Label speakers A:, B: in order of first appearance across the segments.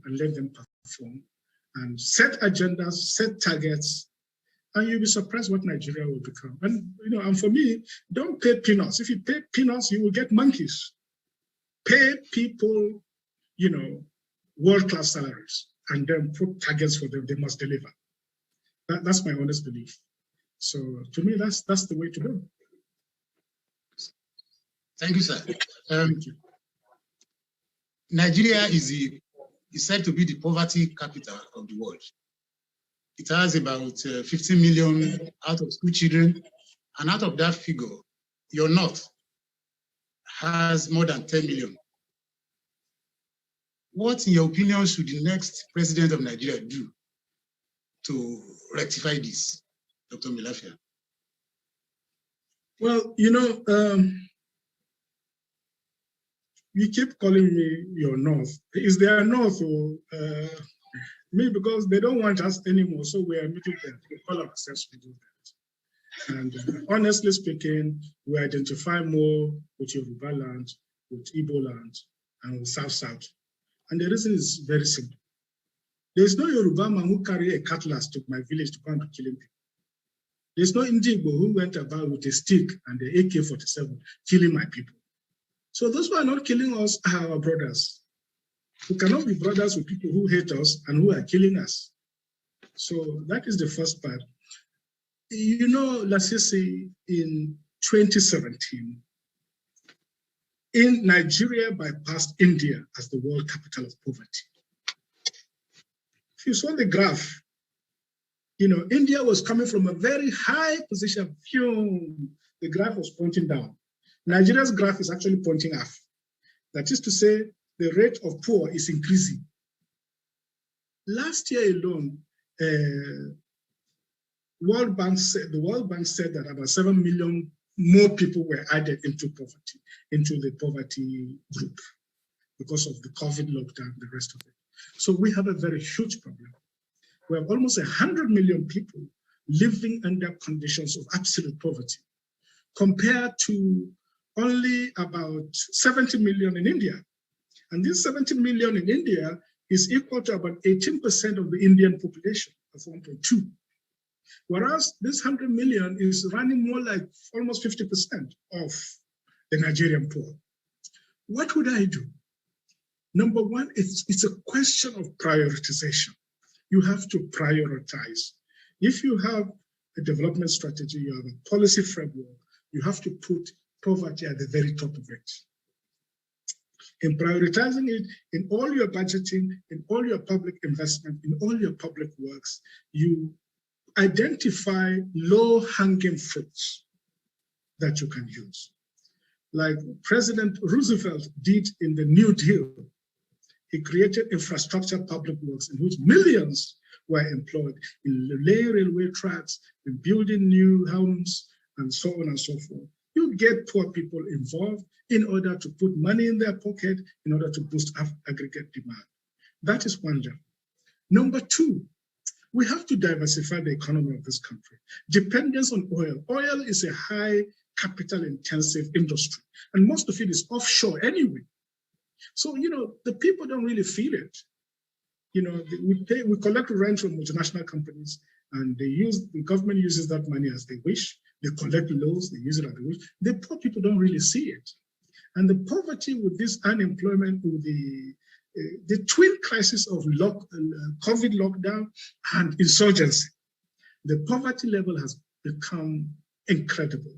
A: and let them perform and set agendas, set targets, and you'll be surprised what Nigeria will become. And, and for me, don't pay peanuts. If you pay peanuts, you will get monkeys. Pay people, world-class salaries, and then put targets for them. They must deliver. That's my honest belief. So to me, that's the way to go.
B: Thank you, sir. Thank you. Nigeria is said to be the poverty capital of the world. It has about 15 million out of school children, and out of that figure, your North has more than 10 million. What, in your opinion, should the next president of Nigeria do to rectify this, Dr. Mailafia?
A: Well, you keep calling me your North. Is there a North or me? Because they don't want us anymore, so we are meeting them. We call ourselves to do that. And honestly speaking, we identify more with Yoruba land, with Igbo land, and with South. And the reason is very simple. There is no Yoruba man who carry a cutlass to my village to go and killing people. There is no Indigo who went about with a stick and the AK-47 killing my people. So those who are not killing us are our brothers. We cannot be brothers with people who hate us and who are killing us. So that is the first part. Let's just say in 2017, in Nigeria bypassed India as the world capital of poverty. If you saw the graph, India was coming from a very high position. The graph was pointing down. Nigeria's graph is actually pointing up. That is to say, the rate of poor is increasing. Last year alone, the World Bank said that about 7 million more people were added into the poverty group because of the COVID lockdown and the rest of it. So we have a very huge problem. We have almost 100 million people living under conditions of absolute poverty, compared to only about 70 million in India. And this 70 million in India is equal to about 18% of the Indian population of 1.2. Whereas this 100 million is running more like almost 50% of the Nigerian poor. What would I do? Number one, it's a question of prioritization. You have to prioritize. If you have a development strategy, you have a policy framework, you have to put poverty at the very top of it. In prioritizing it, in all your budgeting, in all your public investment, in all your public works, you identify low-hanging fruits that you can use. Like President Roosevelt did in the New Deal. He created infrastructure public works in which millions were employed in laying railway tracks, in building new homes, and so on and so forth. You get poor people involved in order to put money in their pocket, in order to boost aggregate demand. That is one job. Number two, we have to diversify the economy of this country. Dependence on oil. Oil is a high capital intensive industry, and most of it is offshore anyway. So, the people don't really feel it. We collect rent from multinational companies, and the government uses that money as they wish. They collect loans, they use it as they wish. The poor people don't really see it. And the poverty with this unemployment, with the twin crisis of COVID lockdown and insurgency, the poverty level has become incredible.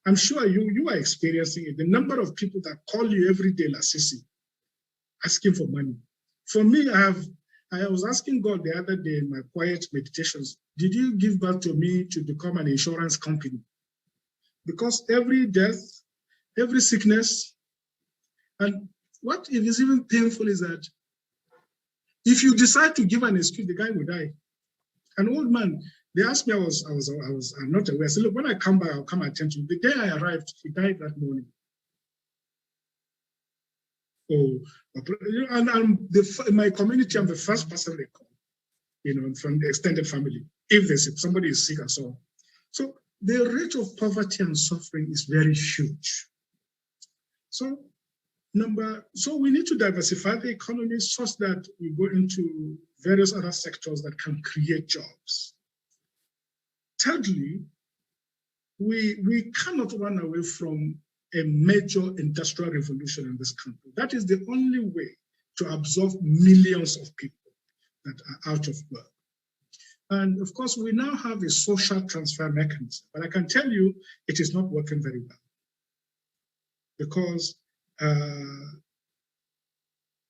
A: I'm sure you are experiencing it. The number of people that call you every day, Lasisi, asking for money. For me, I was asking God the other day in my quiet meditations, did you give birth to me to become an insurance company? Because every death, every sickness, and what is even painful is that if you decide to give an excuse, the guy will die. An old man, they asked me, I'm not aware. I said, look, when I come back, I'll come and attend to you. The day I arrived, he died that morning. In my community, I'm the first person they call, from the extended family, if somebody is sick and so on. So the rate of poverty and suffering is very huge. So So we need to diversify the economy such that we go into various other sectors that can create jobs. Thirdly, we cannot run away from a major industrial revolution in this country. That is the only way to absorb millions of people that are out of work. And of course, we now have a social transfer mechanism, but I can tell you it is not working very well because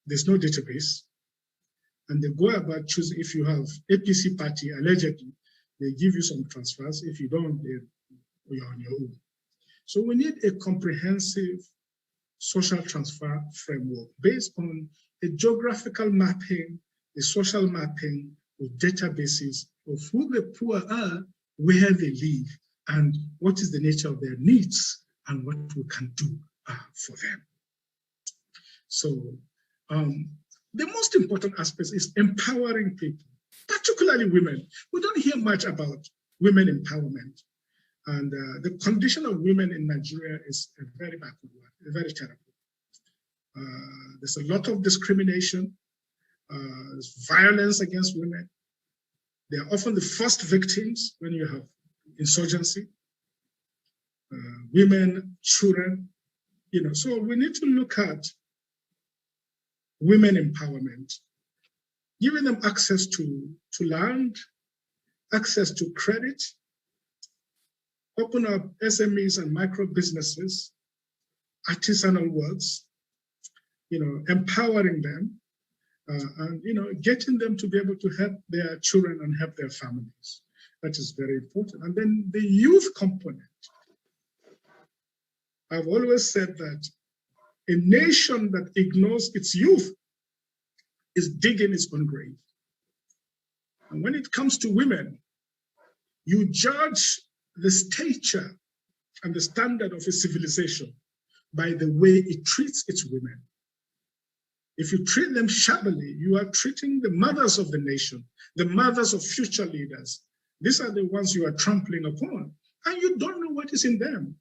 A: there's no database, and they go about choosing. If you have APC party, allegedly, they give you some transfers. If you don't, you're on your own. So we need a comprehensive social transfer framework based on a geographical mapping, a social mapping with databases of who the poor are, where they live, and what is the nature of their needs, and what we can do for them. So the most important aspect is empowering people, particularly women. We don't hear much about women empowerment. And the condition of women in Nigeria is a very backward one, very terrible. There's a lot of discrimination, there's violence against women. They are often the first victims when you have insurgency. Women, children, so we need to look at women empowerment, giving them access to land, access to credit, open up SMEs and micro businesses, artisanal works, empowering them, and getting them to be able to help their children and help their families. That is very important. And then the youth component. I've always said that a nation that ignores its youth is digging its own grave. And when it comes to women, you judge the stature and the standard of a civilization by the way it treats its women. If you treat them shabbily, you are treating the mothers of the nation, the mothers of future leaders. These are the ones you are trampling upon, and you don't know what is in them.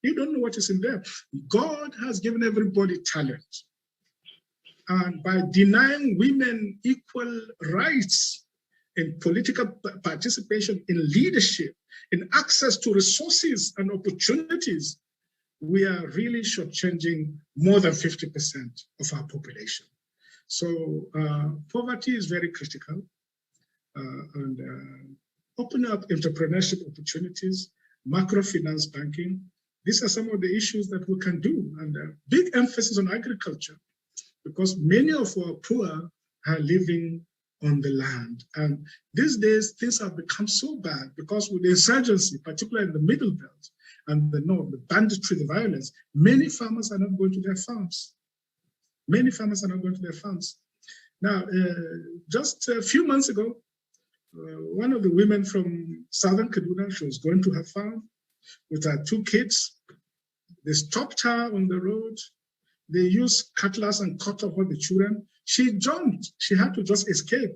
A: You don't know what is in them. God has given everybody talent. And by denying women equal rights in political participation, in leadership, in access to resources and opportunities, we are really shortchanging more than 50% of our population. So poverty is very critical, and opening up entrepreneurship opportunities, microfinance banking, these are some of the issues that we can do, and big emphasis on agriculture, because many of our poor are living on the land. And these days, things have become so bad because with the insurgency, particularly in the Middle Belt and the North, the banditry, the violence, many farmers are not going to their farms. Many farmers are not going to their farms. Now, just a few months ago, one of the women from Southern Kaduna, she was going to her farm with her 2 kids. They stopped her on the road. They used cutlass and cut off all the children. She jumped. She had to just escape.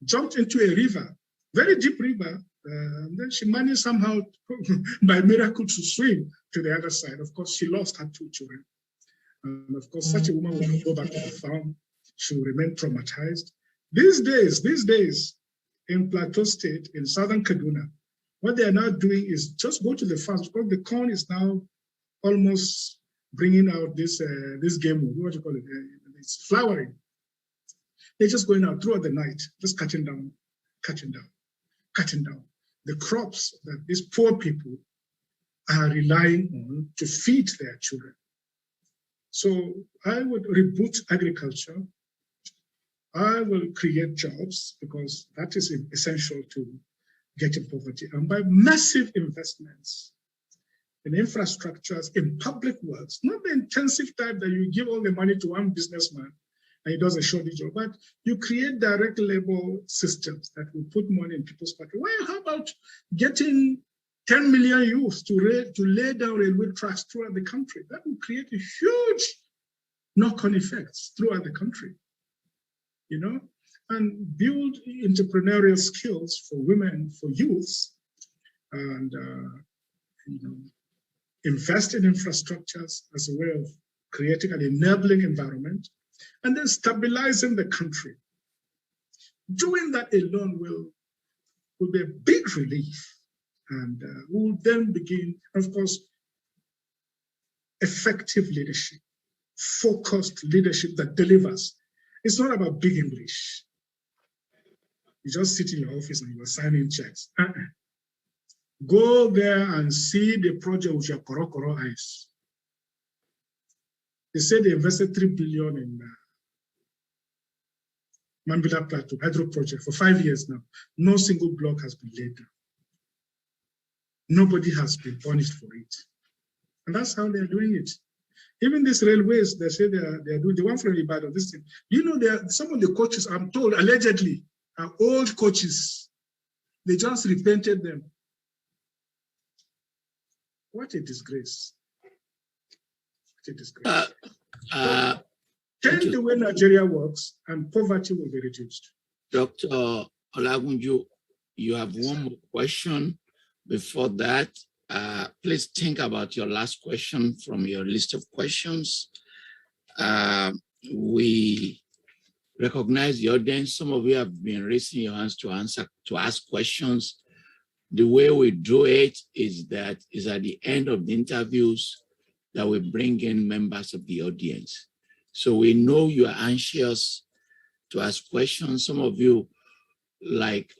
A: Jumped into a river, very deep river. And then she managed somehow, by miracle, to swim to the other side. Of course, she lost her 2 children. And of course, such a woman will not go back to the farm. She will remain traumatized. These days, in Plateau State, in Southern Kaduna, what they are now doing is just go to the farms, because the corn is now almost bringing out this game, what do you call it? It's flowering. They're just going out throughout the night, just cutting down the crops that these poor people are relying on to feed their children. So I would reboot agriculture. I will create jobs, because that is essential to getting poverty. And by massive investments in infrastructures, in public works, not the intensive type that you give all the money to one businessman and he does a shoddy job, but you create direct labor systems that will put money in people's pockets. Well, how about getting 10 million youths to lay down railway tracks throughout the country? That will create a huge knock-on effects throughout the country, and build entrepreneurial skills for women, for youths, and invest in infrastructures as a way of creating an enabling environment, and then stabilizing the country. Doing that alone will be a big relief, and we'll then begin, of course, effective leadership, focused leadership that delivers. It's not about big English. You just sit in your office and you are signing checks. Go there and see the project with your koro eyes. They say they invested 3 billion in Mambila Plateau hydro project for 5 years now. No single block has been laid down. Nobody has been punished for it. And that's how they're doing it. Even these railways, they say they're doing the one from Ibadan, this thing. You know, some of the coaches, I'm told, allegedly, are old coaches. They just repainted them. What a disgrace. What a disgrace. Change the way Nigeria works and poverty will be reduced.
C: Dr. Olagunju, you have one more question. Before that, please think about your last question from your list of questions. We recognize the audience. Some of you have been raising your hands to ask questions. The way we do it is at the end of the interviews that we bring in members of the audience. So we know you are anxious to ask questions. Some of you, like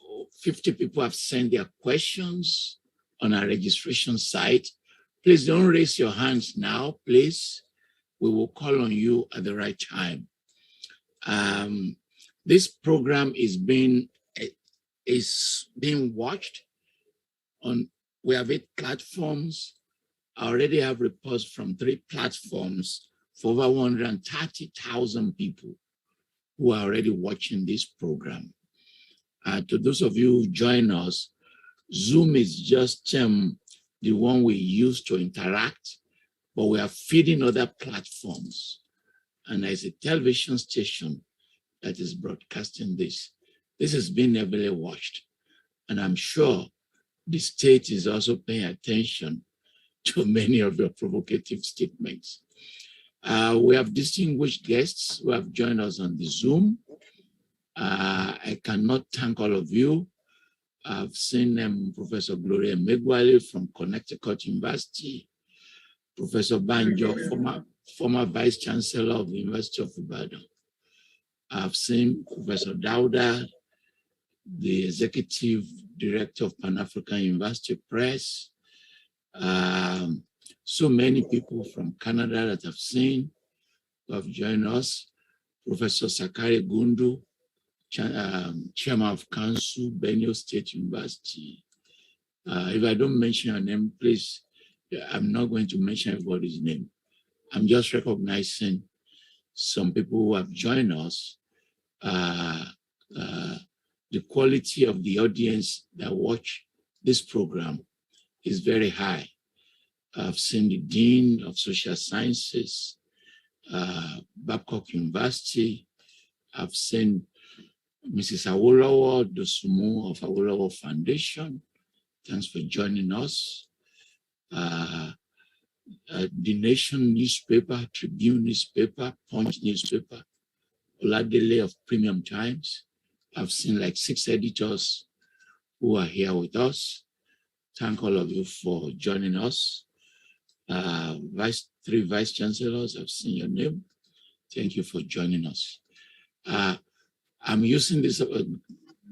C: 50 people, have sent their questions on our registration site. Please don't raise your hands now, please. We will call on you at the right time. This program is being watched on, we have 8 platforms. I already have reports from 3 platforms for over 130,000 people who are already watching this program. To those of you who join us, Zoom is just the one we use to interact, but we are feeding other platforms. And there's a television station that is broadcasting this. This is being heavily watched. And I'm sure the state is also paying attention to many of your provocative statements. We have distinguished guests who have joined us on the Zoom. I cannot thank all of you. I've seen Professor Gloria Megwale from Connecticut University, Professor Banjo, former Vice Chancellor of the University of Ibadan. I've seen Professor Dauda, the Executive Director of Pan-African University Press. So many people from Canada that I've seen who have joined us. Professor Sakari Gundu, Chairman of Council, Benue State University. If I don't mention your name, please, I'm not going to mention everybody's name. I'm just recognizing some people who have joined us. The quality of the audience that watch this program is very high. I've seen the Dean of Social Sciences, Babcock University. I've seen Mrs. Awolowo Dosumu of Awolowo Foundation. Thanks for joining us. The Nation newspaper, Tribune newspaper, Punch newspaper, Oladele of Premium Times. I've seen like 6 editors who are here with us. Thank all of you for joining us. 3 Vice Chancellors, I've seen your name. Thank you for joining us. I'm using this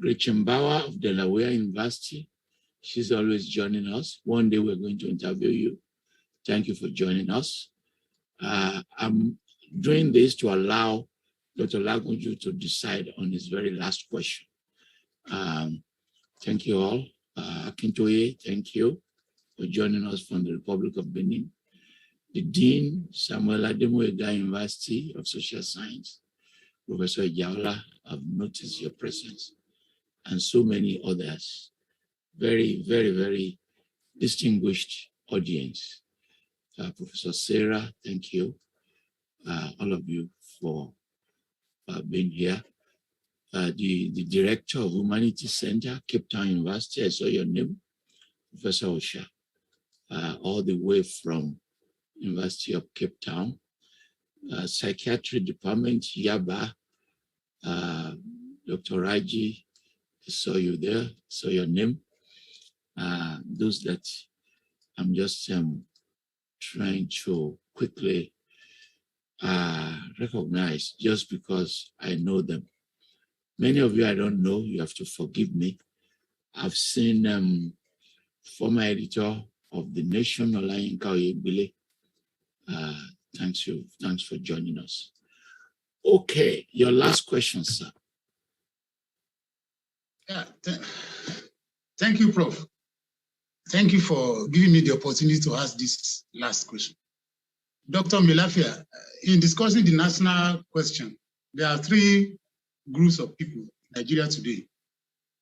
C: Gretchen Bauer of Delaware University. She's always joining us. One day we're going to interview you. Thank you for joining us. I'm doing this to allow Dr. Olagunju to decide on his very last question. Thank you all. Akintoye, thank you for joining us from the Republic of Benin. The Dean, Samuel Ademuega University of Social Science, Professor Jaola, I've noticed your presence, and so many others. Very, very, very distinguished audience. Professor Sarah, thank you. All of you for being here. The Director of Humanity Center, Cape Town University, I saw your name, Professor Osha, all the way from University of Cape Town. Psychiatry Department, Yaba, Dr. Raji, I saw you there, saw your name. Those that I'm just trying to quickly recognize just because I know them. Many of you I don't know, you have to forgive me. I've seen former editor of The Nation, Olayinka Oyebile. Thanks for joining us. Okay, your last question, sir.
B: Yeah, thank you, Prof. Thank you for giving me the opportunity to ask this last question. Dr. Mailafia, in discussing the national question, there are three groups of people in Nigeria today.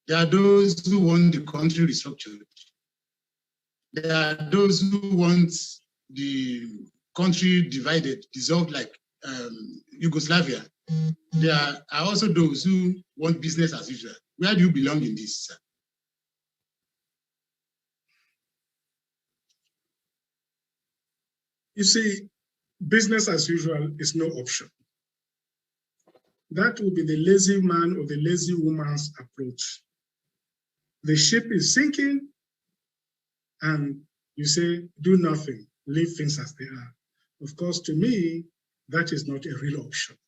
B: There are those who want the country restructured. There are those who want the country divided, dissolved like Yugoslavia. There are also those who want business as usual. Where do you belong in this, sir?
A: You see, business as usual is no option. That will be the lazy man or the lazy woman's approach. The ship is sinking, and you say, do nothing, leave things as they are. Of course, to me, that is not a real option.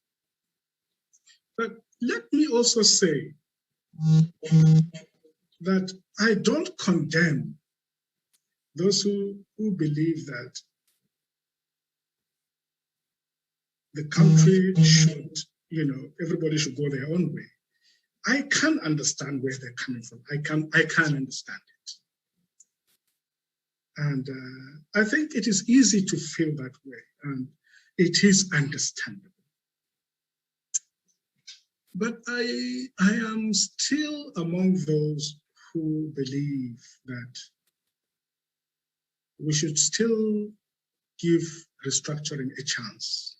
A: But let me also say that I don't condemn those who believe that the country should, everybody should go their own way. I can understand where they're coming from. I can understand it. And I think it is easy to feel that way, and it is understandable. But I am still among those who believe that we should still give restructuring a chance.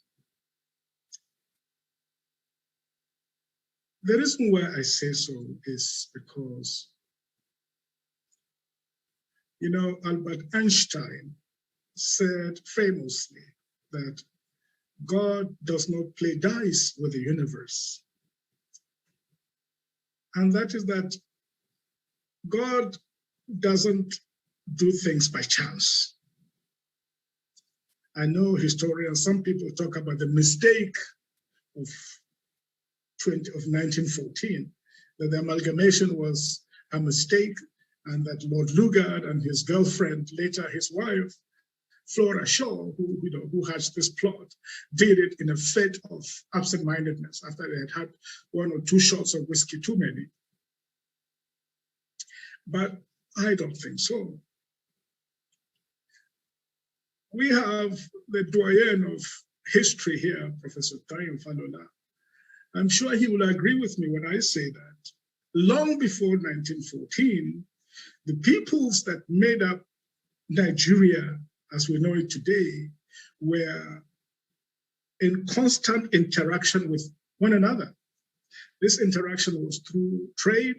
A: The reason why I say so is because, Albert Einstein said famously that God does not play dice with the universe. And that is that God doesn't do things by chance. I know historians, some people talk about the mistake of 1914, that the amalgamation was a mistake, and that Lord Lugard and his girlfriend, later his wife, Flora Shaw, who hatched this plot, did it in a fit of absent-mindedness after they had had one or two shots of whiskey too many. But I don't think so. We have the doyen of history here, Professor Tayo Falola. I'm sure he will agree with me when I say that long before 1914, the peoples that made up Nigeria as we know it today were in constant interaction with one another. This interaction was through trade,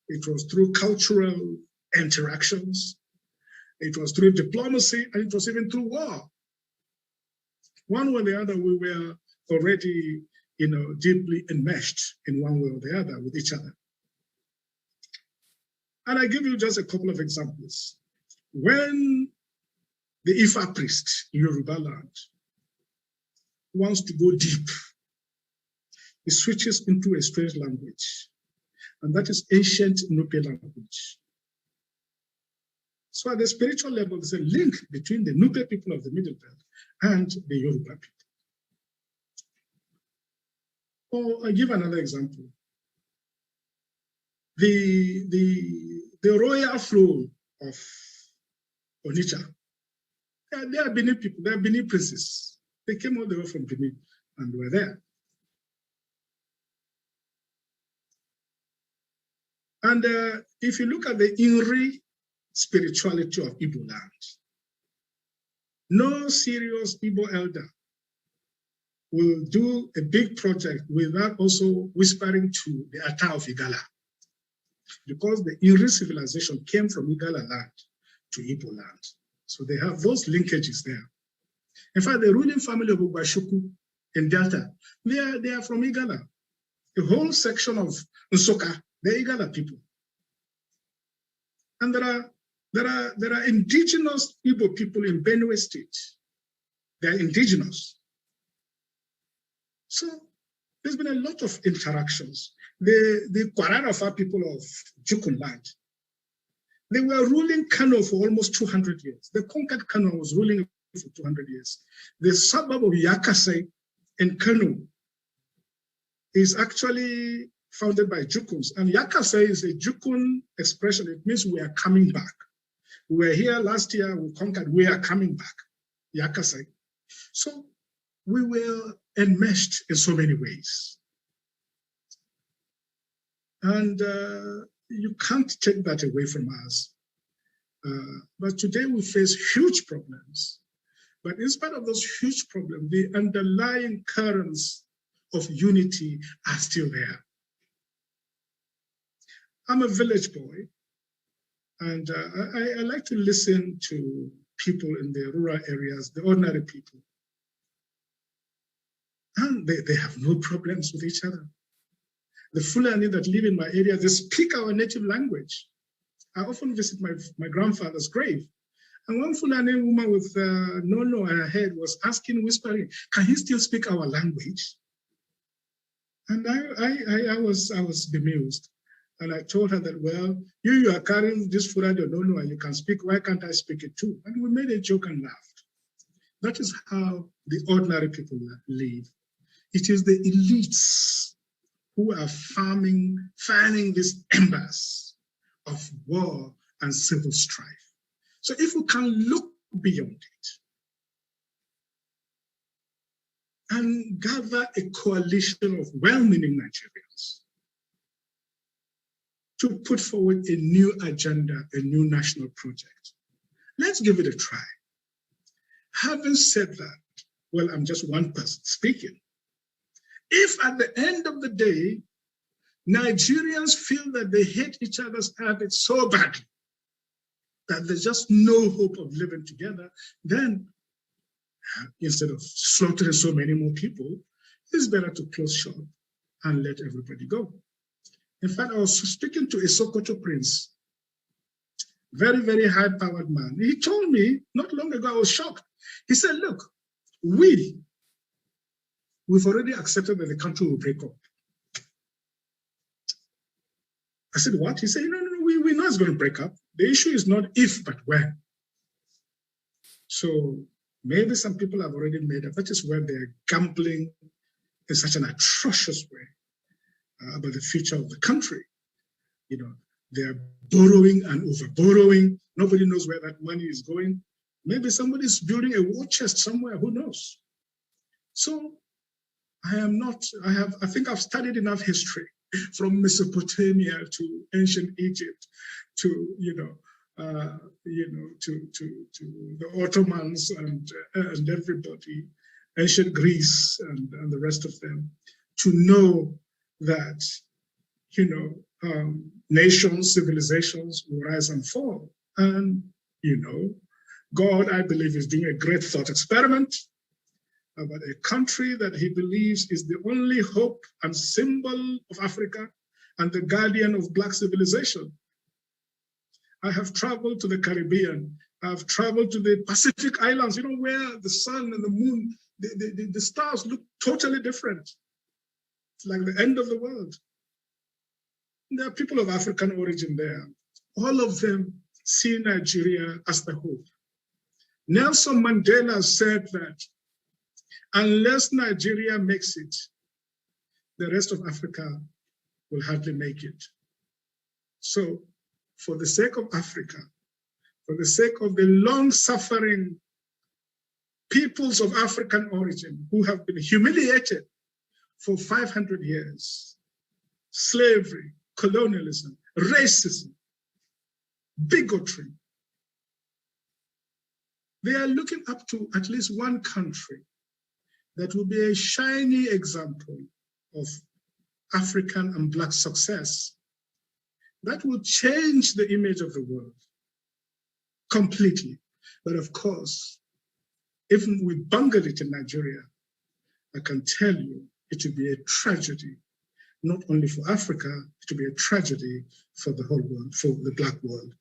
A: it was through cultural interactions, it was through diplomacy, and it was even through war. One way or the other, we were already deeply enmeshed in one way or the other with each other. And I give you just a couple of examples. When the Ifa priest in Yoruba land wants to go deep, he switches into a strange language, and that is ancient Nupe language. So at the spiritual level, there's a link between the Nupe people of the Middle Belt and the Yoruba people. Or I give another example. The royal flow of Onitsha, they are Benin people, they are Benin princes. They came all the way from Benin and were there. And if you look at the Inri spirituality of Igbo land, no serious Igbo elder will do a big project without also whispering to the Ata of Igala, because the Inri civilization came from Igala land to Igbo land. So they have those linkages there. In fact, the ruling family of Ugwashuku in Delta, they are from Igala. The whole section of Nsoka, they're Igala people. And there are indigenous Igbo people in Benue State. They're indigenous. So there's been a lot of interactions. The Kwararafa people of Jukun land, they were ruling Kano for almost 200 years. The conquered Kano was ruling for 200 years. The suburb of Yakase in Kano is actually founded by Jukuns. And Yakase is a Jukun expression. It means we are coming back. We were here last year, we conquered, we are coming back. Yakase. So we were enmeshed in so many ways. And you can't take that away from us. But today we face huge problems. But in spite of those huge problems, the underlying currents of unity are still there. I'm a village boy, and I like to listen to people in the rural areas, the ordinary people. And they have no problems with each other. The Fulani that live in my area, they speak our native language. I often visit my grandfather's grave. And one Fulani woman with Nono on her head was asking, whispering, can he still speak our language? And I was bemused. And I told her that, well, you are carrying this Fulani Nono and you can speak, why can't I speak it too? And we made a joke and laughed. That is how the ordinary people live. It is the elites who are fanning these embers of war and civil strife. So if we can look beyond it and gather a coalition of well-meaning Nigerians to put forward a new agenda, a new national project, let's give it a try. Having said that, well, I'm just one person speaking. If at the end of the day, Nigerians feel that they hate each other's habits so badly that there's just no hope of living together, then instead of slaughtering so many more people, it's better to close shop and let everybody go. In fact, I was speaking to a Sokoto prince, very, very high-powered man. He told me not long ago, I was shocked. He said, look, we've already accepted that the country will break up. I said, what? He said, no, we know it's going to break up. The issue is not if, but when. So maybe some people have already made up. That is where they're gambling in such an atrocious way about the future of the country. You know, they're borrowing and over-borrowing. Nobody knows where that money is going. Maybe somebody's building a war chest somewhere, who knows? So I think I've studied enough history from Mesopotamia to ancient Egypt to, to the Ottomans and everybody, ancient Greece and the rest of them, to know that, nations, civilizations will rise and fall. And, God, I believe, is doing a great thought experiment about a country that he believes is the only hope and symbol of Africa and the guardian of Black civilization. I have traveled to the Caribbean. I've traveled to the Pacific Islands, where the sun and the moon, the stars look totally different. It's like the end of the world. There are people of African origin there. All of them see Nigeria as the hope. Nelson Mandela said that unless Nigeria makes it, the rest of Africa will hardly make it. So for the sake of Africa, for the sake of the long-suffering peoples of African origin who have been humiliated for 500 years, slavery, colonialism, racism, bigotry, they are looking up to at least one country that will be a shiny example of African and Black success that will change the image of the world completely. But of course, if we bungled it in Nigeria, I can tell you it will be a tragedy, not only for Africa, it will be a tragedy for the whole world, for the Black world.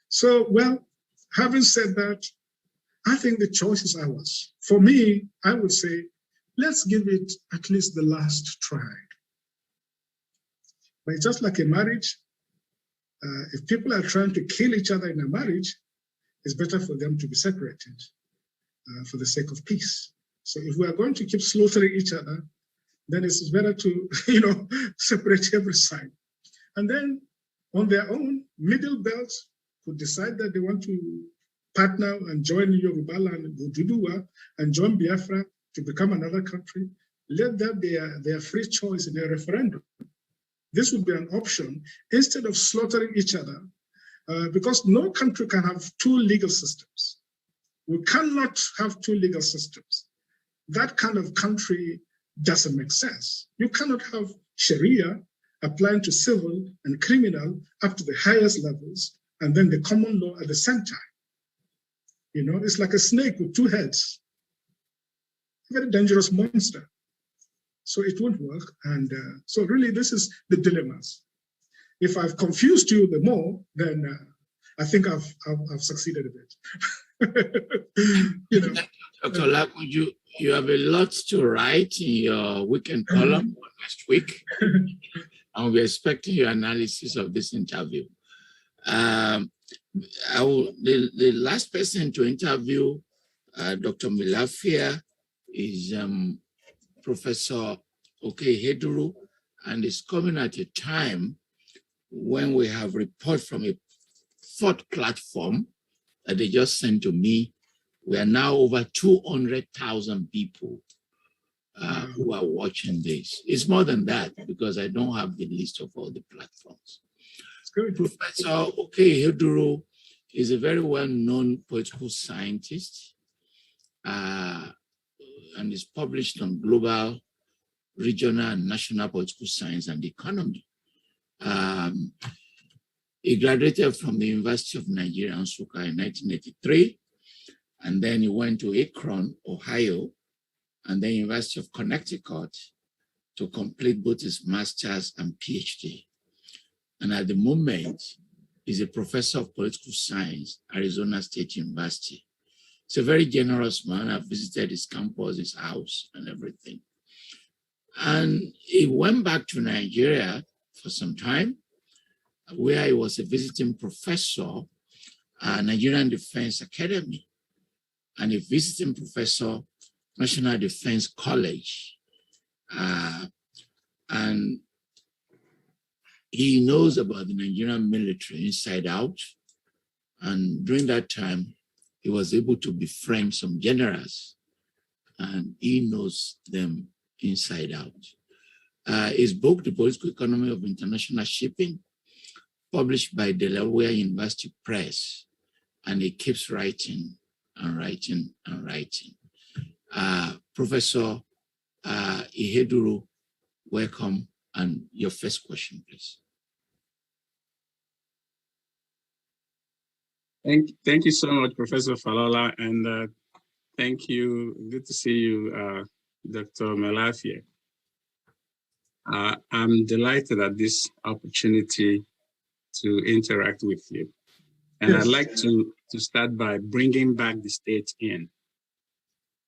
A: So, well, having said that, I think the choice is ours. For me, I would say, let's give it at least the last try. But it's just like a marriage. If people are trying to kill each other in a marriage, it's better for them to be separated for the sake of peace. So if we are going to keep slaughtering each other, then it's better to, separate every side. And then on their own, middle belts could decide that they want to partner and join Yoruba land, Bududuwa, and join Biafra to become another country. Let that be their free choice in a referendum. This would be an option instead of slaughtering each other, because no country can have two legal systems. We cannot have two legal systems. That kind of country doesn't make sense. You cannot have Sharia applying to civil and criminal up to the highest levels, and then the common law at the same time. It's like a snake with two heads. A very dangerous monster. So it won't work. And so really, this is the dilemmas. If I've confused you the more, then I think I've succeeded a bit.
C: Dr. Lack, you have a lot to write in your weekend column next week. And we're expecting your analysis of this interview. The last person to interview Dr. Mailafia is Professor Okeheduru, and it's coming at a time when we have report from a fourth platform that they just sent to me. We are now over 200,000 people who are watching this. It's more than that because I don't have the list of all the platforms. Professor Okeheduru is a very well-known political scientist and is published on global, regional, and national political science and economy. He graduated from the University of Nigeria, Nsukka in 1983, and then he went to Akron, Ohio, and then University of Connecticut to complete both his master's and PhD. And at the moment, he's a professor of political science, Arizona State University. He's a very generous man. I've visited his campus, his house, and everything. And he went back to Nigeria for some time, where he was a visiting professor at Nigerian Defense Academy and a visiting professor, National Defense College. And he knows about the Nigerian military inside out. And during that time, he was able to befriend some generals, and he knows them inside out. His book, The Political Economy of International Shipping, published by Delaware University Press, and he keeps writing and writing and writing. Professor Iheduru, welcome, and your first question, please.
D: Thank you so much, Professor Falola, and thank you. Good to see you, Dr. Mailafia. I'm delighted at this opportunity to interact with you. And yes. I'd like to start by bringing back the state in.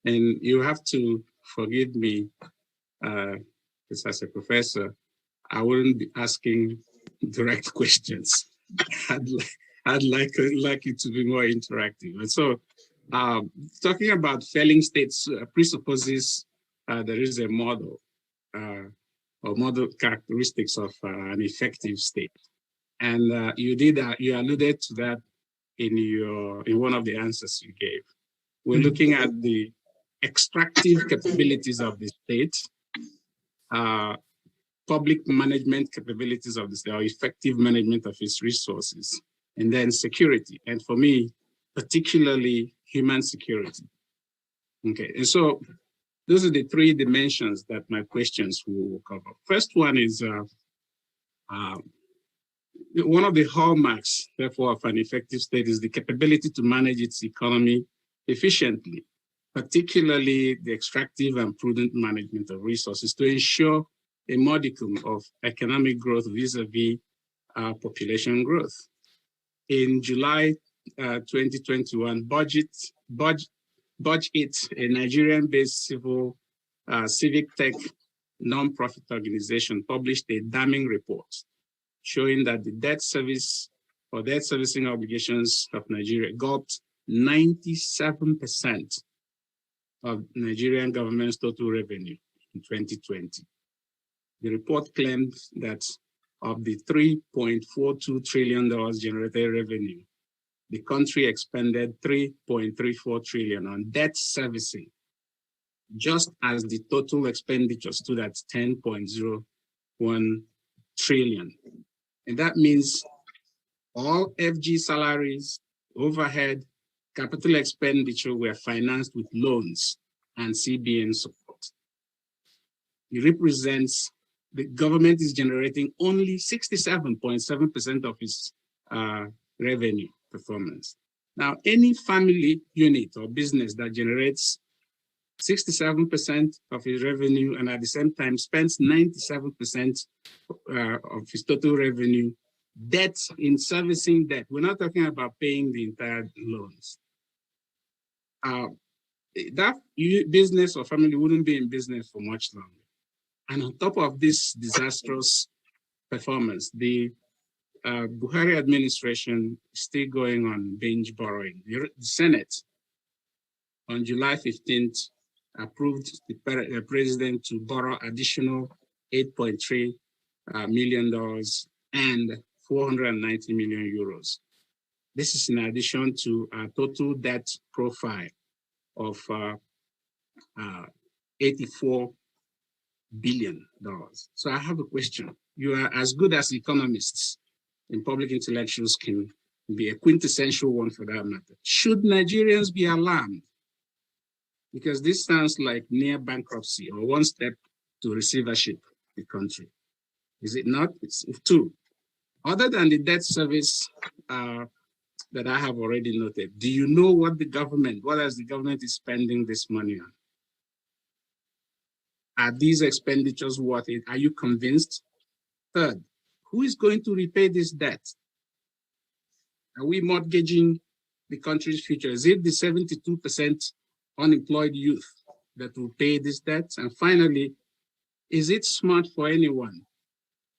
D: And you have to forgive me, because as a professor, I wouldn't be asking direct questions. I'd like it to be more interactive. And so talking about failing states presupposes there is a model or model characteristics of an effective state. And you alluded to that in one of the answers you gave. We're looking at the extractive capabilities of the state, public management capabilities of the state, or effective management of its resources, and then security. And for me, particularly human security. Okay, and so those are the three dimensions that my questions will cover. First one is one of the hallmarks, therefore, of an effective state is the capability to manage its economy efficiently. particularly the extractive and prudent management of resources to ensure a modicum of economic growth vis-a-vis population growth. In July 2021, Budget, a Nigerian-based civic tech non-profit organization, published a damning report showing that the debt servicing obligations of Nigeria gulped 97% of Nigerian government's total revenue in 2020. The report claimed that of the $3.42 trillion generated revenue, the country expended $3.34 trillion on debt servicing, just as the total expenditure stood at $10.01 trillion. And that means all FG salaries, overhead, capital expenditure were financed with loans and CBN support. It represents the government is generating only 67.7% of its revenue performance. Now, any family unit or business that generates 67% of its revenue and at the same time spends 97% of its total revenue, debt in servicing debt. We're not talking about paying the entire loans. That business or family wouldn't be in business for much longer. And on top of this disastrous performance, the Buhari administration is still going on binge borrowing. The Senate on July 15th approved the president to borrow additional $8.3 million and 490 million euros. This is in addition to a total debt profile of $84 billion. So I have a question. You are as good as economists and public intellectuals can be a quintessential one for that matter. Should Nigerians be alarmed? Because this sounds like near bankruptcy or one step to receivership of the country. Is it not? It's two. Other than the debt service that I have already noted, do you know what the government is spending this money on? Are these expenditures worth it? Are you convinced? Third, who is going to repay this debt? Are we mortgaging the country's future? Is it the 72% unemployed youth that will pay this debt? And finally, is it smart for anyone,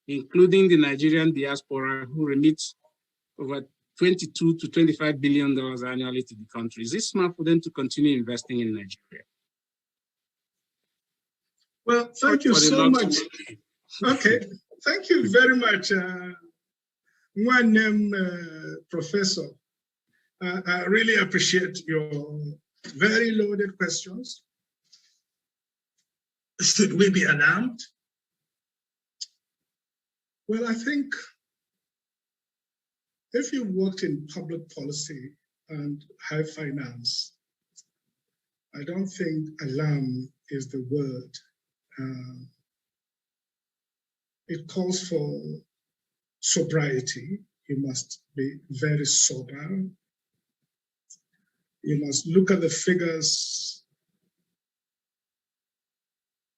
D: including the Nigerian diaspora who remits over $22 to $25 billion annually to the country? Is it smart for them to continue investing in Nigeria?
A: Well, thank you so much. Okay, thank you very much, one name Professor. I really appreciate your very loaded questions. Should we be alarmed? Well, I think if you worked in public policy and high finance, I don't think alarm is the word. It calls for sobriety. You must be very sober. You must look at the figures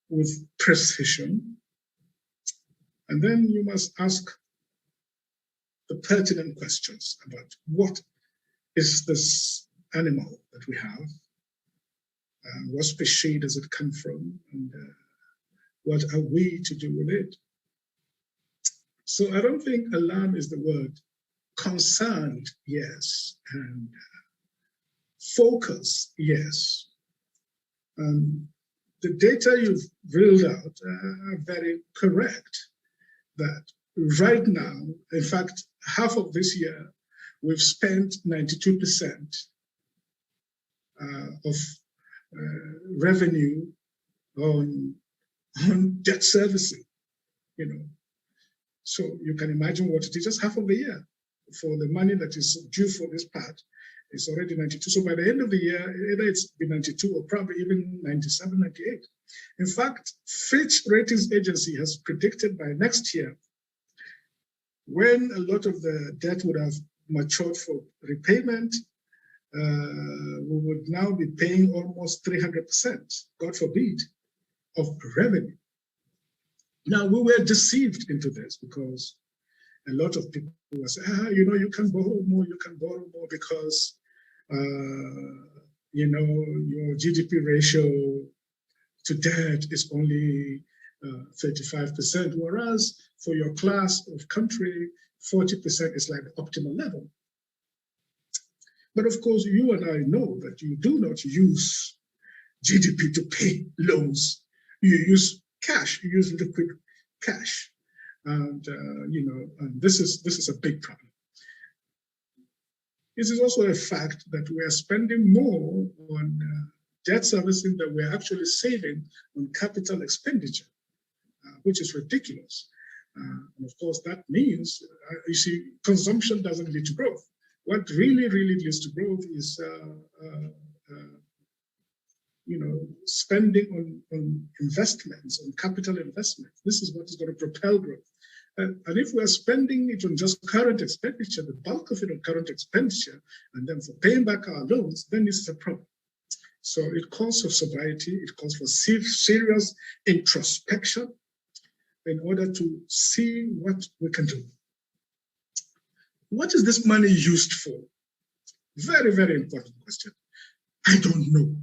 A: with precision. And then you must ask the pertinent questions about what is this animal that we have? What species does it come from? And what are we to do with it? So I don't think alarm is the word. Concerned, yes. And focus, yes. The data you've reeled out are very correct. That right now, in fact, half of this year, we've spent 92% of revenue on debt servicing, So you can imagine what it is, just half of the year for the money that is due for this part. It's already 92. So by the end of the year, either it's been 92 or probably even 97, 98. In fact, Fitch Ratings Agency has predicted by next year, when a lot of the debt would have matured for repayment, we would now be paying almost 300%, God forbid, of revenue. Now, we were deceived into this because a lot of people were saying, you can borrow more, because, your GDP ratio to debt is only 35%, whereas for your class of country, 40% is like the optimal level. But of course, you and I know that you do not use GDP to pay loans. You use cash, you use liquid cash. And, and this is a big problem. It is also a fact that we are spending more on debt servicing than we're actually saving on capital expenditure, which is ridiculous. And of course, that means, you see, consumption doesn't lead to growth. What really leads to growth is, spending on investments, on capital investments. This is what is going to propel growth. And if we're spending it on just current expenditure, the bulk of it on current expenditure, and then for paying back our loans, then this is a problem. So it calls for sobriety, it calls for serious introspection in order to see what we can do. What is this money used for? Very, very important question. I don't know.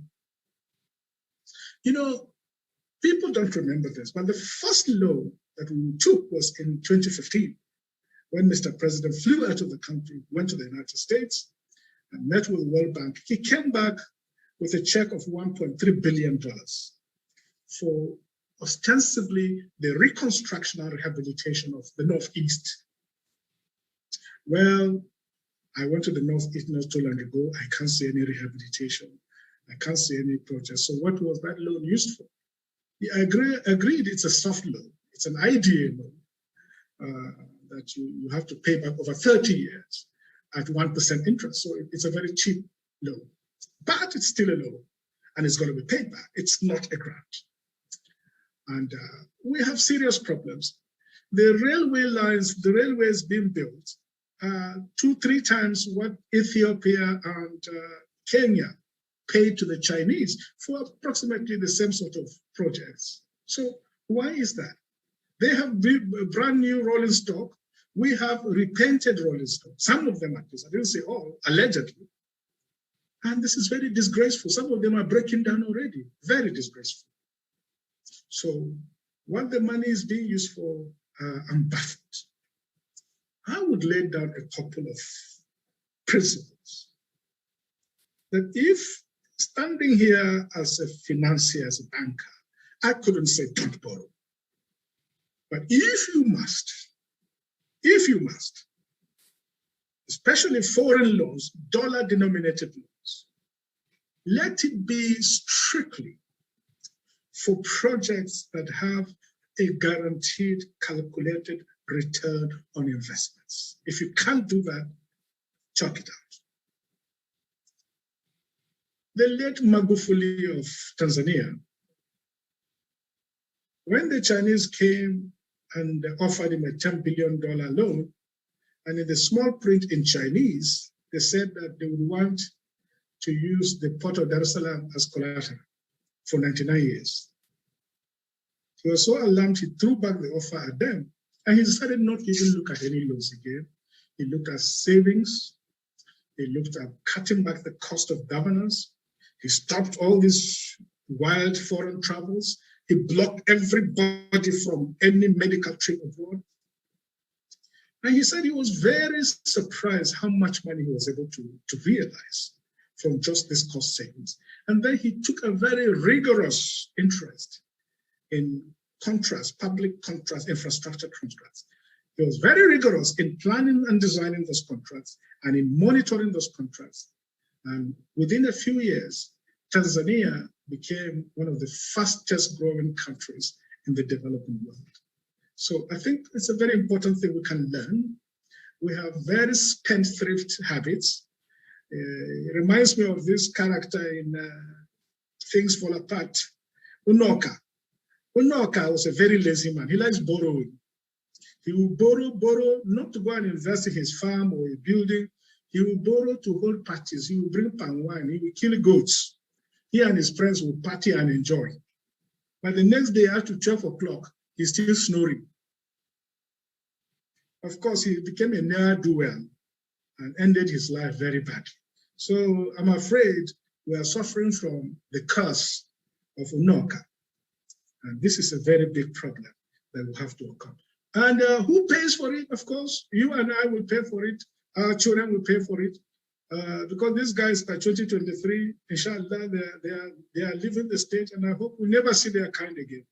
A: People don't remember this, but the first loan that we took was in 2015, when Mr. President flew out of the country, went to the United States, and met with the World Bank. He came back with a check of $1.3 billion for ostensibly the reconstruction and rehabilitation of the Northeast. Well, I went to the Northeast not too long ago. I can't see any rehabilitation. I can't see any project. So what was that loan used for? I agreed it's a soft loan. It's an IDA loan that you have to pay back over 30 years at 1% interest. So it's a very cheap loan, but it's still a loan and it's going to be paid back. It's not a grant. And we have serious problems. The railway lines, the railways being built 2-3 times what Ethiopia and Kenya paid to the Chinese for approximately the same sort of projects. So why is that? They have brand new rolling stock. We have repainted rolling stock. Some of them, at least, I didn't say all, allegedly. And this is very disgraceful. Some of them are breaking down already. Very disgraceful. So what the money is being used for, I'm baffled. I would lay down a couple of principles that if standing here as a financier, as a banker, I couldn't say don't borrow. But if you must, especially foreign loans, dollar-denominated loans, let it be strictly for projects that have a guaranteed, calculated return on investments. If you can't do that, chalk it out. The late Magufuli of Tanzania, when the Chinese came and offered him a $10 billion loan, and in the small print in Chinese, they said that they would want to use the port of Dar es Salaam as collateral for 99 years. He was so alarmed, he threw back the offer at them, and he decided not to even look at any loans again. He looked at savings. He looked at cutting back the cost of governance. He stopped all these wild foreign travels. He blocked everybody from any medical trip abroad. And he said he was very surprised how much money he was able to realize from just this cost savings. And then he took a very rigorous interest in contracts, public contracts, infrastructure contracts. He was very rigorous in planning and designing those contracts and in monitoring those contracts. And within a few years, Tanzania became one of the fastest growing countries in the developing world. So I think it's a very important thing we can learn. We have very spendthrift habits. It reminds me of this character in Things Fall Apart, Unoka. Unoka was a very lazy man. He likes borrowing. He will borrow, not to go and invest in his farm or a building. He will borrow to hold parties. He will bring palm wine. He will kill goats. He and his friends will party and enjoy. But the next day after 12 o'clock, he's still snoring. Of course, he became a ne'er-do-well and ended his life very badly. So I'm afraid we are suffering from the curse of Unoka. And this is a very big problem that we have to overcome. And who pays for it? Of course, you and I will pay for it. Our children will pay for it. Because these guys by 2023, inshallah, they are leaving the state, and I hope we never see their kind again.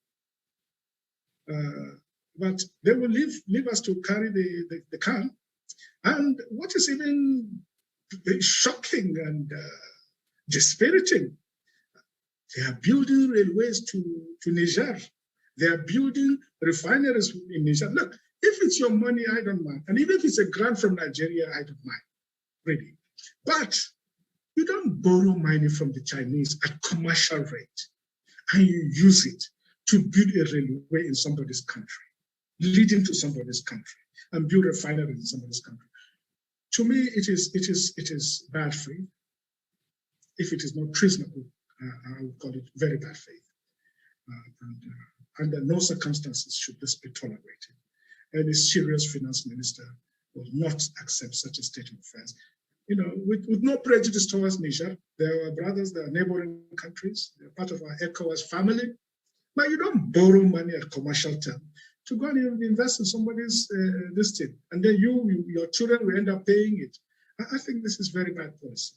A: But they will leave us to carry the can. And what is even shocking and dispiriting, they are building railways to Niger. They are building refineries in Niger. Look, if it's your money, I don't mind. And even if it's a grant from Nigeria, I don't mind, really. But you don't borrow money from the Chinese at commercial rate and you use it to build a railway in somebody's country, leading to somebody's country, and build refineries in somebody's country. To me, it is bad faith. If it is not treasonable, I would call it very bad faith. Under no circumstances should this be tolerated. Any serious finance minister will not accept such a state of affairs. You know, with no prejudice towards Niger, they're our brothers, they're neighboring countries, they're part of our ECOWAS family, but you don't borrow money at commercial terms to go and invest in somebody's this thing, and then your children will end up paying it. I think this is very bad policy.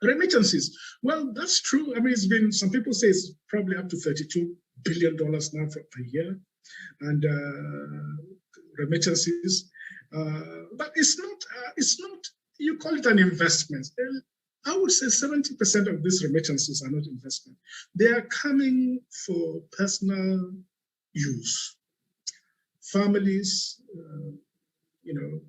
A: Remittances, well, that's true. I mean, it's been, some people say it's probably up to $32 billion now per year, and remittances, but it's not, you call it an investment. I would say 70% of these remittances are not investment. They are coming for personal use. Families, you know,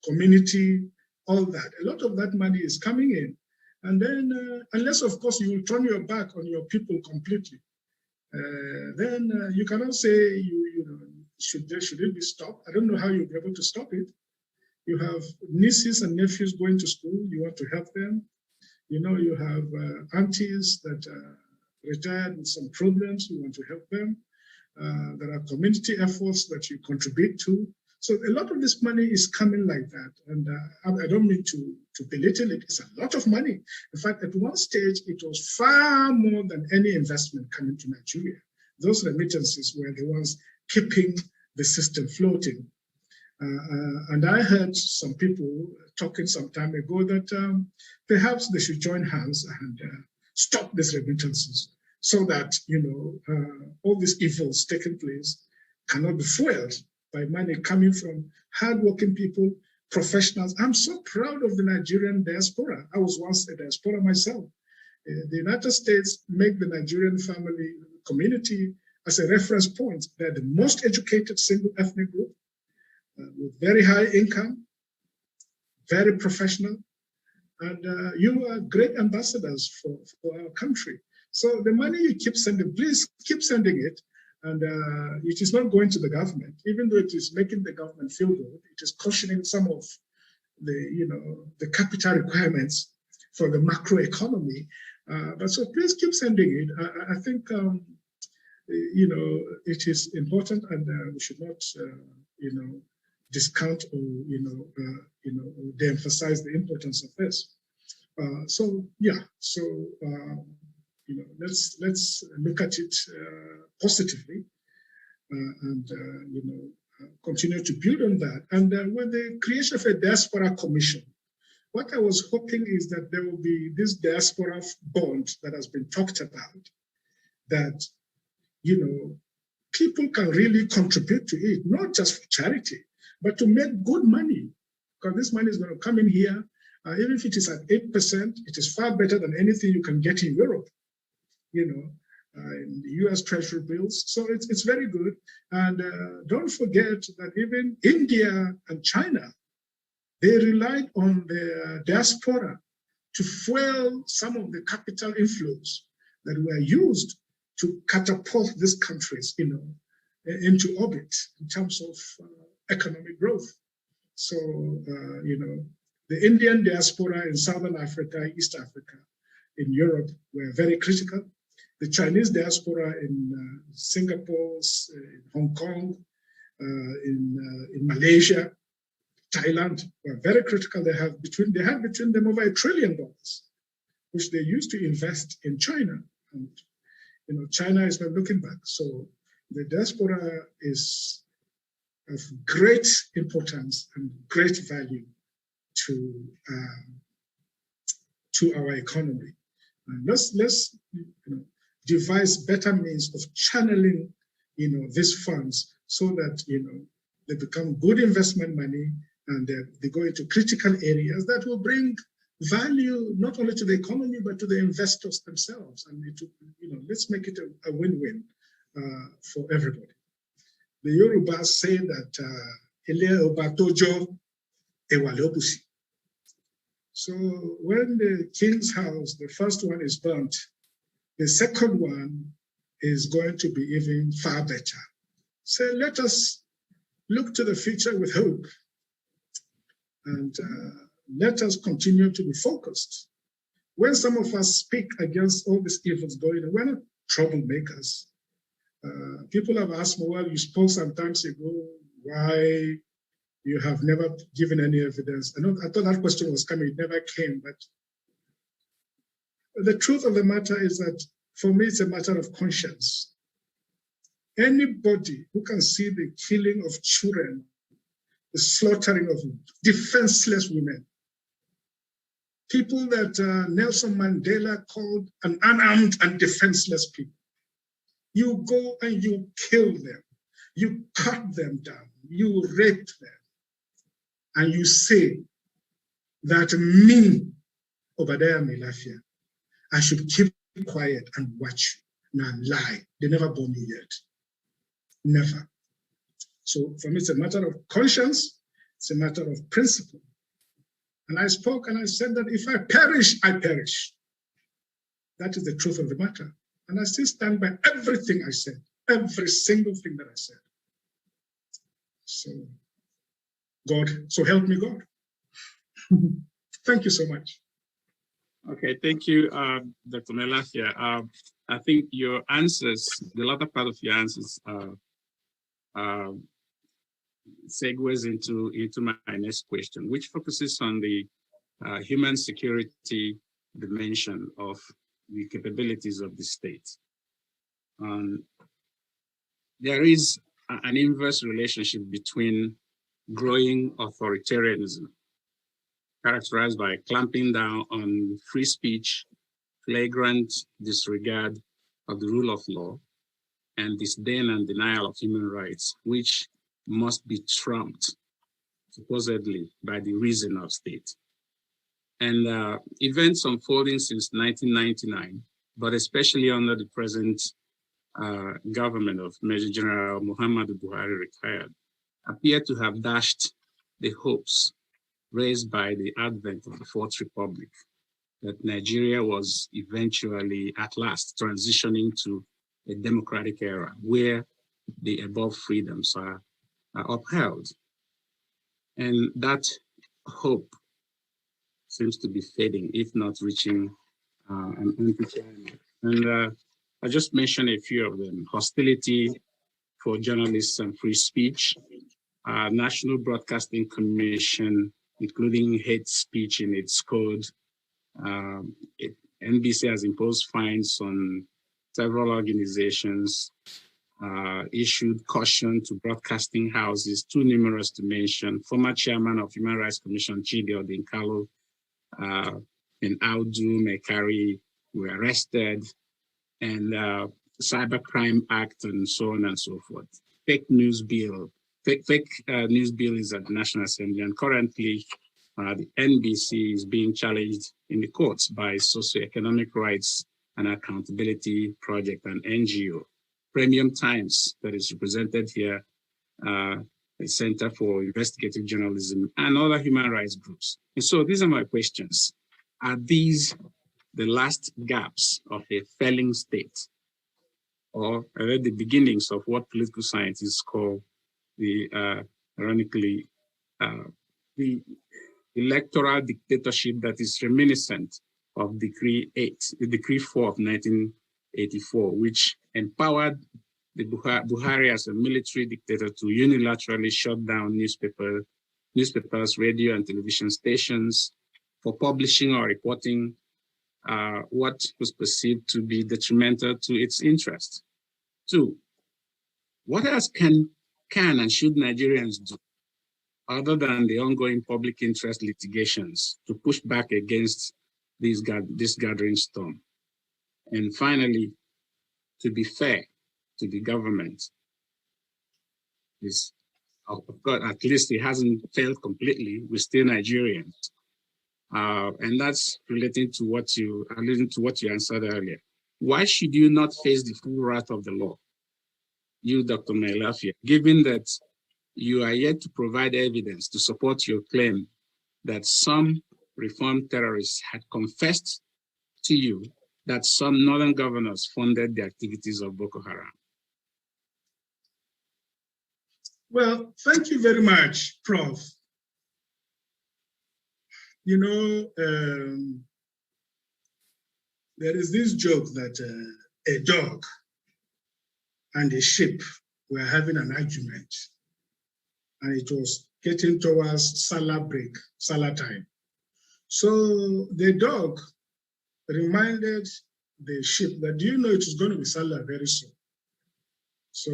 A: community, all that. A lot of that money is coming in. And then, unless, of course, you will turn your back on your people completely, then you cannot say, you know, should it be stopped? I don't know how you'll be able to stop it. You have nieces and nephews going to school, you want to help them. You know, you have aunties that are retired with some problems, you want to help them. There are community efforts that you contribute to. So a lot of this money is coming like that. And I don't mean to belittle it, it's a lot of money. In fact, at one stage, it was far more than any investment coming to Nigeria. Those remittances were the ones keeping the system floating. And I heard some people talking some time ago that perhaps they should join hands and stop these remittances so that, you know, all these evils taking place cannot be fueled by money coming from hardworking people, professionals. I'm so proud of the Nigerian diaspora. I was once a diaspora myself. The United States make the Nigerian family community as a reference point. They're the most educated single ethnic group, with very high income, very professional, and you are great ambassadors for our country. So the money you keep sending, please keep sending it, and it is not going to the government, even though it is making the government feel good. It is cushioning some of the, you know, the capital requirements for the macro economy. But so please keep sending it. I think, you know, it is important, and we should not, you know, discount or de-emphasize the importance of this. So yeah, so you know, let's look at it positively, and you know, continue to build on that. And with the creation of a diaspora commission, what I was hoping is that there will be this diaspora bond that has been talked about, that, you know, people can really contribute to it, not just for charity, but to make good money, because this money is going to come in here. Even if it is at 8%, it is far better than anything you can get in Europe, you know, in the US Treasury bills. So it's very good. And don't forget that even India and China, they relied on the diaspora to fuel some of the capital inflows that were used to catapult these countries, you know, into orbit in terms of economic growth. So, you know, The Indian diaspora in Southern Africa, East Africa, in Europe were very critical. The Chinese diaspora in Singapore, in Hong Kong, in Malaysia, Thailand were very critical. They had between them over $1 trillion, which they used to invest in China. And China is not looking back. So the diaspora is of great importance and great value to our economy. And let's devise better means of channeling these funds so that they become good investment money and they go into critical areas that will bring value not only to the economy but to the investors themselves. And let's make it a win-win for everybody. The Yorubas say that ele obatojo ewale. So when the king's house, the first one is burnt, the second one is going to be even far better. So let us look to the future with hope, and let us continue to be focused. When some of us speak against all these evils going on, we're not troublemakers. People have asked me, well, you spoke some time ago, why you have never given any evidence? I thought that question was coming, it never came, but the truth of the matter is that for me, it's a matter of conscience. Anybody who can see the killing of children, the slaughtering of defenseless women, people that Nelson Mandela called an unarmed and defenseless people, you go and you kill them, you cut them down, you rape them, and you say that me, Obadiah Mailafia, I should keep quiet and watch you. Now lie. They never born you yet. Never. So for me, it's a matter of conscience. It's a matter of principle. And I spoke and I said that if I perish, I perish. That is the truth of the matter. And I still stand by everything I said, every single thing that I said. So, God, so help me God. Thank you so much.
D: Okay, thank you, Dr. Mailafia. I think your answers, the latter part of your answers, segues into my next question, which focuses on the human security dimension of the capabilities of the state. There is an inverse relationship between growing authoritarianism, characterized by clamping down on free speech, flagrant disregard of the rule of law, and disdain and denial of human rights, which must be trumped, supposedly, by the reason of state. And events unfolding since 1999, but especially under the present government of Major General Muhammadu Buhari retired, appear to have dashed the hopes raised by the advent of the Fourth Republic, that Nigeria was eventually, at last, transitioning to a democratic era where the above freedoms are upheld. And that hope seems to be fading, if not reaching an empty. And I just mentioned a few of them: hostility for journalists and free speech, National Broadcasting Commission, including hate speech in its code. NBC has imposed fines on several organizations, issued caution to broadcasting houses, too numerous to mention. Former chairman of Human Rights Commission, Chidi Odinkalo, and Audu Mekari were arrested, and Cybercrime Act, and so on and so forth. Fake news bill is at the National Assembly, and currently the NBC is being challenged in the courts by Socioeconomic Rights and Accountability Project, and NGO. Premium Times, that is represented here, the Center for Investigative Journalism, and other human rights groups. And so these are my questions. Are these the last gaps of a failing state, or are they the beginnings of what political scientists call the, ironically, the electoral dictatorship that is reminiscent of Decree 4 of 1984, which empowered the Buhari as a military dictator to unilaterally shut down newspapers, radio and television stations for publishing or reporting what was perceived to be detrimental to its interests. 2, what else can and should Nigerians do other than the ongoing public interest litigations to push back against this gathering storm? And finally, to be fair to the government, of course, at least it hasn't failed completely. We're still Nigerians. And that's relating to what you answered earlier. Why should you not face the full wrath of the law? You, Dr. Mailafia, given that you are yet to provide evidence to support your claim that some reformed terrorists had confessed to you that some northern governors funded the activities of Boko Haram.
A: Well, thank you very much, Prof. You know, there is this joke that a dog and a sheep were having an argument, and it was getting towards Salah time. So the dog reminded the sheep that, do you know it is going to be Salah very soon? So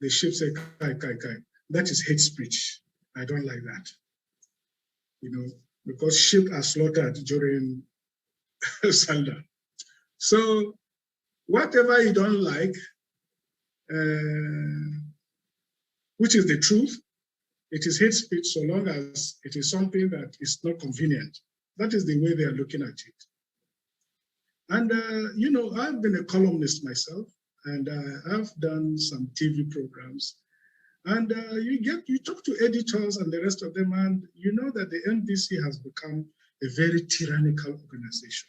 A: the sheep said, kai, that is hate speech. I don't like that. You know, because sheep are slaughtered during Salah. So whatever you don't like, which is the truth, it is hate speech so long as it is something that is not convenient. That is the way they are looking at it. And, you know, I've been a columnist myself, and I've done some TV programs. And you talk to editors and the rest of them, and you know that the NBC has become a very tyrannical organization.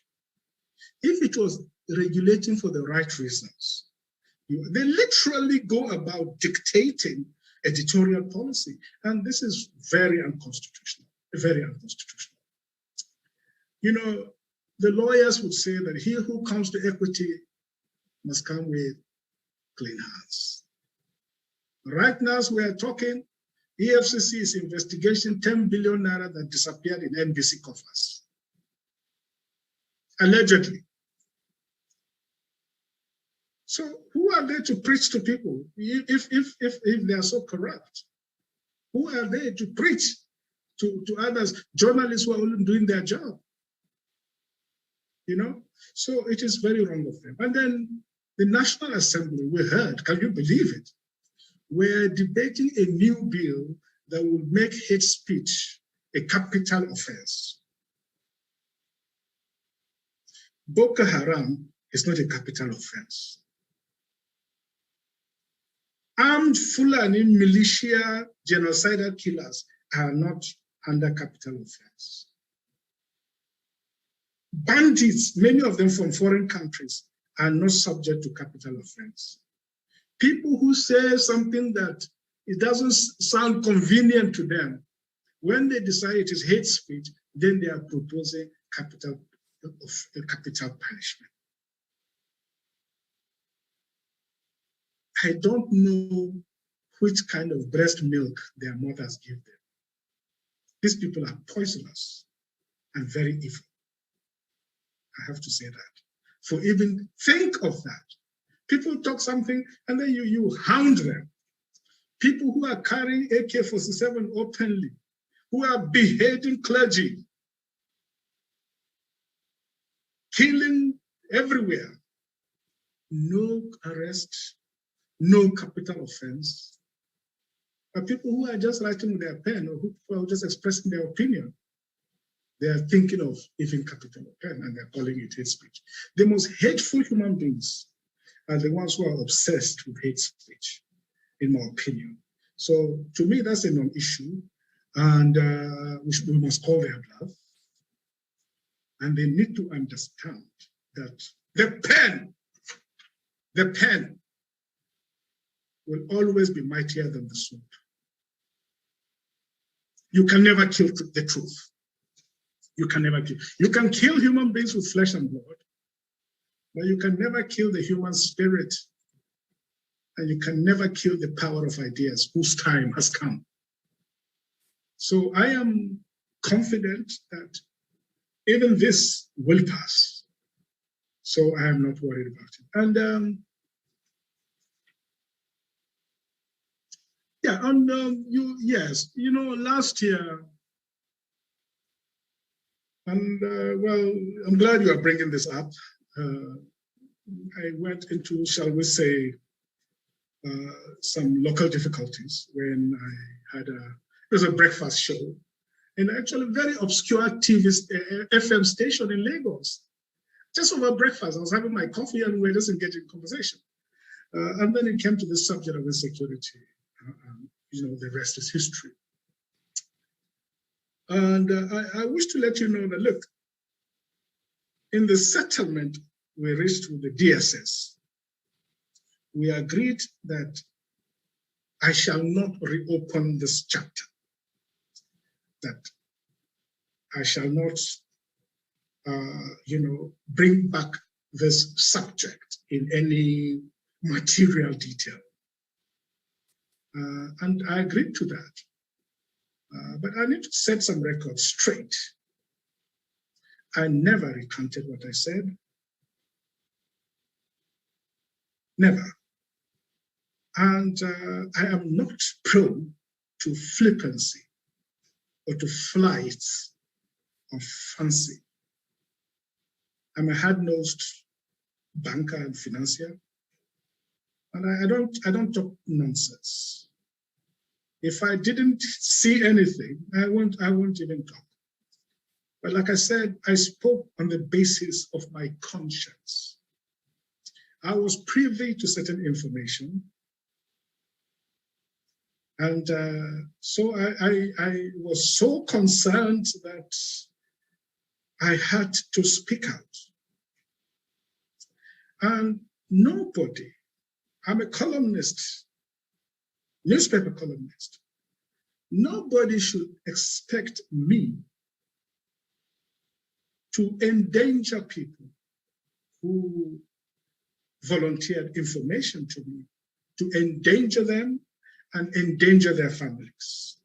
A: If it was regulating for the right reasons, they literally go about dictating editorial policy. And this is very unconstitutional, very unconstitutional. You know, the lawyers would say that he who comes to equity must come with clean hands. Right now, as we are talking, EFCC is investigating 10 billion naira that disappeared in NBC coffers, allegedly. So who are they to preach to people if they are so corrupt? Who are they to preach to others, journalists who are only doing their job? You know, so it is very wrong of them. And then the National Assembly, we heard, can you believe it? We're debating a new bill that will make hate speech a capital offense. Boko Haram is not a capital offense. Armed Fulani militia genocidal killers are not under capital offense. Bandits, many of them from foreign countries, are not subject to capital offense. People who say something that it doesn't sound convenient to them, when they decide it is hate speech, then they are proposing capital punishment. I don't know which kind of breast milk their mothers give them. These people are poisonous and very evil. I have to say that. For even think of that. People talk something and then you hound them. People who are carrying AK-47 openly, who are beheading clergy, killing everywhere. No arrest, no capital offense. But people who are just writing with their pen or who are just expressing their opinion, they are thinking of even capital offense and they're calling it hate speech. The most hateful human beings are the ones who are obsessed with hate speech, in my opinion. So to me, that's a non-issue, and we must call their bluff. And they need to understand that the pen will always be mightier than the sword. You can never kill the truth. You can never kill. You can kill human beings with flesh and blood, but you can never kill the human spirit. And you can never kill the power of ideas whose time has come. So I am confident that even this will pass. So I am not worried about it. And yeah, and yes, you know, last year, and well, I'm glad you are bringing this up. I went into, shall we say, some local difficulties when I had it was a breakfast show in actually a very obscure TV FM station in Lagos. Just over breakfast, I was having my coffee and we were just engaging in conversation. And then it came to the subject of insecurity. You know, the rest is history. And I wish to let you know that, look, in the settlement we reached with the DSS, we agreed that I shall not reopen this chapter, that I shall not, you know, bring back this subject in any material detail. And I agreed to that. But I need to set some records straight. I never recanted what I said. Never. And I am not prone to flippancy or to flights of fancy. I'm a hard-nosed banker and financier, and I don't talk nonsense. If I didn't see anything, I won't even talk. But like I said, I spoke on the basis of my conscience. I was privy to certain information. And so I was so concerned that I had to speak out. And nobody, I'm a columnist, newspaper columnist, nobody should expect me to endanger people who volunteered information to me, to endanger them and endanger their families.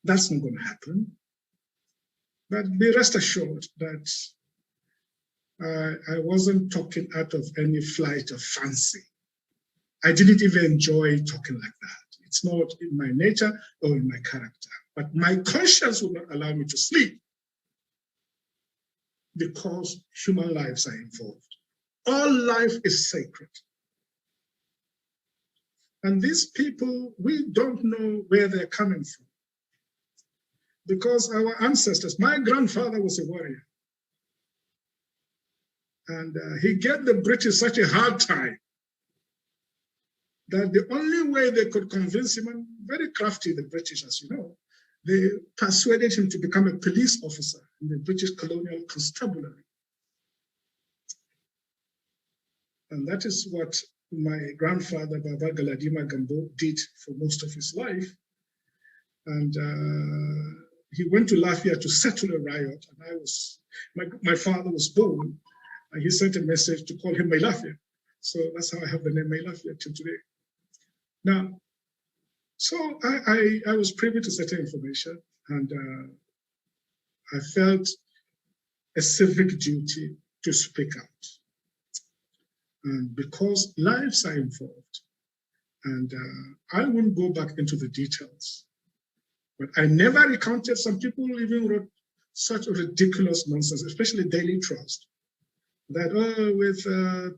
A: That's not going to happen. But be rest assured that I wasn't talking out of any flight of fancy. I didn't even enjoy talking like that. It's not in my nature or in my character. But my conscience would not allow me to sleep because human lives are involved. All life is sacred. And these people, we don't know where they're coming from. Because our ancestors, my grandfather was a warrior. And he gave the British such a hard time that the only way they could convince him, and very crafty, the British, as you know, they persuaded him to become a police officer in the British colonial constabulary. And that is what my grandfather, Baba Galadima Gambo, did for most of his life. And he went to Lafia to settle a riot. And my father was born, and he sent a message to call him Mailafia. So that's how I have the name Mailafia till today. Now, so I was privy to certain information, and I felt a civic duty to speak out. And because lives are involved, and I won't go back into the details, but I never recounted. Some people even wrote such ridiculous nonsense, especially Daily Trust, that, oh, with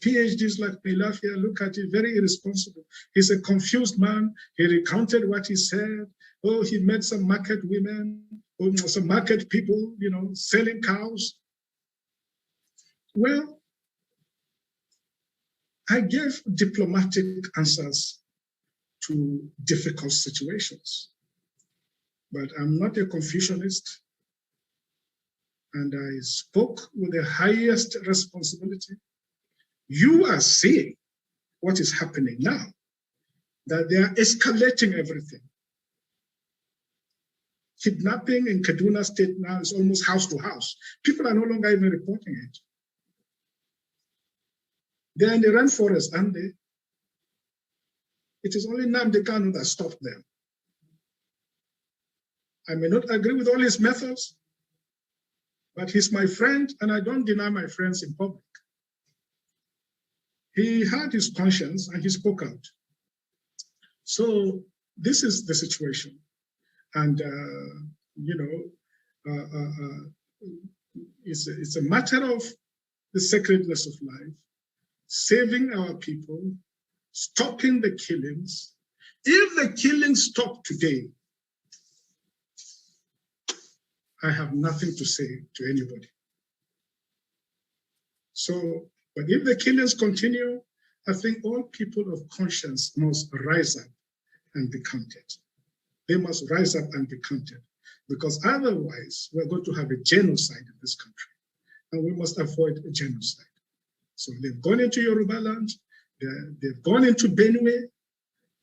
A: PhDs like Mailafia, look at it, very irresponsible. He's a confused man. He recounted what he said. Oh, he met some market women, or some market people, you know, selling cows. Well, I gave diplomatic answers to difficult situations, but I'm not a Confucianist, and I spoke with the highest responsibility. You are seeing what is happening now, that they are escalating everything. Kidnapping in Kaduna State now is almost house to house. People are no longer even reporting it. They're in the rainforest, aren't they? It is only Nnamdi Kanu that stopped them. I may not agree with all his methods, but he's my friend, and I don't deny my friends in public. He had his conscience and he spoke out. So this is the situation. And, it's a matter of the sacredness of life, saving our people, stopping the killings. If the killings stop today, I have nothing to say to anybody. So, but if the killings continue, I think all people of conscience must rise up and be counted. They must rise up and be counted, because otherwise we're going to have a genocide in this country, and we must avoid a genocide. So they've gone into Yoruba land, they've gone into Benue.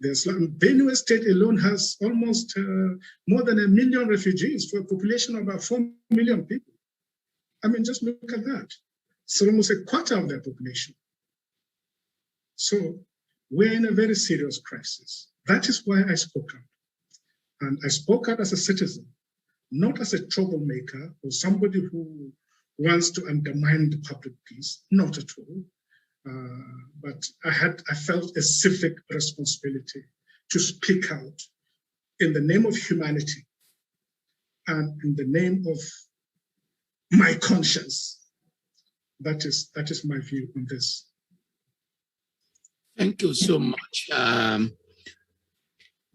A: Benue State alone has almost more than 1 million refugees for a population of about 4 million people. I mean, just look at that. It's almost a quarter of their population. So we're in a very serious crisis. That is why I spoke out. And I spoke out as a citizen, not as a troublemaker or somebody who wants to undermine the public peace, not at all. But I felt a civic responsibility to speak out in the name of humanity and in the name of my conscience. That is my view on this.
C: Thank you so much.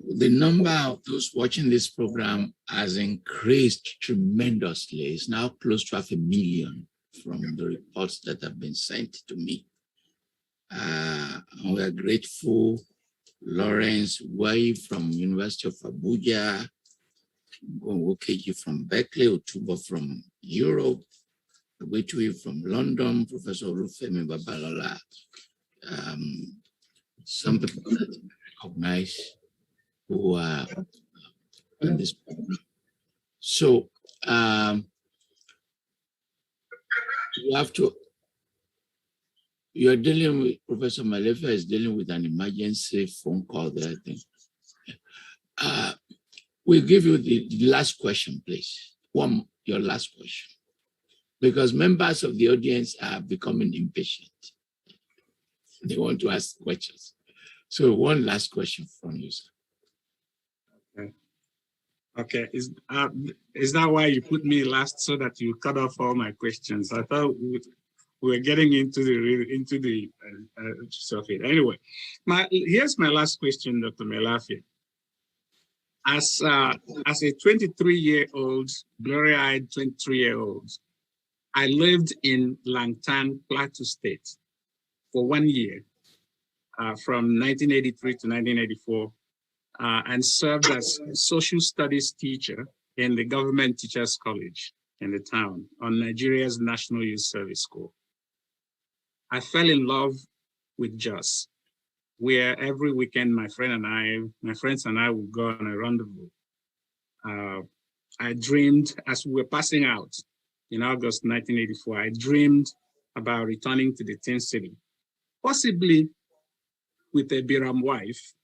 C: The number of those watching this program has increased tremendously. It's now close to 500,000 from the reports that have been sent to me. And we are grateful. Lawrence Way from University of Abuja, Okeji from Berkeley, Otubo from Europe, Agwetui from London, Professor Rufemi Babalola. Some people that recognize who are in this program. So you have to, you're dealing with, Professor Mailafia is dealing with an emergency phone call there, I think. We'll give you the last question, please. Your last question. Because members of the audience are becoming impatient. They want to ask questions. So one last question from you, sir.
D: Okay. Is that why you put me last, so that you cut off all my questions? I thought we were getting into the of it. Anyway, here's my last question, Dr. Mailafia. As a 23-year-old, blurry-eyed 23-year-old, I lived in Langtan, Plateau State for 1 year, from 1983 to 1984. And served as a social studies teacher in the government teachers college in the town on Nigeria's National Youth Service Corps. I fell in love with Jos, where every weekend my friends and I would go on a rendezvous. I dreamed, as we were passing out in August 1984, I dreamed about returning to the Tin City, possibly with a Biram wife,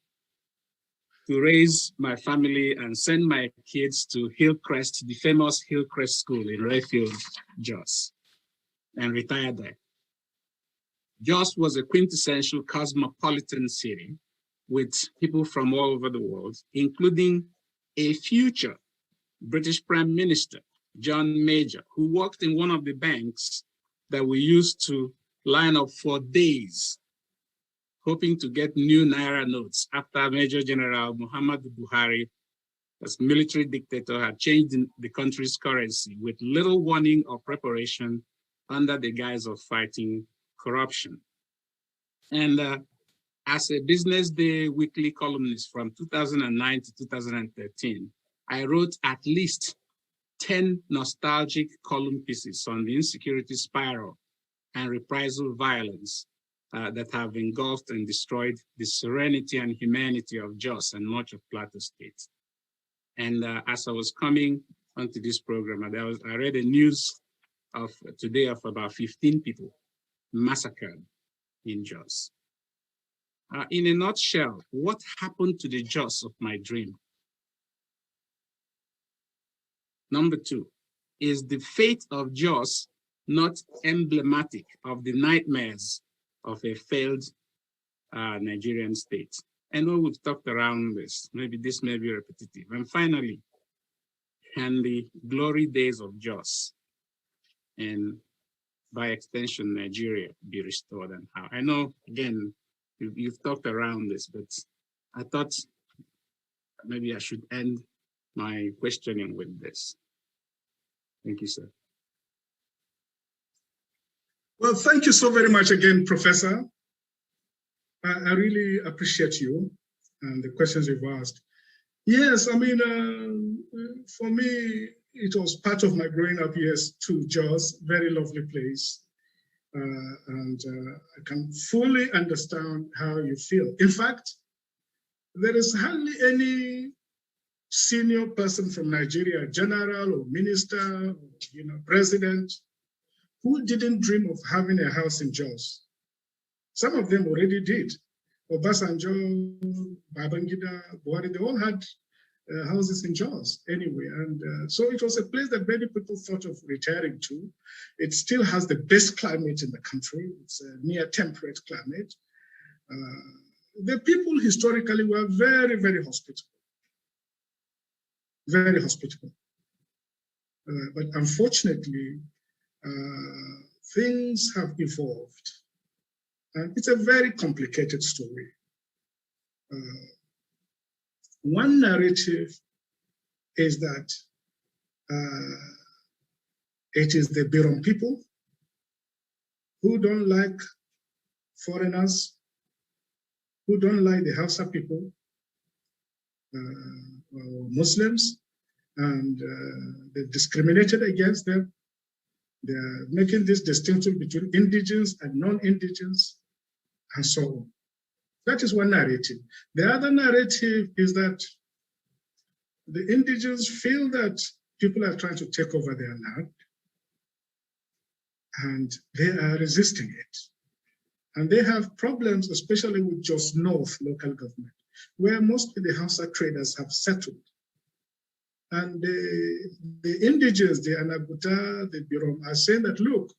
D: to raise my family and send my kids to Hillcrest, the famous Hillcrest School in Redfield, Jos, and retire there. Jos was a quintessential cosmopolitan city with people from all over the world, including a future British Prime Minister, John Major, who worked in one of the banks that we used to line up for days, hoping to get new Naira notes after Major General Muhammadu Buhari, as military dictator, had changed the country's currency with little warning or preparation under the guise of fighting corruption. And as a Business Day weekly columnist from 2009 to 2013, I wrote at least 10 nostalgic column pieces on the insecurity spiral and reprisal violence that have engulfed and destroyed the serenity and humanity of Jos and much of Plateau State. And as I was coming onto this program, I read a news of today of about 15 people massacred in Jos. In a nutshell, what happened to the Jos of my dream? Number two, is the fate of Jos not emblematic of the nightmares of a failed Nigerian state? I know we've talked around this, maybe this may be repetitive. And finally, can the glory days of Jos and by extension Nigeria be restored, and how? I know, again, you've talked around this, but I thought maybe I should end my questioning with this. Thank you, sir.
A: Well, thank you so very much again, Professor. I really appreciate you and the questions you've asked. Yes, I mean, for me, it was part of my growing up years to Jos, very lovely place. And I can fully understand how you feel. In fact, there is hardly any senior person from Nigeria, general or minister, or, president, who didn't dream of having a house in Jos. Some of them already did. Obasanjo, Babangida, Buhari, they all had houses in Jos anyway. And so it was a place that many people thought of retiring to. It still has the best climate in the country. It's a near temperate climate. The people historically were very, very hospitable. Very hospitable. But unfortunately, things have evolved. And it's a very complicated story. One narrative is that it is the Birom people who don't like foreigners, who don't like the Hausa people, Muslims, and they discriminated against them. They're making this distinction between indigenous and non-indigenous, and so on. That is one narrative. The other narrative is that the indigenous feel that people are trying to take over their land, and they are resisting it. And they have problems, especially with Jos North local government, where mostly the Hausa traders have settled. And the indigenous, the Anaguta, the Birom, are saying that, look,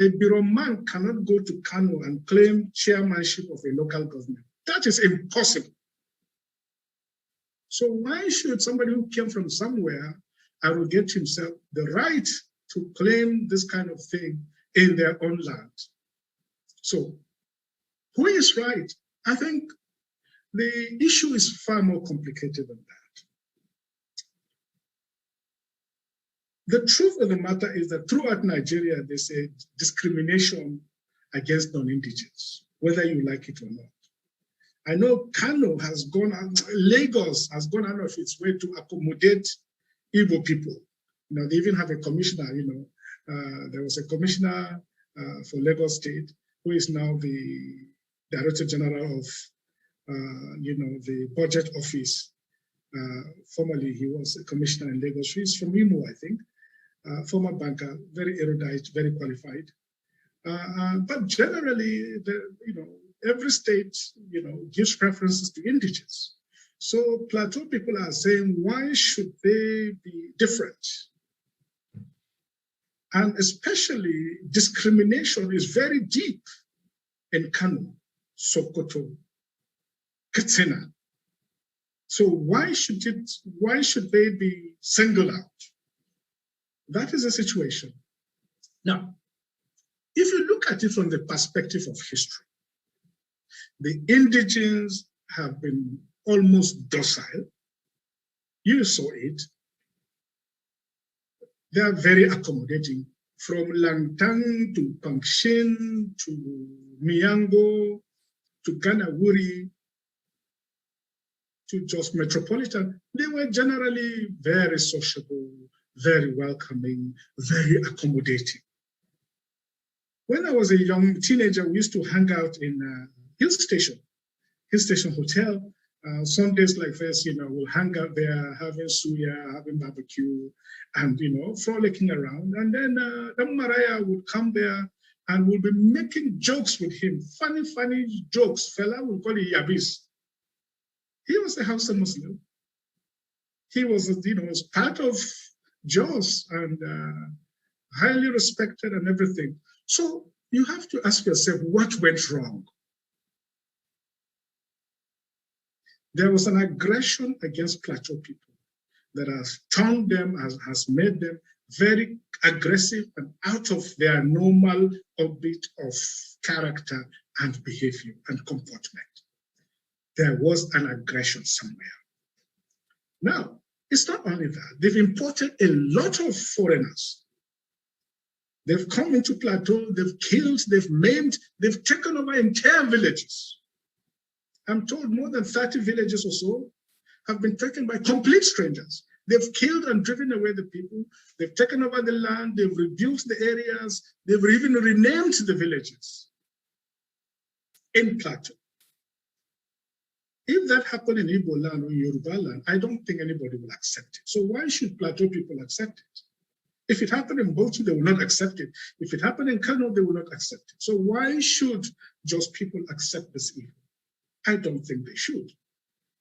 A: a Birom man cannot go to Kano and claim chairmanship of a local government. That is impossible. So why should somebody who came from somewhere arrogate himself the right to claim this kind of thing in their own land? So who is right? I think the issue is far more complicated than that. The truth of the matter is that throughout Nigeria, there's a discrimination against non-indigenous, whether you like it or not. I know Kano has gone, Lagos has gone out of its way to accommodate Igbo people. They even have a commissioner, there was a commissioner for Lagos State, who is now the Director General of, the Budget Office. Formerly, he was a commissioner in Lagos. He's from Imo, I think. Former banker, very erudite, very qualified. But generally, every state, gives preferences to indigenous. So Plateau people are saying, why should they be different? And especially discrimination is very deep in Kano, Sokoto, Katsina. So why should they be singled out? That is the situation. Now, if you look at it from the perspective of history, the indigenes have been almost docile. You saw it. They are very accommodating, from Langtang to Pangshin to Miango to Ganawuri to Jos Metropolitan. They were generally very sociable, very welcoming, very accommodating. When I was a young teenager, we used to hang out in Hill Station Hotel, Sundays like this, we'll hang out there, having suya, having barbecue, and, frolicking around. And then Mariah would come there and we'll be making jokes with him, funny jokes. Fella will call it Yabis. He was a Hausa Muslim. He was, was part of Jaws and highly respected and everything. So you have to ask yourself, what went wrong? There was an aggression against Plateau people that has turned them, has made them very aggressive and out of their normal orbit of character and behavior and comportment. There was an aggression somewhere. Now, it's not only that. They've imported a lot of foreigners. They've come into Plateau, they've killed, they've maimed, they've taken over entire villages. I'm told more than 30 villages or so have been taken by complete strangers. They've killed and driven away the people. They've taken over the land. They've reduced the areas. They've even renamed the villages in Plateau. If that happened in Igbo land or Yoruba land, I don't think anybody will accept it. So why should Plateau people accept it? If it happened in Bauchi, they will not accept it. If it happened in Kano, they will not accept it. So why should just people accept this evil? I don't think they should.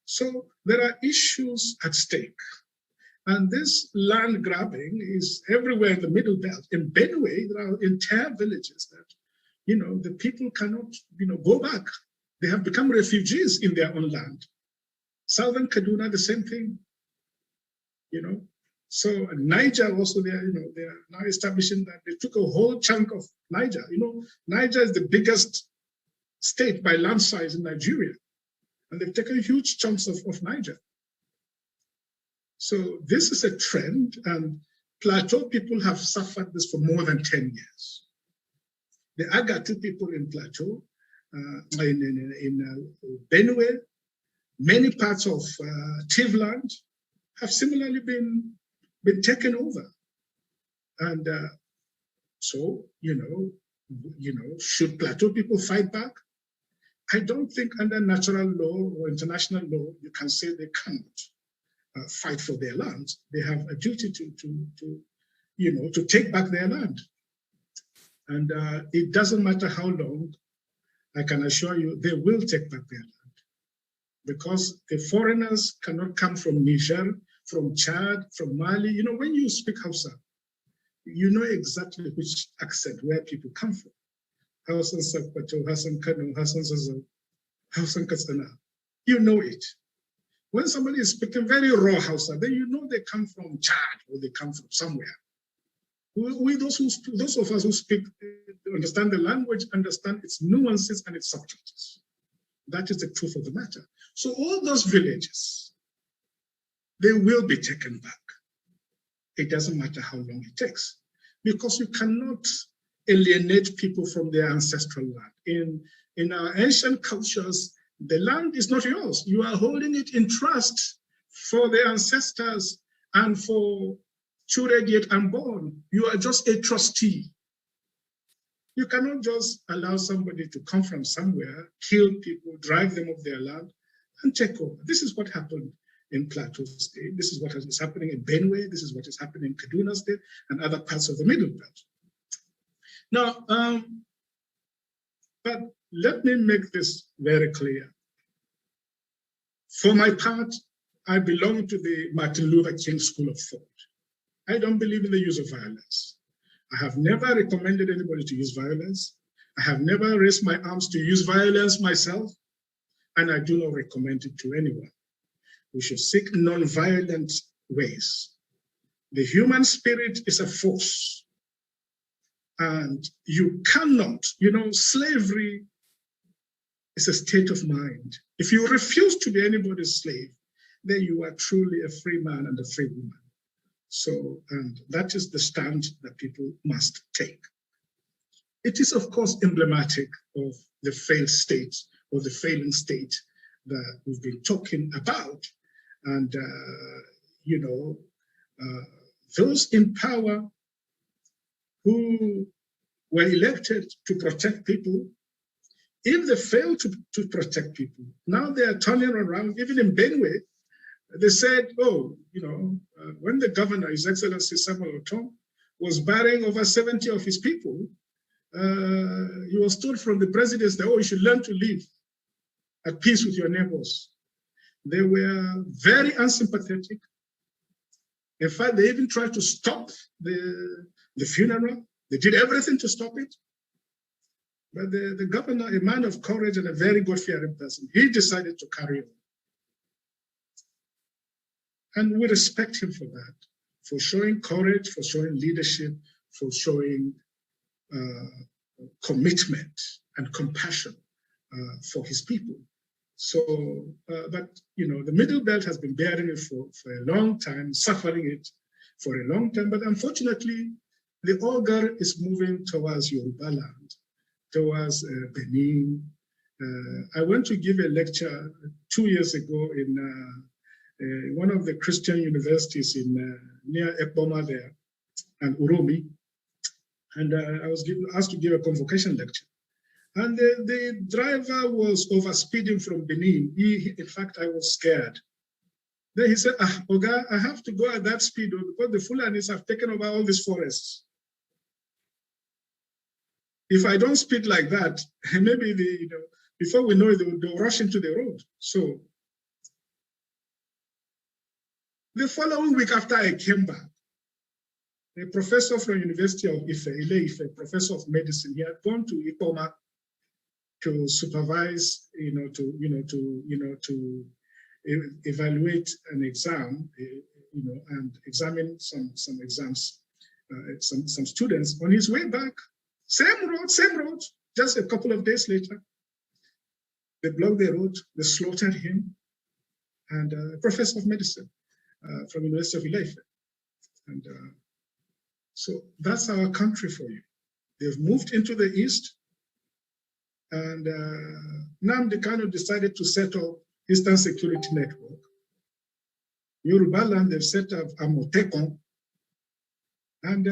A: So there are issues at stake. And this land grabbing is everywhere in the Middle Belt. In Benue, there are entire villages that, the people cannot, go back. They have become refugees in their own land. Southern Kaduna, the same thing, So Niger also, they are now establishing that they took a whole chunk of Niger. Niger is the biggest state by land size in Nigeria. And they've taken huge chunks of Niger. So this is a trend, and Plateau people have suffered this for more than 10 years. The Agatu people in Plateau, in Benue, many parts of Tivland have similarly been taken over. And so, should Plateau people fight back? I don't think under natural law or international law, you can say they cannot fight for their land. They have a duty to take back their land. And it doesn't matter how long, I can assure you, they will take back their land. Because the foreigners cannot come from Niger, from Chad, from Mali. When you speak Hausa, you know exactly which accent, where people come from. Hausan Sakpato, Hausan Kano, Hausan Zazo, Hausan Katsina. You know it. When somebody is speaking very raw Hausa, then you know they come from Chad or they come from somewhere. Those of us who speak, understand the language, understand its nuances and its subtleties. That is the truth of the matter. So all those villages, they will be taken back. It doesn't matter how long it takes, because you cannot alienate people from their ancestral land. In our ancient cultures, the land is not yours. You are holding it in trust for the ancestors and for children yet unborn. You are just a trustee. You cannot just allow somebody to come from somewhere, kill people, drive them off their land, and take over. This is what happened in Plateau State. This is what is happening in Benue. This is what is happening in Kaduna State and other parts of the Middle Belt. Now, but let me make this very clear. For my part, I belong to the Martin Luther King School of Thought. I don't believe in the use of violence. I have never recommended anybody to use violence. I have never raised my arms to use violence myself, and I do not recommend it to anyone. We should seek non-violent ways. The human spirit is a force. And you cannot, slavery is a state of mind. If you refuse to be anybody's slave, then you are truly a free man and a free woman. So, and that is the stand that people must take. It is, of course, emblematic of the failed state or the failing state that we've been talking about. And, those in power who were elected to protect people if they fail to protect people, now they are turning around. Even in Benue, they said, oh, when the governor, His Excellency Samuel Otom, was burying over 70 of his people, he was told from the presidency that, oh, you should learn to live at peace with your neighbors. They were very unsympathetic. In fact, they even tried to stop the funeral. They did everything to stop it. But the governor, a man of courage and a very God-fearing person, he decided to carry on. And we respect him for that, for showing courage, for showing leadership, for showing commitment and compassion for his people. So, but the Middle Belt has been bearing it for a long time, suffering it for a long time. But unfortunately, the auger is moving towards Yoruba land, towards Benin. I went to give a lecture 2 years ago in one of the Christian universities near Ekboma there, and Uromi. And I was asked to give a convocation lecture. And the driver was overspeeding from Benin. In fact, I was scared. Then he said, Oga, I have to go at that speed because the Fulanis have taken over all these forests. If I don't speed like that, maybe before we know it, they'll rush into the road. So the following week after I came back, a professor from University of Ife, Ile-Ife, professor of medicine, he had gone to Ikoma to supervise, to evaluate an exam, and examine some exams, some students. On his way back, same road, just a couple of days later, they blocked the road, they slaughtered him, and a professor of medicine from University of Ile-Ife. And so that's our country for you. They've moved into the east, and Nnamdi Kanu decided to set up Eastern Security Network. Yoruba land, they've set up Amotekun. And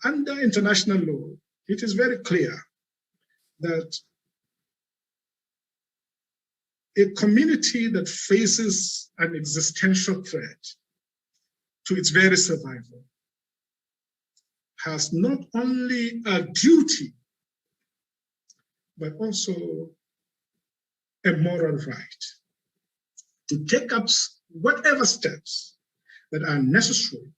A: under international law, it is very clear that a community that faces an existential threat to its very survival has not only a duty, but also a moral right to take up whatever steps that are necessary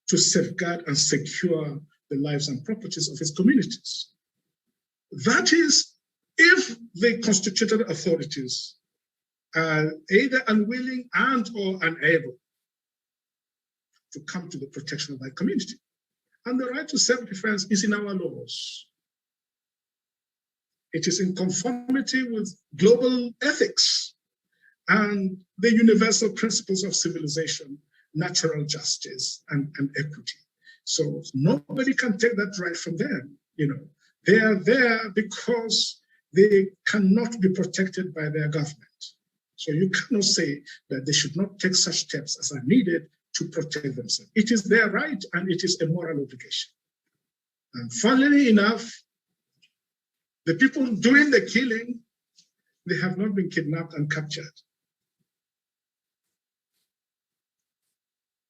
A: to safeguard and secure the lives and properties of its communities. That is, if the constituted authorities are either unwilling and or unable to come to the protection of that community. And the right to self-defense is in our laws. It is in conformity with global ethics and the universal principles of civilization, natural justice, and equity. So nobody can take that right from them. They are there because they cannot be protected by their government. So you cannot say that they should not take such steps as are needed to protect themselves. It is their right and it is a moral obligation. And funnily enough, the people doing the killing, they have not been kidnapped and captured.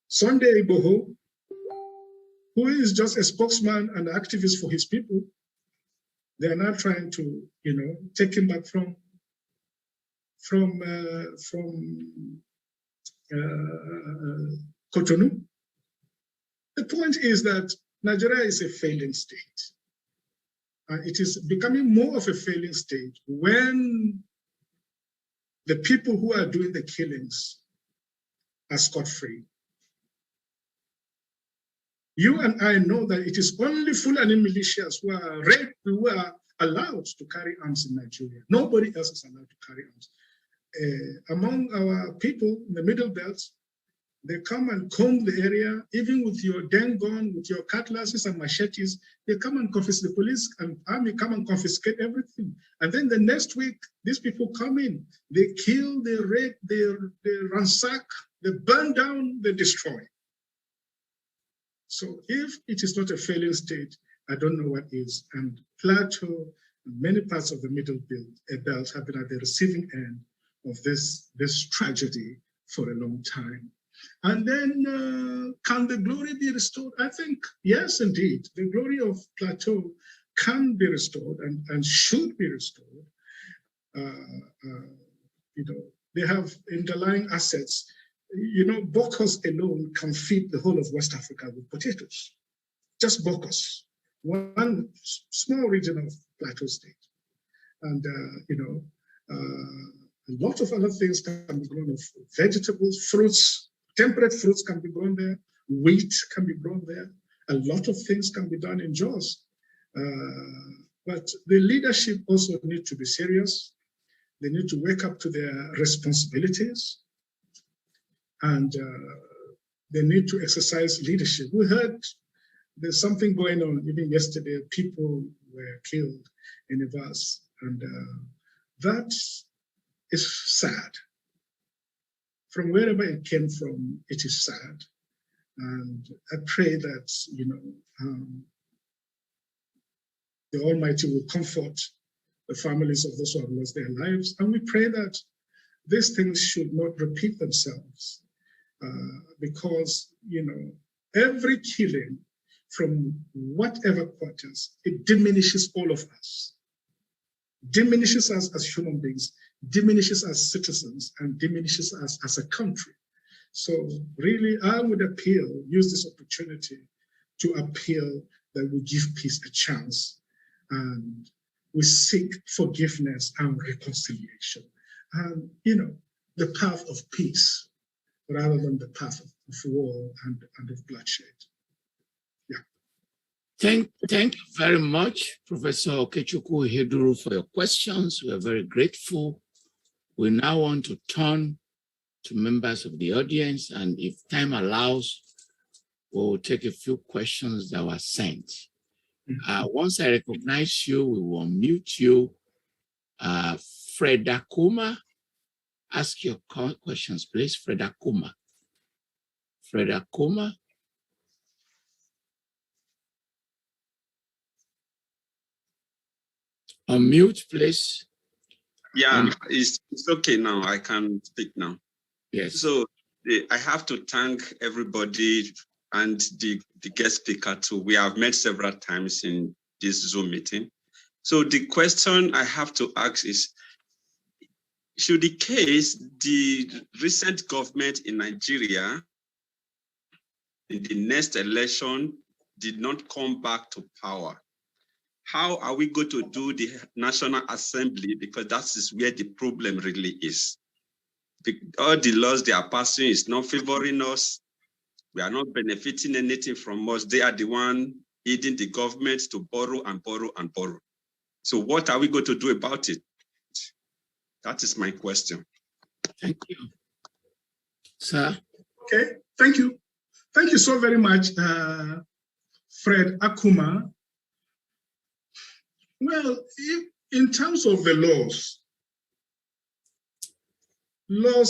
A: Sunday Igboho, who is just a spokesman and activist for his people, they are now trying to, take him back from Cotonou. The point is that Nigeria is a failing state. It is becoming more of a failing state when the people who are doing the killings are scot-free. You and I know that it is only Fulani militias who are allowed to carry arms in Nigeria. Nobody else is allowed to carry arms. Among our people in the Middle Belt, they come and comb the area, even with your gun, with your cutlasses and machetes. They come and confiscate, the police and army come and confiscate everything. And then the next week, these people come in, they kill, they rape, they ransack, they burn down, they destroy. So if it is not a failing state, I don't know what is. And Plateau and many parts of the Middle Belt have been at the receiving end of this tragedy for a long time. And then can the glory be restored? I think, yes, indeed. The glory of Plateau can be restored and should be restored. You know, they have underlying assets. You know, Bokos alone can feed the whole of West Africa with potatoes. Just Bokos, one small region of Plateau State. And, you know, a lot of other things can be grown, of vegetables, fruits, temperate fruits can be grown there, wheat can be grown there. A lot of things can be done in Jos. But the leadership also need to be serious. They need to wake up to their responsibilities, and they need to exercise leadership. We heard there's something going on. Even yesterday, people were killed in a bus, and that is sad. From wherever it came from, it is sad. And I pray that, you know, the Almighty will comfort the families of those who have lost their lives. And we pray that these things should not repeat themselves because, you know, every killing from whatever quarters, it diminishes all of us, diminishes us as human beings, diminishes us as citizens, and diminishes us as a country. So really, I would use this opportunity to appeal that we give peace a chance and we seek forgiveness and reconciliation. And, you know, the path of peace rather than the path of war and of bloodshed. Yeah.
C: Thank you very much, Professor Okechukwu Iheduru, for your questions. We are very grateful. We now want to turn to members of the audience, and if time allows, we'll take a few questions that were sent. Once I recognize you, we will unmute you. Fred Akuma, ask your questions, please. Fred Akuma. Fred Akuma. Unmute, please.
E: Yeah, it's okay now. I can speak now.
C: Yes.
E: So I have to thank everybody and the guest speaker too. We have met several times in this Zoom meeting. So the question I have to ask is, should the recent government in Nigeria in the next election did not come back to power, how are we going to do the National Assembly? Because that is where the problem really is. All the laws they are passing is not favoring us. We are not benefiting anything from us. They are the one aiding the government to borrow and borrow and borrow. So what are we going to do about it? That is my question.
C: Thank you. Sir?
A: Okay, thank you. Thank you so very much, Fred Akuma. Well, in terms of the laws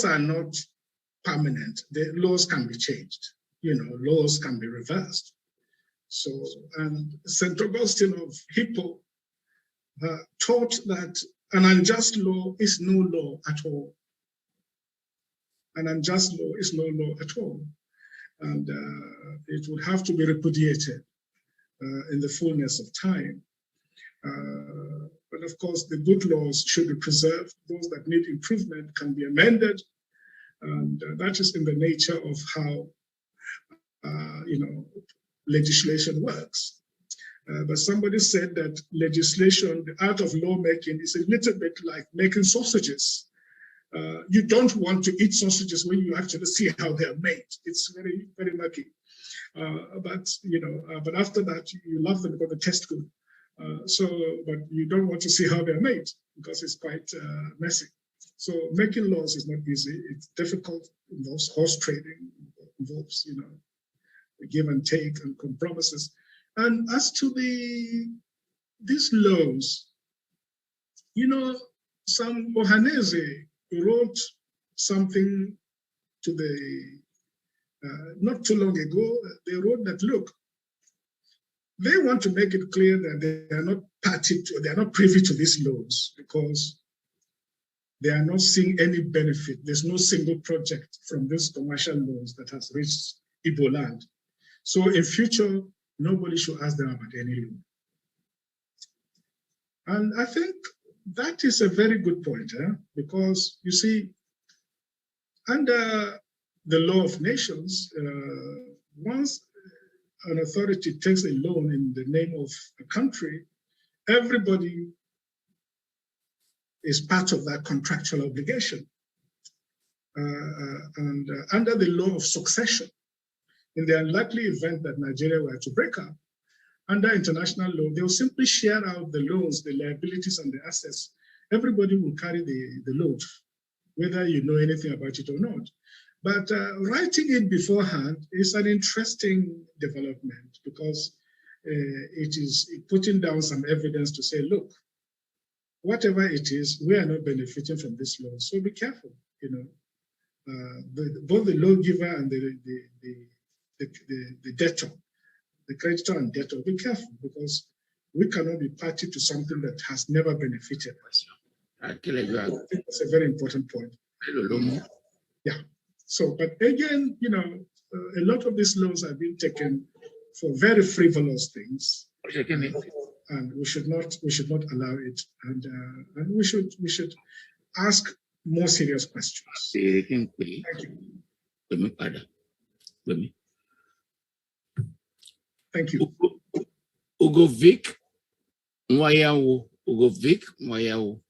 A: are not permanent. The laws can be changed. You know, laws can be reversed. So, and St. Augustine of Hippo taught that an unjust law is no law at all. An unjust law is no law at all. And it would have to be repudiated in the fullness of time. But of course, the good laws should be preserved. Those that need improvement can be amended. And that is in the nature of how, you know, legislation works. But somebody said that legislation, the art of lawmaking, is a little bit like making sausages. You don't want to eat sausages when you actually see how they're made. It's very, very murky. But you know, but after that, you love them because they taste good. But you don't want to see how they're made because it's quite messy. So making laws is not easy. It's difficult. It involves horse trading. Involves, you know, give and take and compromises. And as to these laws, you know, some Ohanese wrote something to the, not too long ago, they wrote that, look, they want to make it clear that they are not they are not privy to these laws because they are not seeing any benefit. There's no single project from these commercial laws that has reached Igbo land. So in future, nobody should ask them about any law. And I think that is a very good point, because you see, under the law of nations, once an authority takes a loan in the name of a country, everybody is part of that contractual obligation. And under the law of succession, in the unlikely event that Nigeria were to break up, under international law, they'll simply share out the loans, the liabilities, and the assets. Everybody will carry the load, whether you know anything about it or not. But writing it beforehand is an interesting development because it is putting down some evidence to say, look, whatever it is, we are not benefiting from this law. So be careful, you know. Both the lawgiver and the debtor, the creditor and debtor, be careful because we cannot be party to something that has never benefited us. I think that's a very important point. Yeah. So, but again, you know, a lot of these laws have been taken for very frivolous things, and we should not allow it. And we should ask more serious questions. Thank you. Thank you.
C: Ugovic Mwayawu. Ugovic Mwayawu.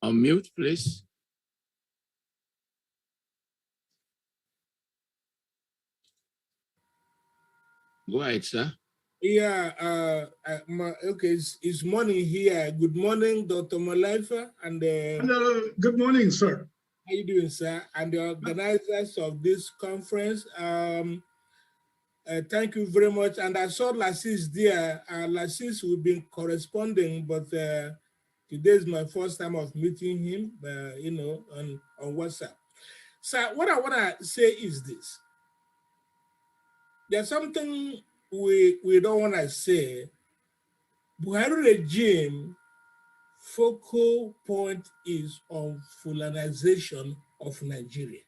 C: Unmute, please. Go ahead, sir.
F: Yeah, okay, it's morning here. Good morning, Dr. Mailafia. And
A: hello, good morning, sir.
F: How you doing, sir? And the organizers of this conference, thank you very much. And I saw Lassis there. Lassis, we've been corresponding, but today is my first time of meeting him, you know, on WhatsApp. So what I want to say is this. There's something we don't want to say. Buhari regime focal point is on Fulanization of Nigeria.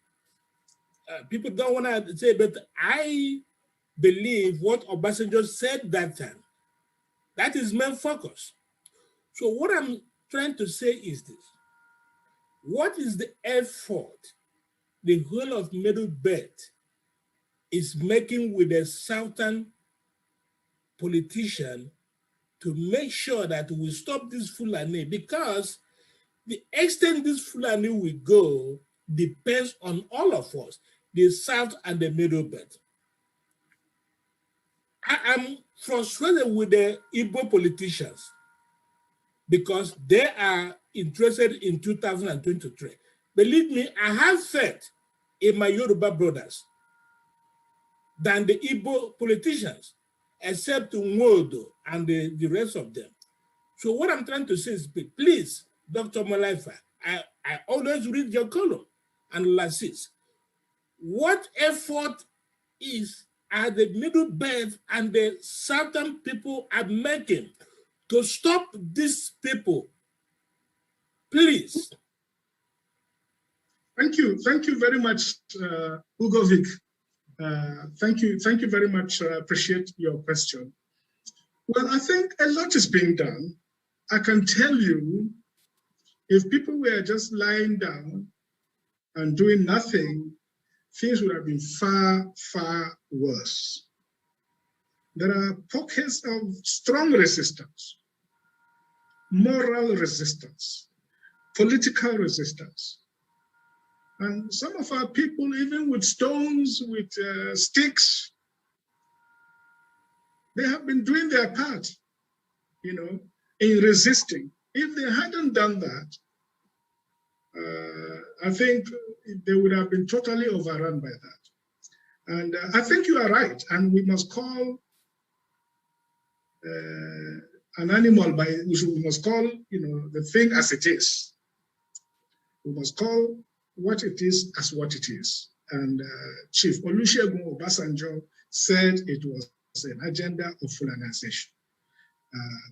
F: People don't want to say, but I believe what Obasanjo said that time, that is main focus. So what I'm trying to say is this. What is the effort the whole of Middle Belt is making with the Southern politician to make sure that we stop this Fulani, because the extent this Fulani will go depends on all of us, the South and the Middle Belt. I am frustrated with the Igbo politicians because they are interested in 2023. Believe me, I have faith in my Yoruba brothers than the Igbo politicians, except Nwodo and the rest of them. So what I'm trying to say is, please, Dr. Mailafia, I always read your column and Lassis. What effort are the Middle Belt and the Southern people are making to stop these people? Please.
A: Thank you very much, Ugovic. Thank you very much. I appreciate your question. Well, I think a lot is being done. I can tell you, if people were just lying down and doing nothing, things would have been far, far worse. There are pockets of strong resistance, moral resistance, political resistance. And some of our people, even with stones, with sticks, they have been doing their part, you know, in resisting. If they hadn't done that, I think they would have been totally overrun by that. And I think you are right. And we must call an animal by, we must call, you know, the thing as it is. We must call what it is as what it is. And Chief Olusegun Obasanjo said it was an agenda of Fulanization.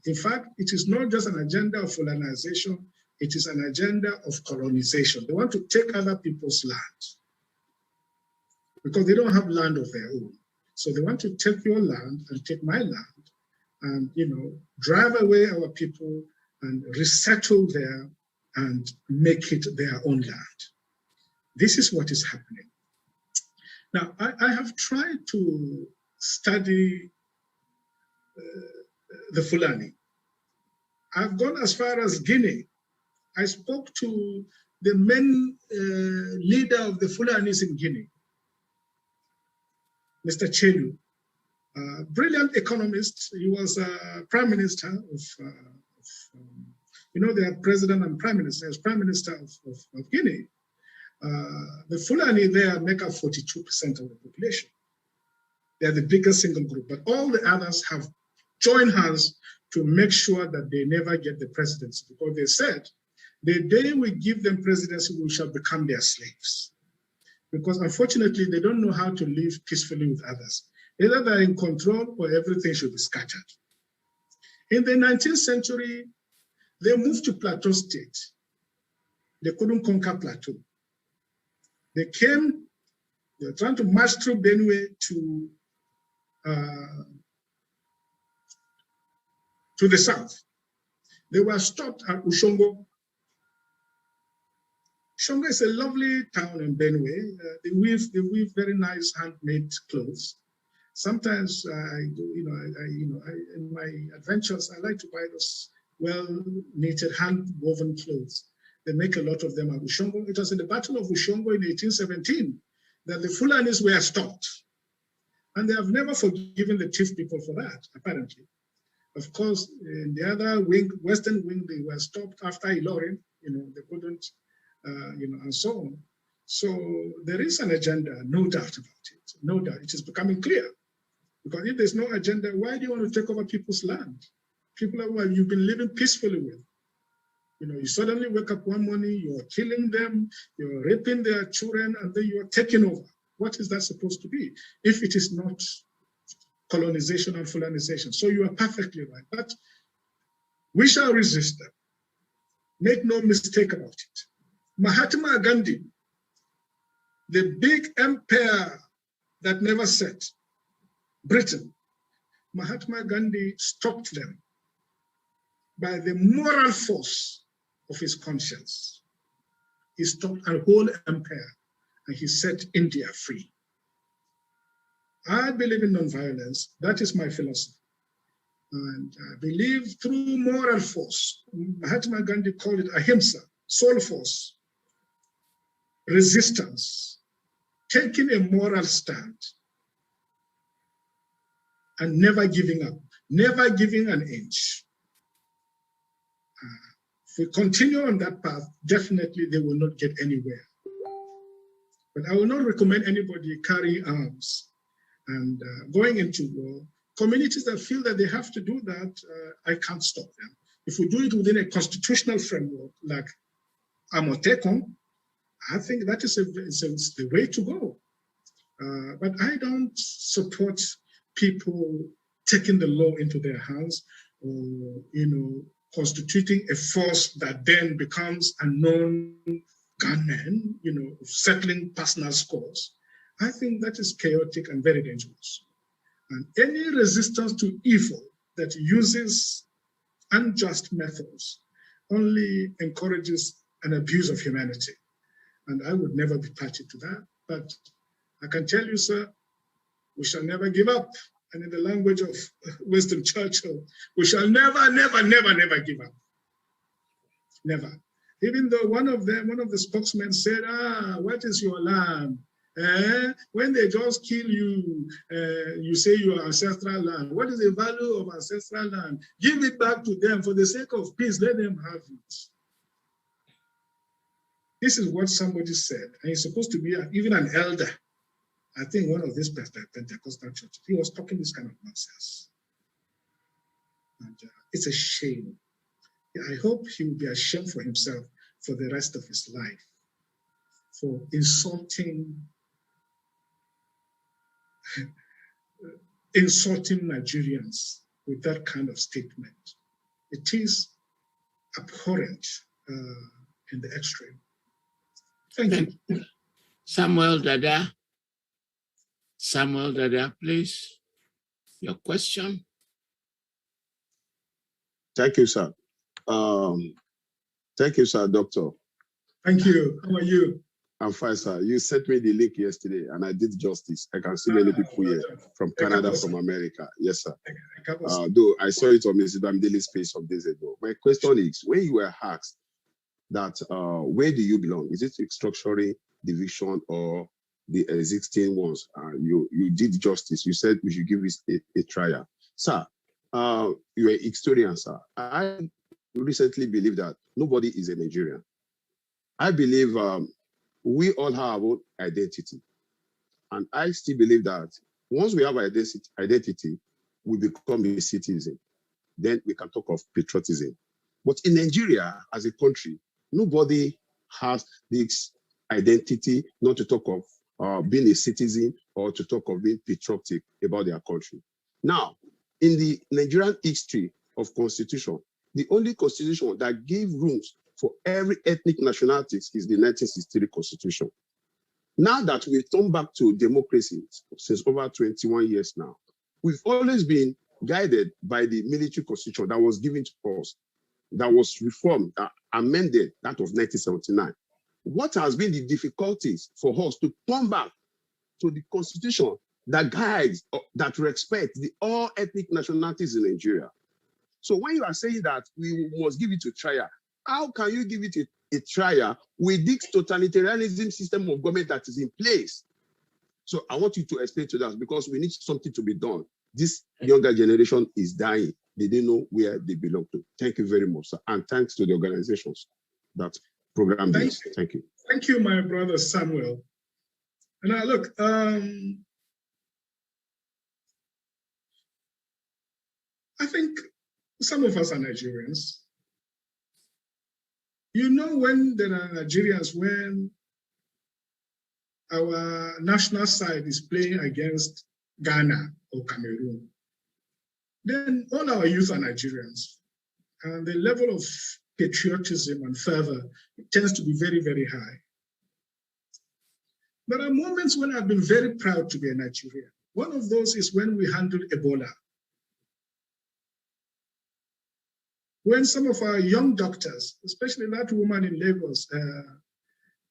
A: In fact, it is not just an agenda of Fulanization, it is an agenda of colonization. They want to take other people's land because they don't have land of their own. So they want to take your land and take my land and, drive away our people and resettle there and make it their own land. This is what is happening. Now, I have tried to study the Fulani. I've gone as far as Guinea. I spoke to the main leader of the Fulanis in Guinea, Mr. Chelu, brilliant economist. He was prime minister of they are president and prime minister. He was prime minister of Guinea. The Fulani there make up 42% of the population. They are the biggest single group, but all the others have joined hands to make sure that they never get the presidency, because they said the day we give them presidency, we shall become their slaves. Because unfortunately, they don't know how to live peacefully with others. Either they're in control or everything should be scattered. In the 19th century, they moved to Plateau State. They couldn't conquer Plateau. They came, they were trying to march through Benue to the south. They were stopped at Ushongo. Ushongo is a lovely town in Benue. They weave very nice handmade clothes. Sometimes in my adventures, I like to buy those well-knitted, hand-woven clothes. They make a lot of them at Ushongo. It was in the Battle of Ushongo in 1817 that the Fulanis were stopped. And they have never forgiven the chief people for that, apparently. Of course, in the other wing, western wing, they were stopped after Ilorin, they couldn't, and so on. So there is an agenda, no doubt about it. No doubt, it is becoming clear. Because if there's no agenda, why do you want to take over people's land? People who you've been living peacefully with. You suddenly wake up one morning, you're killing them, you're raping their children, and then you're taking over. What is that supposed to be if it is not colonization and Fulanization? So you are perfectly right. But we shall resist them. Make no mistake about it. Mahatma Gandhi, the big empire that never set, Britain, Mahatma Gandhi stopped them by the moral force of his conscience. He stopped a whole empire and he set India free. I believe in nonviolence. That is my philosophy. And I believe through moral force, Mahatma Gandhi called it ahimsa, soul force, resistance, taking a moral stand, and never giving up, never giving an inch. If we continue on that path, definitely they will not get anywhere. But I will not recommend anybody carrying arms and going into war. Communities that feel that they have to do that, I can't stop them. If we do it within a constitutional framework like Amotekon, I think that is the way to go. But I don't support people taking the law into their hands or, constituting a force that then becomes a non-gunman, settling personal scores. I think that is chaotic and very dangerous. And any resistance to evil that uses unjust methods only encourages an abuse of humanity. And I would never be party to that. But I can tell you, sir, we shall never give up. And in the language of Winston Churchill, we shall never, never, never, never give up. Never. Even though one of the spokesmen said, what is your land? When they just kill you, you say your ancestral land. What is the value of ancestral land? Give it back to them for the sake of peace. Let them have it. This is what somebody said. And he's supposed to be even an elder. I think one of these Pentecostal churches, he was talking this kind of nonsense. And it's a shame. I hope he will be ashamed for himself for the rest of his life, for insulting insulting Nigerians with that kind of statement. It is abhorrent in the extreme. Thank you.
C: Samuel Dada. Samuel Dada, please. Your question.
G: Thank you, sir. Thank you, sir, Doctor.
A: Thank you. How are you?
G: I'm fine, sir. You sent me the link yesterday, and I did justice. I can see many people here from Canada, from America. Yes, sir. Though I saw it on Mr. Bamdeli's face some days ago. My question is, when you were asked that, where do you belong? Is it structuring division or the existing ones? You did justice. You said we should give it a trial. Sir, you're a historian, sir. I recently believe that nobody is a Nigerian. I believe we all have our own identity. And I still believe that once we have identity, we become a citizen. Then we can talk of patriotism. But in Nigeria, as a country, nobody has this identity, not to talk of being a citizen or to talk of being patriotic about their country. Now, in the Nigerian history of constitution, the only constitution that gave rooms for every ethnic nationality is the 1963 constitution. Now that we've turned back to democracy since over 21 years now, we've always been guided by the military constitution that was given to us, that was reformed, amended, that of 1979. What has been the difficulties for us to turn back to the constitution that guides, that respects all ethnic nationalities in Nigeria? So when you are saying that we must give it a trial, how can you give it a trial with this totalitarianism system of government that is in place? So I want you to explain to us, because we need something to be done. This younger generation is dying. They don't know where they belong to. Thank you very much, sir. And thanks to the organizations that program this. Thank you.
A: Thank you, my brother Samuel. And now look, I think some of us are Nigerians. You know, when there are Nigerians, when our national side is playing against Ghana or Cameroon, then all our youth are Nigerians. And the level of patriotism and fervor tends to be very, very high. There are moments when I've been very proud to be a Nigerian. One of those is when we handled Ebola. When some of our young doctors, especially that woman in Lagos,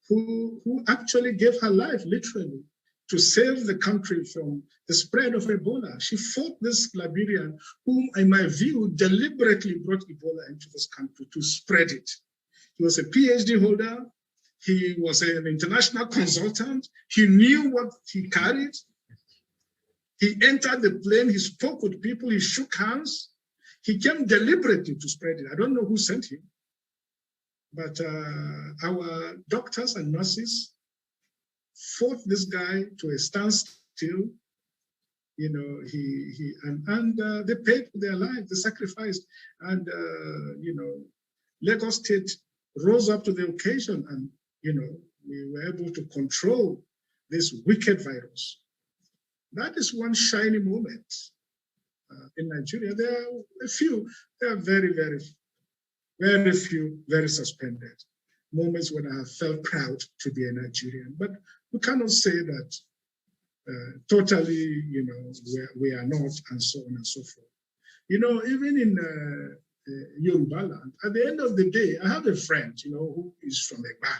A: who actually gave her life literally to save the country from the spread of Ebola. She fought this Liberian whom, in my view, deliberately brought Ebola into this country to spread it. He was a PhD holder. He was an international consultant. He knew what he carried. He entered the plane. He spoke with people. He shook hands. He came deliberately to spread it. I don't know who sent him, but our doctors and nurses fought this guy to a standstill. You know, they paid for their lives, they sacrificed, and you know, Lagos State rose up to the occasion, and you know, we were able to control this wicked virus. That is one shiny moment. In Nigeria, there are a few, there are very, very, very few, very suspended moments when I have felt proud to be a Nigerian. But we cannot say that totally, you know, we are not, and so on and so forth. You know, even in Yoruba land, at the end of the day, I have a friend, you know, who is from Egba.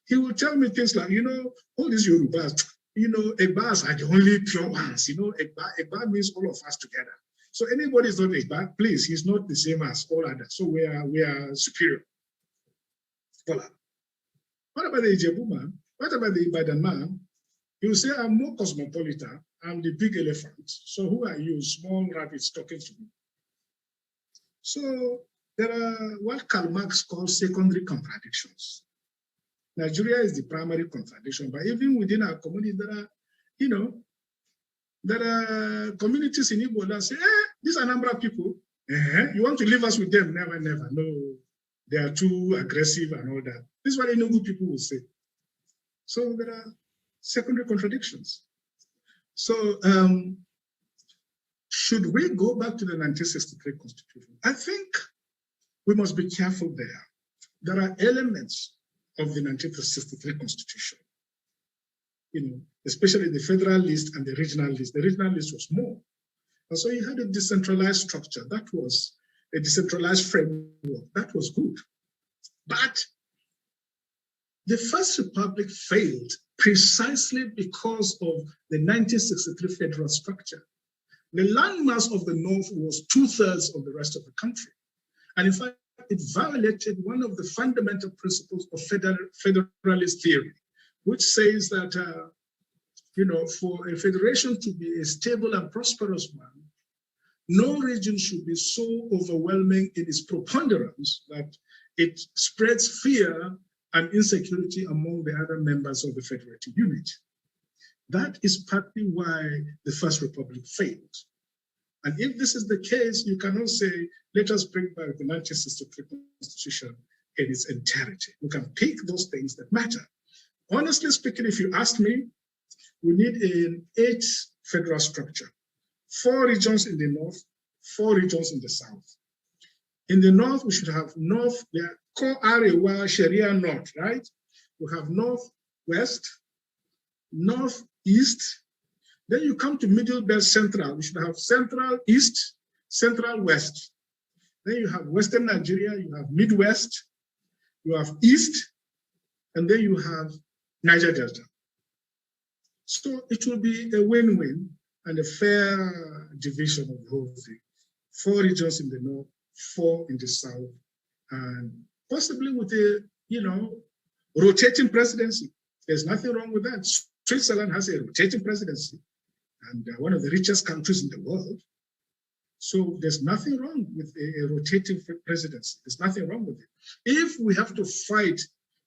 A: He will tell me things like, you know, all these Yorubas, you know, Egbas are the only pure ones. You know, Egba means all of us together. So anybody is not Egba, please, he's not the same as all others. So we are superior. Voila. What about the Ijebu man? What about the Ibadan man? He will say, I'm more cosmopolitan. I'm the big elephant. So who are you, small rabbits, talking to me? So there are what Karl Marx calls secondary contradictions. Nigeria is the primary contradiction, but even within our community, there are, you know, there are communities in Igbo that say, these are a number of people. You want to leave us with them? Never, never. No, they are too aggressive and all that. This is what Enugu people will say. So there are secondary contradictions. So should we go back to the 1963 Constitution? I think we must be careful there. There are elements of the 1963 Constitution, especially the federal list and the regional list. The regional list was more. And so you had a decentralized structure. That was a decentralized framework. That was good. But the First Republic failed precisely because of the 1963 federal structure. The landmass of the North was 2/3 of the rest of the country. And in fact, it violated one of the fundamental principles of federalist theory, which says that, for a federation to be a stable and prosperous one, no region should be so overwhelming in its preponderance that it spreads fear and insecurity among the other members of the federative unit. That is partly why the First Republic failed. And if this is the case, you cannot say, let us bring back the 1963 Constitution in its entirety. We can pick those things that matter. Honestly speaking, if you ask me, we need an 8 federal structure, 4 regions in the north, 4 regions in the south. In the north, we should have north, the Ko-Arewa Sharia North, right? We have northwest, northeast. Then you come to Middle Belt Central. We should have Central East, Central West. Then you have Western Nigeria, you have Midwest, you have East, and then you have Niger Delta. So it will be a win-win and a fair division of the whole thing. 4 regions in the north, 4 in the south, and possibly with a, rotating presidency. There's nothing wrong with that. Switzerland has a rotating presidency and one of the richest countries in the world. So there's nothing wrong with a rotating presidency. There's nothing wrong with it. If we have to fight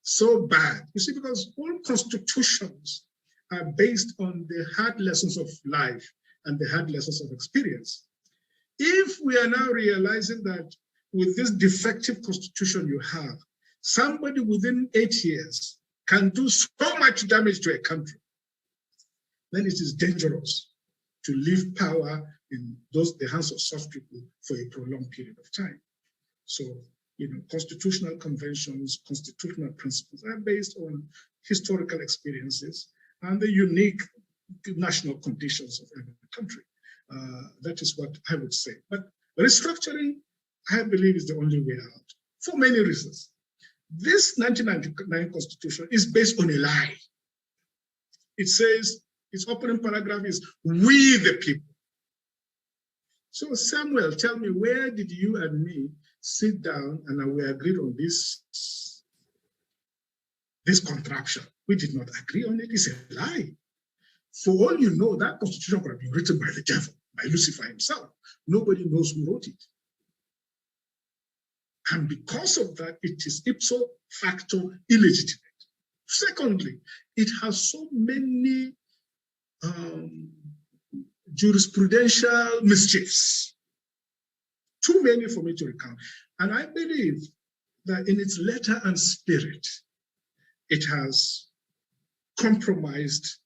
A: so bad, you see, because all constitutions are based on the hard lessons of life and the hard lessons of experience. If we are now realizing that with this defective constitution you have, somebody within 8 years can do so much damage to a country, then it is dangerous to leave power in the hands of soft people for a prolonged period of time. So, constitutional conventions, constitutional principles are based on historical experiences and the unique national conditions of every country. That is what I would say. But restructuring, I believe, is the only way out for many reasons. This 1999 Constitution is based on a lie. It says, its opening paragraph is, we the people. So Samuel, tell me, where did you and me sit down and we agreed on this contraption? We did not agree on it. It's a lie. For all you know, that constitution could have been written by the devil, by Lucifer himself. Nobody knows who wrote it. And because of that, it is ipso facto illegitimate. Secondly, it has so many jurisprudential mischiefs, too many for me to recount. And I believe that in its letter and spirit, it has compromised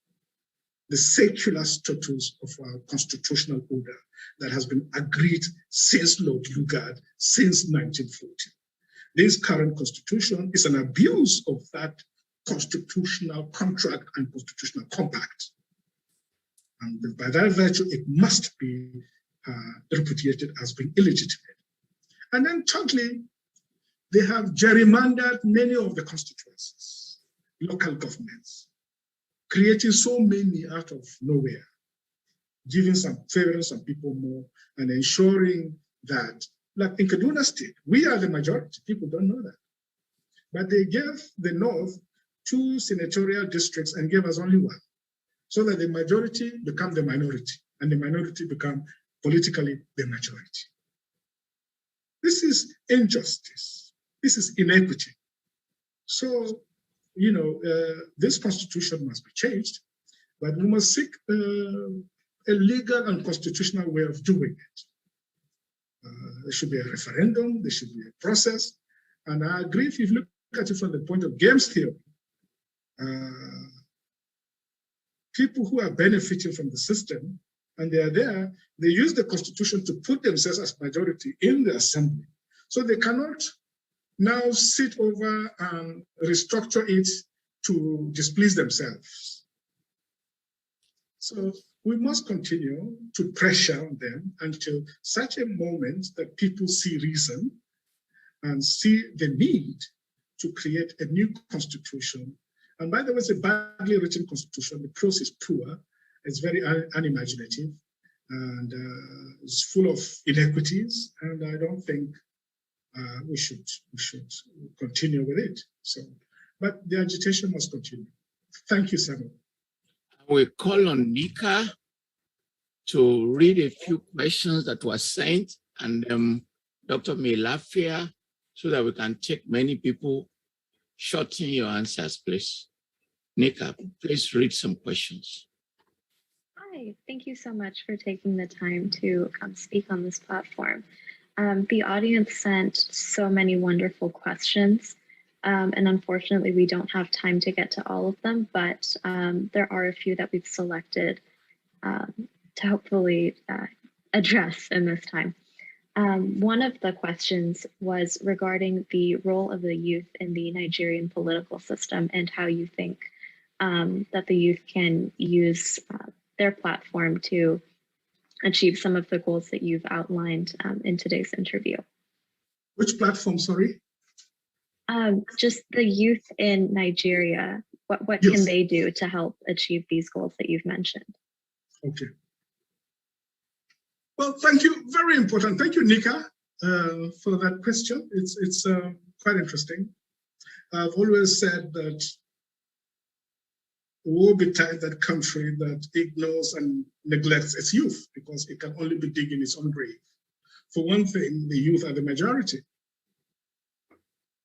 A: the secular status of our constitutional order that has been agreed since Lord Lugard, since 1940. This current constitution is an abuse of that constitutional contract and constitutional compact. And by that virtue, it must be repudiated as being illegitimate. And then thirdly, they have gerrymandered many of the constituencies, local governments, creating so many out of nowhere, favoring some people more, and ensuring that, like in Kaduna State, we are the majority. People don't know that. But they gave the North 2 senatorial districts and gave us only 1, so that the majority become the minority, and the minority become politically the majority. This is injustice. This is inequity. So, this constitution must be changed, but we must seek a legal and constitutional way of doing it. There should be a referendum, there should be a process. And I agree, if you look at it from the point of games theory, people who are benefiting from the system and they are there. They use the constitution to put themselves as majority in the assembly. So they cannot now sit over and restructure it to displease themselves. So we must continue to pressure on them until such a moment that people see reason and see the need to create a new constitution. And by the way, it's a badly written constitution. The prose is poor. It's very unimaginative, and it's full of inequities. And I don't think we should continue with it. So, but the agitation must continue. Thank you, Samuel.
C: We call on Nika to read a few questions that were sent, and Dr. Mailafia, so that we can take many people. Shorten your answers, please. Nika, please read some questions.
H: Hi, thank you so much for taking the time to speak on this platform. The audience sent so many wonderful questions, and unfortunately we don't have time to get to all of them, but there are a few that we've selected to hopefully address in this time. One of the questions was regarding the role of the youth in the Nigerian political system and how you think that the youth can use their platform to achieve some of the goals that you've outlined in today's interview.
A: Which platform, sorry?
H: Just the youth in Nigeria. What
A: Yes.
H: can they do to help achieve these goals that you've mentioned?
A: Okay. Well, thank you. Very important. Thank you, Nika, for that question. It's quite interesting. I've always said that woe betide that country that ignores and neglects its youth, because it can only be digging its own grave. For one thing, the youth are the majority.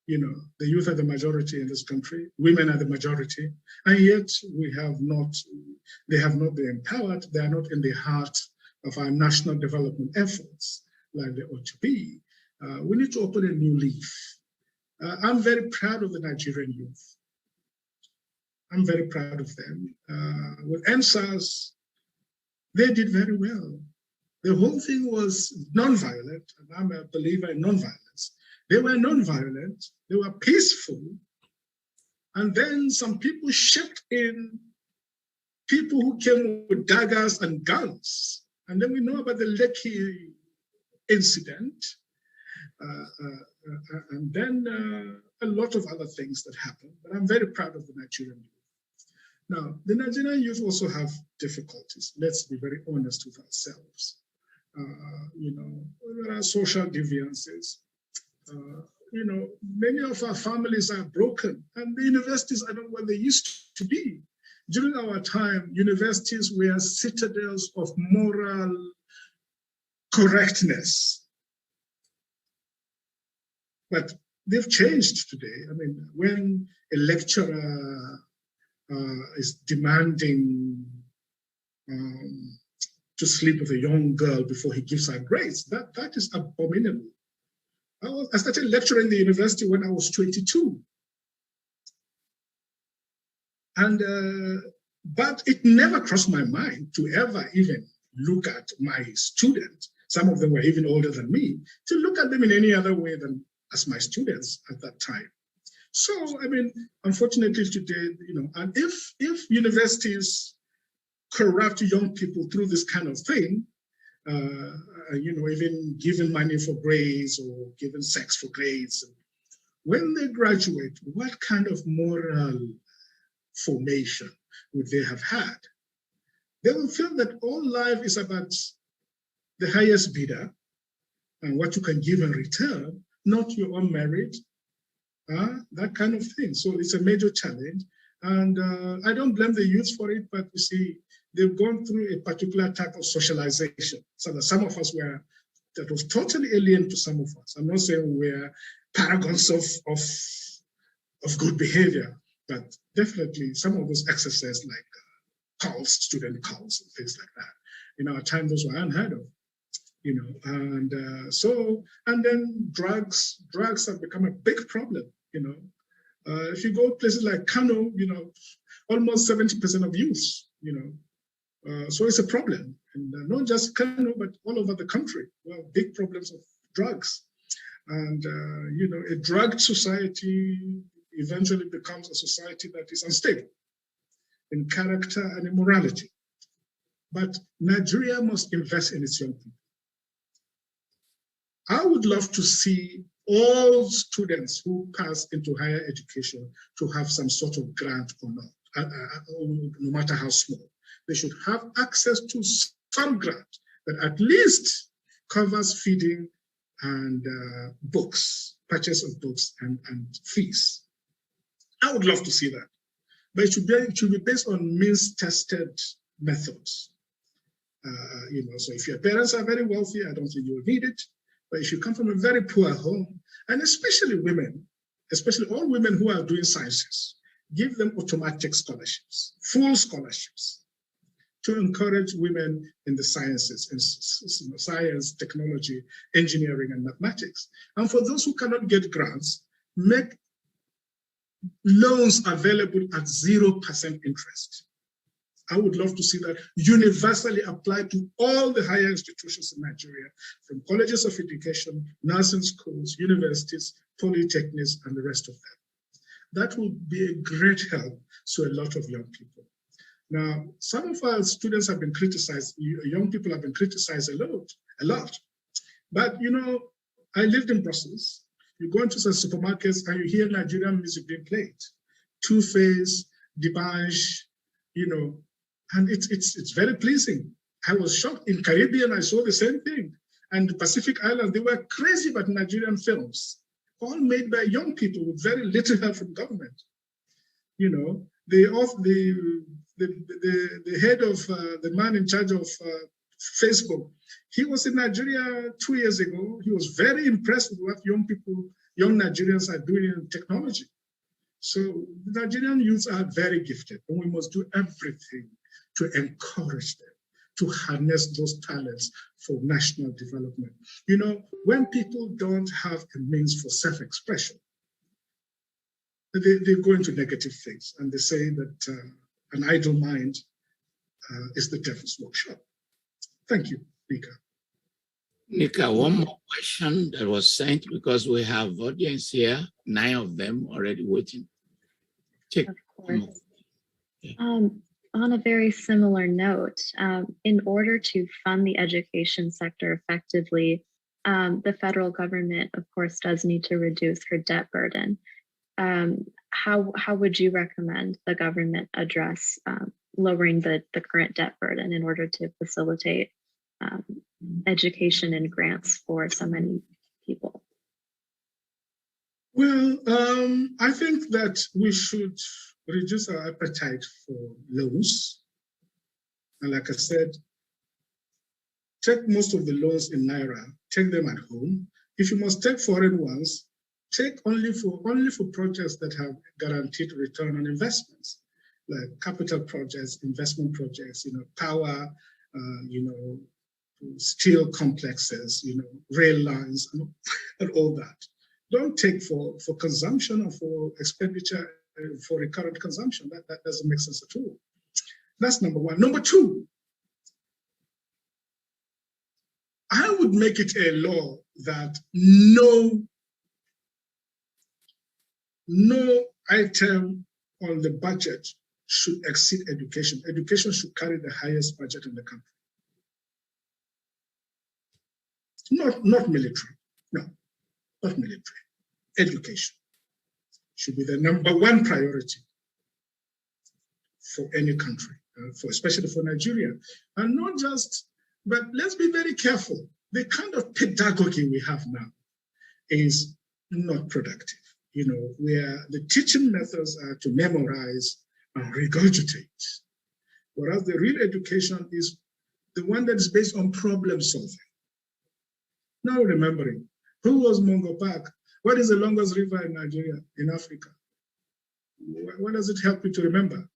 A: You know, the youth are the majority in this country. Women are the majority, and yet they have not been empowered. They are not in the heart of our national development efforts like they ought to be. We need to open a new leaf. I'm very proud of the Nigerian youth. I'm very proud of them. With NSAS, they did very well. The whole thing was nonviolent, and I'm a believer in nonviolence. They were nonviolent, they were peaceful, and then some people shipped in people who came with daggers and guns. And then we know about the Lekki incident, and then a lot of other things that happened. But I'm very proud of the Nigerian youth. Now, the Nigerian youth also have difficulties. Let's be very honest with ourselves. You know, there are social deviances. You know, many of our families are broken, and the universities are not what they used to be. During our time, universities were citadels of moral correctness. But they've changed today. I mean, when a lecturer is demanding to sleep with a young girl before he gives her grades, that is abominable. I started lecturing in the university when I was 22. And but it never crossed my mind to ever even look at my students. Some of them were even older than me, to look at them in any other way than as my students at that time. So, I mean, unfortunately today, you know, and if universities corrupt young people through this kind of thing, you know, even giving money for grades or giving sex for grades, when they graduate, what kind of moral formation would they have had? They will feel that all life is about the highest bidder and what you can give in return, not your own merit, that kind of thing. So it's a major challenge. And I don't blame the youth for it, but you see, they've gone through a particular type of socialization. So that some of us that was totally alien to some of us. I'm not saying we're paragons of good behavior, but definitely some of those excesses like cults, student cults and things like that. In our time, those were unheard of, you know, and and then drugs have become a big problem, you know. If you go places like Kano, you know, almost 70% of youth, you know, So it's a problem, and not just Kano, but all over the country. We have big problems of drugs. And, you know, a drugged society eventually becomes a society that is unstable in character and in morality. But Nigeria must invest in its young people. I would love to see all students who pass into higher education to have some sort of grant or not, no matter how small. They should have access to some grant that at least covers feeding and books, purchase of books and fees. I would love to see that. But it should be based on means-tested methods. You know, so if your parents are very wealthy, I don't think you will need it. But if you come from a very poor home, and especially women, especially all women who are doing sciences, give them automatic scholarships, full scholarships, to encourage women in the sciences, in science, technology, engineering, and mathematics. And for those who cannot get grants, make loans available at 0% interest. I would love to see that universally applied to all the higher institutions in Nigeria, from colleges of education, nursing schools, universities, polytechnics, and the rest of them. That would be a great help to a lot of young people. Now, some of our students have been criticized, young people have been criticized a lot. But, you know, I lived in Brussels. You go into some supermarkets and you hear Nigerian music being played. Two-Face, Dibanche, you know, and it's very pleasing. I was shocked. In Caribbean, I saw the same thing. And the Pacific Islands, they were crazy about Nigerian films, all made by young people with very little help from government. You know, the head of the man in charge of Facebook, he was in Nigeria 2 years ago. He was very impressed with what young Nigerians are doing in technology. So the Nigerian youths are very gifted, and we must do everything to encourage them, to harness those talents for national development. You know, when people don't have a means for self-expression, they go into negative things, and they say that an idle mind is the devil's workshop. Thank you, Nika.
C: Nika, one more question that was sent, because we have audience here, 9 of them already waiting. Check.
H: Of course. Yeah. On a very similar note, in order to fund the education sector effectively, the federal government, of course, does need to reduce her debt burden. How would you recommend the government address lowering the current debt burden in order to facilitate education and grants for so many people?
A: Well, I think that we should reduce our appetite for loans. And like I said, take most of the loans in Naira, take them at home. If you must take foreign ones, take only for projects that have guaranteed return on investments, like capital projects, investment projects, you know, power, you know, steel complexes, you know, rail lines, and all that. Don't take for consumption or for expenditure for recurrent consumption. That doesn't make sense at all. That's number one. Number two, I would make it a law that no item on the budget should exceed education. Education should carry the highest budget in the country. Not military, no, not military. Education should be the number one priority for any country, especially for Nigeria. And not just, but let's be very careful. The kind of pedagogy we have now is not productive. You know, where the teaching methods are to memorize and regurgitate, whereas the real education is the one that is based on problem solving. Now remembering, who was Mungo Park? What is the longest river in Nigeria, in Africa? What does it help you to remember?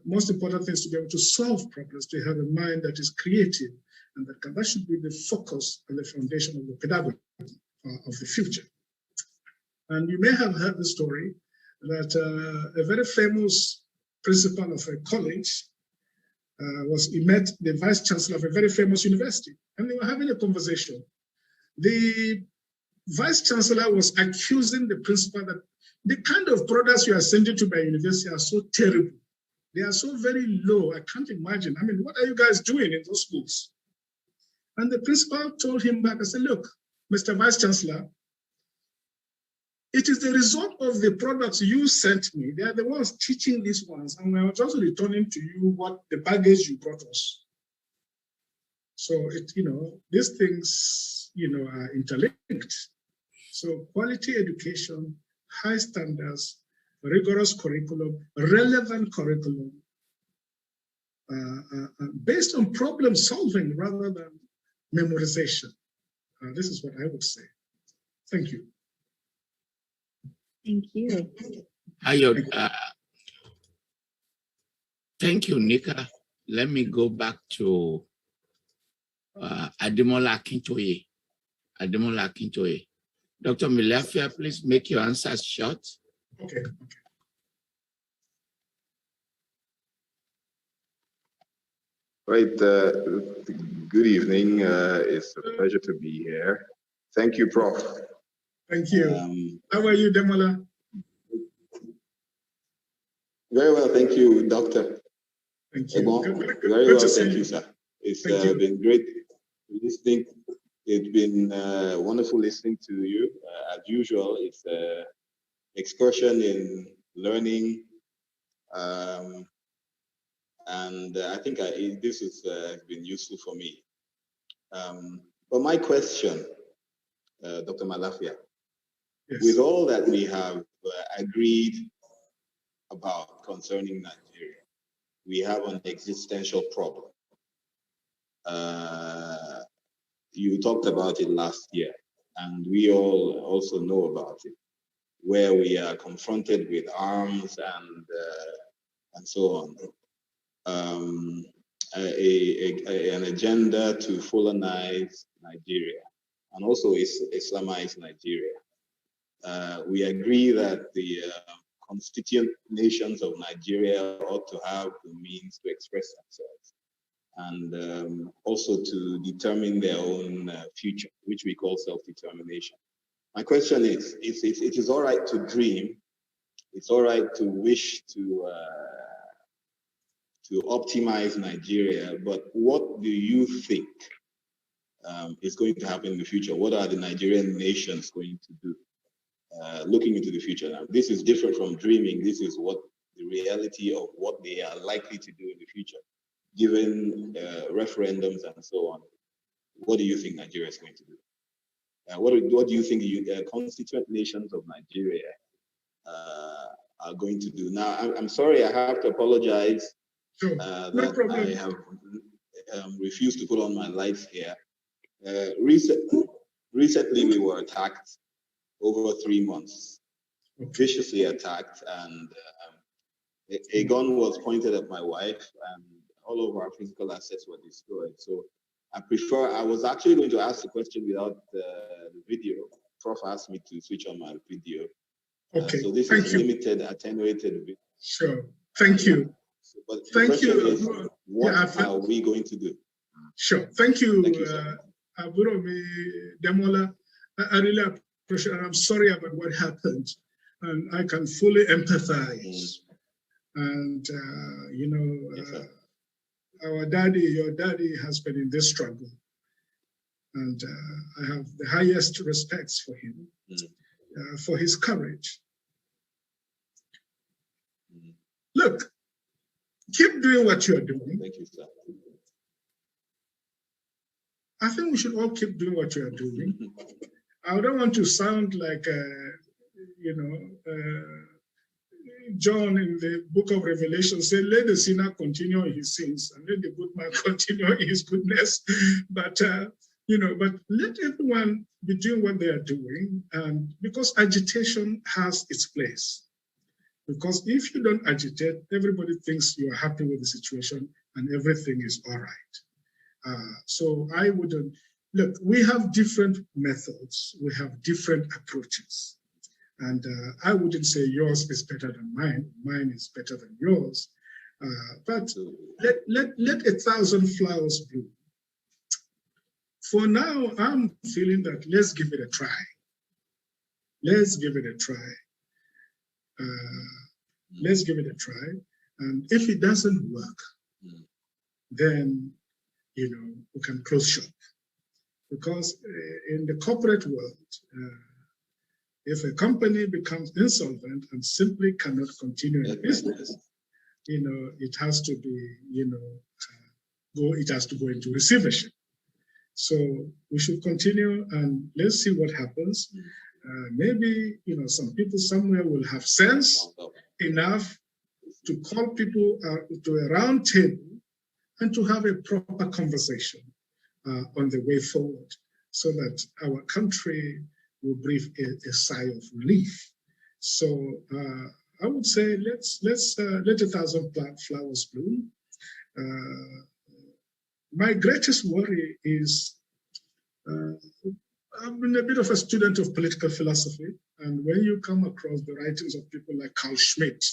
A: Most important thing is to be able to solve problems, to have a mind that is creative, and that should be the focus and the foundation of the pedagogy of the future. And you may have heard the story that a very famous principal of a college he met the vice chancellor of a very famous university, and they were having a conversation. The vice chancellor was accusing the principal that the kind of products you are sending to my university are so terrible. They are so very low. I can't imagine. I mean, what are you guys doing in those schools? And the principal told him back, I said, look, Mr. Vice Chancellor, it is the result of the products you sent me. They are the ones teaching these ones. And we're just returning to you what the baggage you brought us. So, these things, are interlinked. So quality education, high standards, rigorous curriculum, relevant curriculum, based on problem solving rather than memorization. This is what I would say. Thank you.
H: Thank you.
C: Thank you, Nika. Let me go back to Ademola Akintoye. Dr. Mailafia, please make your answers short.
A: Okay.
I: Right. Good evening. It's a pleasure to be here. Thank you, Prof.
A: Thank you. How are you, Demola?
I: Very well, thank you, Doctor.
A: Thank you.
I: Very well, thank you, sir. It's been great listening. It's been wonderful listening to you. As usual, it's an excursion in learning. And I think this has been useful for me. But my question, Dr. Mailafia, yes, with all that we have agreed about concerning Nigeria, we have an existential problem. You talked about it last year, and we all also know about it, where we are confronted with arms and so on. An agenda to Fulanize Nigeria and also Islamize Nigeria. We agree that the constituent nations of Nigeria ought to have the means to express themselves and also to determine their own future, which we call self-determination. My question is, it is all right to dream, it's all right to wish to optimize Nigeria, but what do you think is going to happen in the future? What are the Nigerian nations going to do looking into the future? Now, this is different from dreaming. This is what the reality of what they are likely to do in the future, given referendums and so on. What do you think Nigeria is going to do? What do you think the constituent nations of Nigeria are going to do? Now, I'm sorry, I have to apologize.
A: Sure.
I: That I have refused to put on my lights here. Recently, we were attacked over 3 months, viciously attacked, and a gun was pointed at my wife, and all of our physical assets were destroyed. So I was actually going to ask the question without the video. Prof asked me to switch on my video.
A: Okay.
I: So this is limited, attenuated video.
A: Sure. Thank you.
I: But thank you. Is, what are we going to do?
A: Sure. Thank you, Aburomi Demola. I really appreciate it. I'm sorry about what happened, and I can fully empathize. And yes, your daddy has been in this struggle, and I have the highest respects for him, for his courage. Look. Keep doing what you are doing.
I: Thank you, sir.
A: I think we should all keep doing what you are doing. I don't want to sound like, John in the book of Revelation said, let the sinner continue in his sins and let the good man continue in his goodness. But, but let everyone be doing what they are doing, because agitation has its place. Because if you don't agitate, everybody thinks you are happy with the situation and everything is all right. So I wouldn't, look, we have different methods, we have different approaches. And I wouldn't say yours is better than mine, mine is better than yours. But let 1,000 flowers bloom. For now, I'm feeling that let's give it a try. Let's give it a try. Let's give it a try. And if it doesn't work, then, you know, we can close shop. Because in the corporate world, if a company becomes insolvent and simply cannot continue in business, you know, it has to be, you know, it has to go into receivership. So we should continue and let's see what happens. Maybe, you know, some people somewhere will have sense enough to call people to a round table and to have a proper conversation on the way forward, so that our country will breathe a sigh of relief. So I would say let's let 1,000 flowers bloom. My greatest worry is I've been a bit of a student of political philosophy, and when you come across the writings of people like Carl Schmitt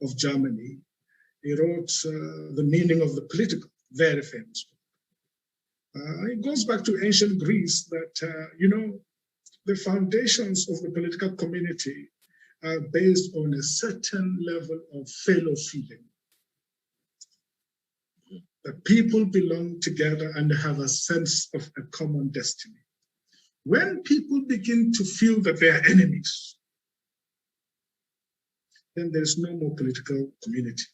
A: of Germany, he wrote The Meaning of the Political, very famous. It goes back to ancient Greece that, you know, the foundations of the political community are based on a certain level of fellow feeling. The people belong together and have a sense of a common destiny. When people begin to feel that they are enemies, then there's no more political community.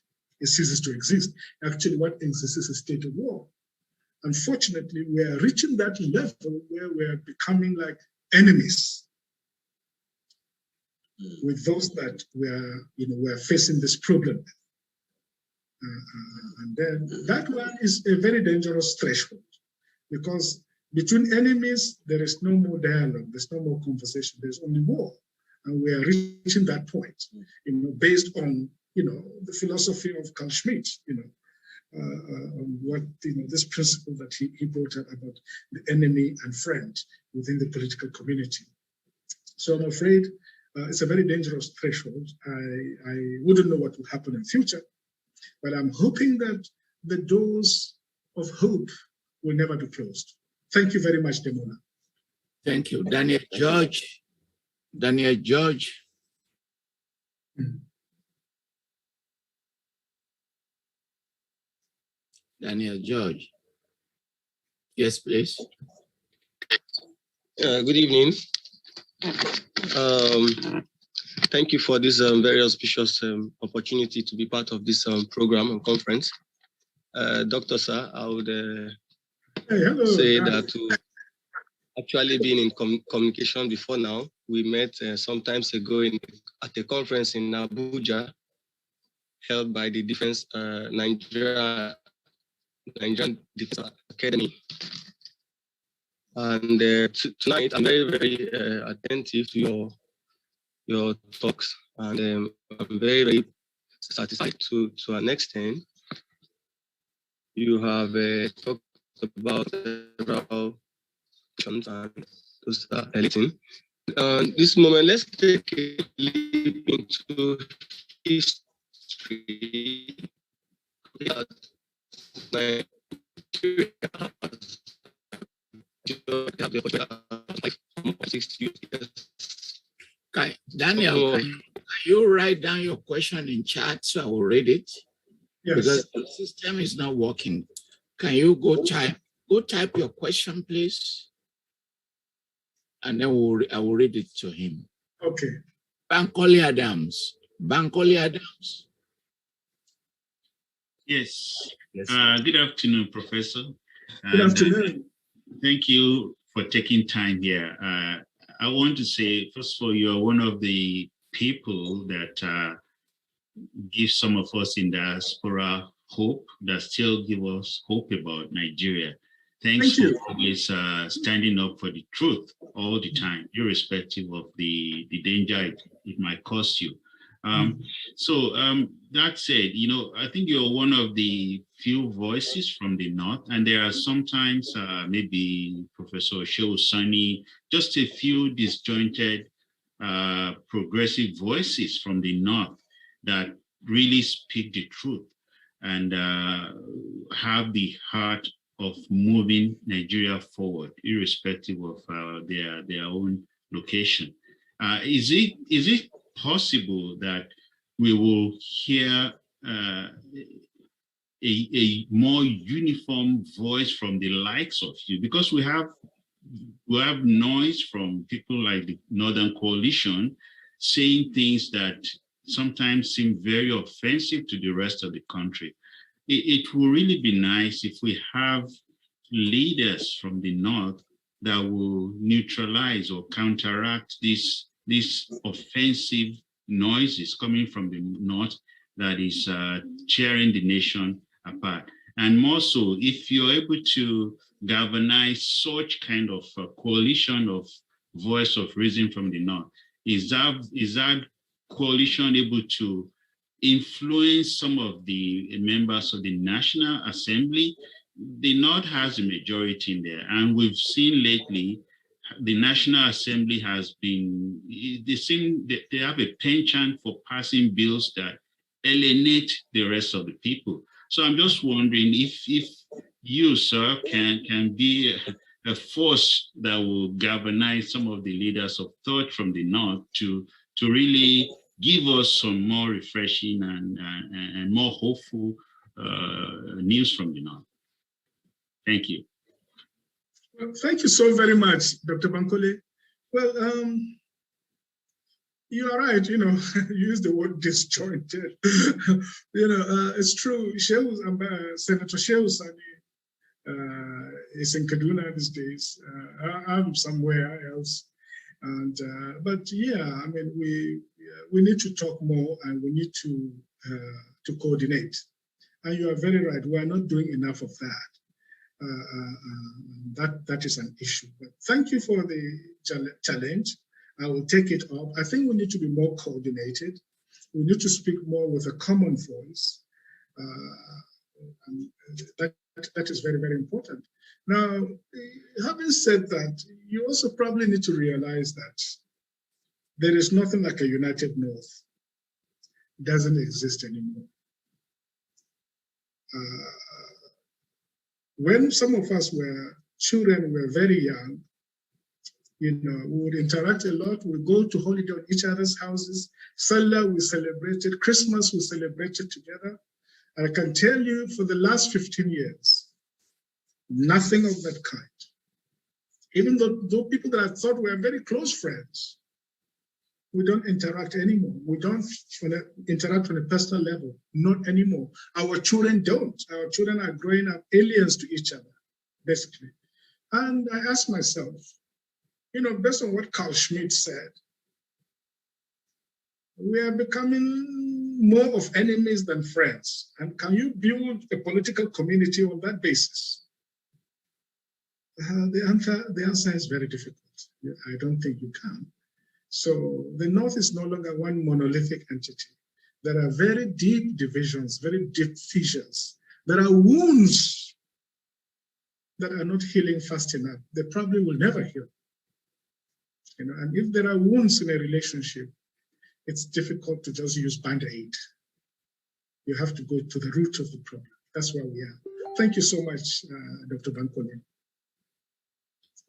A: It ceases to exist. Actually, what exists is a state of war. Unfortunately, we are reaching that level where we are becoming like enemies with those that we are facing this problem. And then that one is a very dangerous threshold, because between enemies, there is no more dialogue, there's no more conversation, there's only war. And we are reaching that point, you know, based on, you know, the philosophy of Carl Schmitt, you know, what, you know, this principle that he brought up about the enemy and friend within the political community. So I'm afraid it's a very dangerous threshold. I wouldn't know what will happen in future, but I'm hoping that the doors of hope will never be closed. Thank you very much, Demona.
C: Thank you. Daniel George. Daniel George. Daniel George. Yes, please.
J: Good evening. Thank you for this very auspicious opportunity to be part of this program and conference. Dr. Sir, I would say that to actually being in communication before now, we met some times ago at a conference in Abuja held by the Defense Nigerian Defense Academy. And tonight, I'm very, very attentive to your talks, and I'm very, very satisfied to an extent. You have talked about several questions, and those are editing. This moment, let's take a leap into history.
C: Daniel, can you write down your question in chat so I will read it?
A: Yes.
C: Because the system is not working. Can you go type your question, please? And then I will read it to him.
A: Okay.
C: Bankole Adams. Bankole Adams.
K: Yes. Good afternoon, Professor.
A: Good afternoon.
K: Thank you for taking time here. I want to say, first of all, you are one of the people that give some of us in diaspora hope, that still give us hope about Nigeria. Thanks for always standing up for the truth all the time, irrespective of the danger it might cost you. That said, you know, I think you're one of the few voices from the North, and there are sometimes maybe Professor Shehu Sani, just a few disjointed progressive voices from the North that really speak the truth. and have the heart of moving Nigeria forward, irrespective of their own location. Is it possible that we will hear a more uniform voice from the likes of you? Because we have noise from people like the Northern Coalition saying things that sometimes seem very offensive to the rest of the country. It will really be nice if we have leaders from the North that will neutralize or counteract these offensive noises coming from the North that is tearing the nation apart. And more so, if you're able to galvanize such kind of coalition of voice of reason from the North, is that coalition able to influence some of the members of the National Assembly? The North has a majority in there, and we've seen lately the National Assembly has been, they have a penchant for passing bills that alienate the rest of the people. So I'm just wondering if you, sir, can be a force that will galvanize some of the leaders of thought from the North to really give us some more refreshing and more hopeful news from the North. Thank you.
A: Well, thank you so very much, Dr. Bankole. Well, you are right, you use the word disjointed. It's true. Senator Shehu Sani is in Kaduna these days. I'm somewhere else. But yeah, I mean, we need to talk more, and we need to coordinate. And you are very right. We are not doing enough of that. That is an issue. But thank you for the challenge. I will take it up. I think we need to be more coordinated. We need to speak more with a common voice. And that is very, very important. Now, having said that, you also probably need to realize that there is nothing like a united North. It doesn't exist anymore. When some of us were children, we were very young, we would interact a lot. We go to holiday on each other's houses. Salah, we celebrated. Christmas, we celebrated together. I can tell you for the last 15 years, nothing of that kind. Even though people that I thought were very close friends, we don't interact anymore. We don't interact on a personal level, not anymore. Our children don't. Our children are growing up aliens to each other, basically. And I ask myself, based on what Carl Schmitt said, we are becoming more of enemies than friends. And can you build a political community on that basis? The answer is very difficult. I don't think you can. So the North is no longer one monolithic entity. There are very deep divisions, very deep fissures. There are wounds that are not healing fast enough. They probably will never heal. And if there are wounds in a relationship, it's difficult to just use Band-Aid. You have to go to the root of the problem. That's where we are. Thank you so much, Dr. Bankole.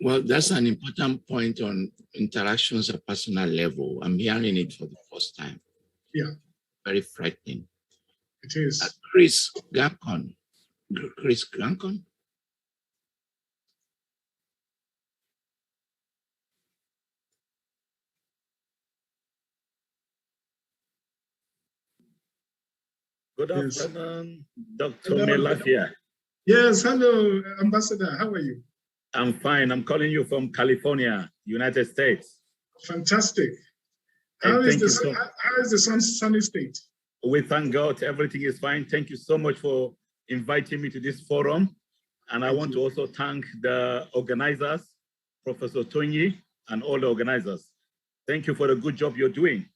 C: Well, that's an important point on interactions at personal level. I'm hearing it for the first time.
A: Yeah.
C: Very frightening.
A: It is.
C: Chris Gankon. Chris Gankon?
L: Good afternoon, Dr. Mailafia.
A: Yes, hello, Ambassador. How are you?
L: I'm fine. I'm calling you from California, United States.
A: Fantastic. How is the sunny state?
L: We thank God. Everything is fine. Thank you so much for inviting me to this forum. And I want to also thank the organizers, Professor Tonyi, and all the organizers. Thank you for the good job you're doing.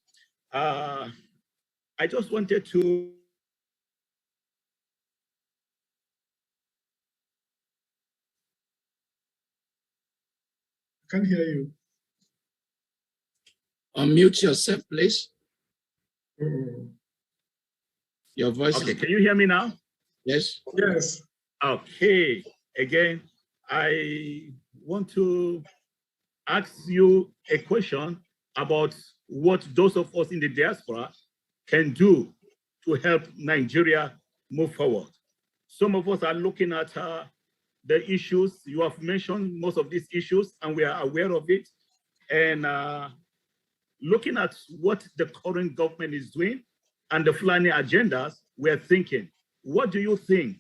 L: I just wanted to
A: Can't hear you.
C: Unmute yourself, please. Your voice.
L: Okay, can you hear me now?
C: Yes.
A: Yes.
L: Okay. Again, I want to ask you a question about what those of us in the diaspora can do to help Nigeria move forward. Some of us are looking at the issues. You have mentioned most of these issues, and we are aware of it. And looking at what the current government is doing and the Fulani agendas, we're thinking, what do you think?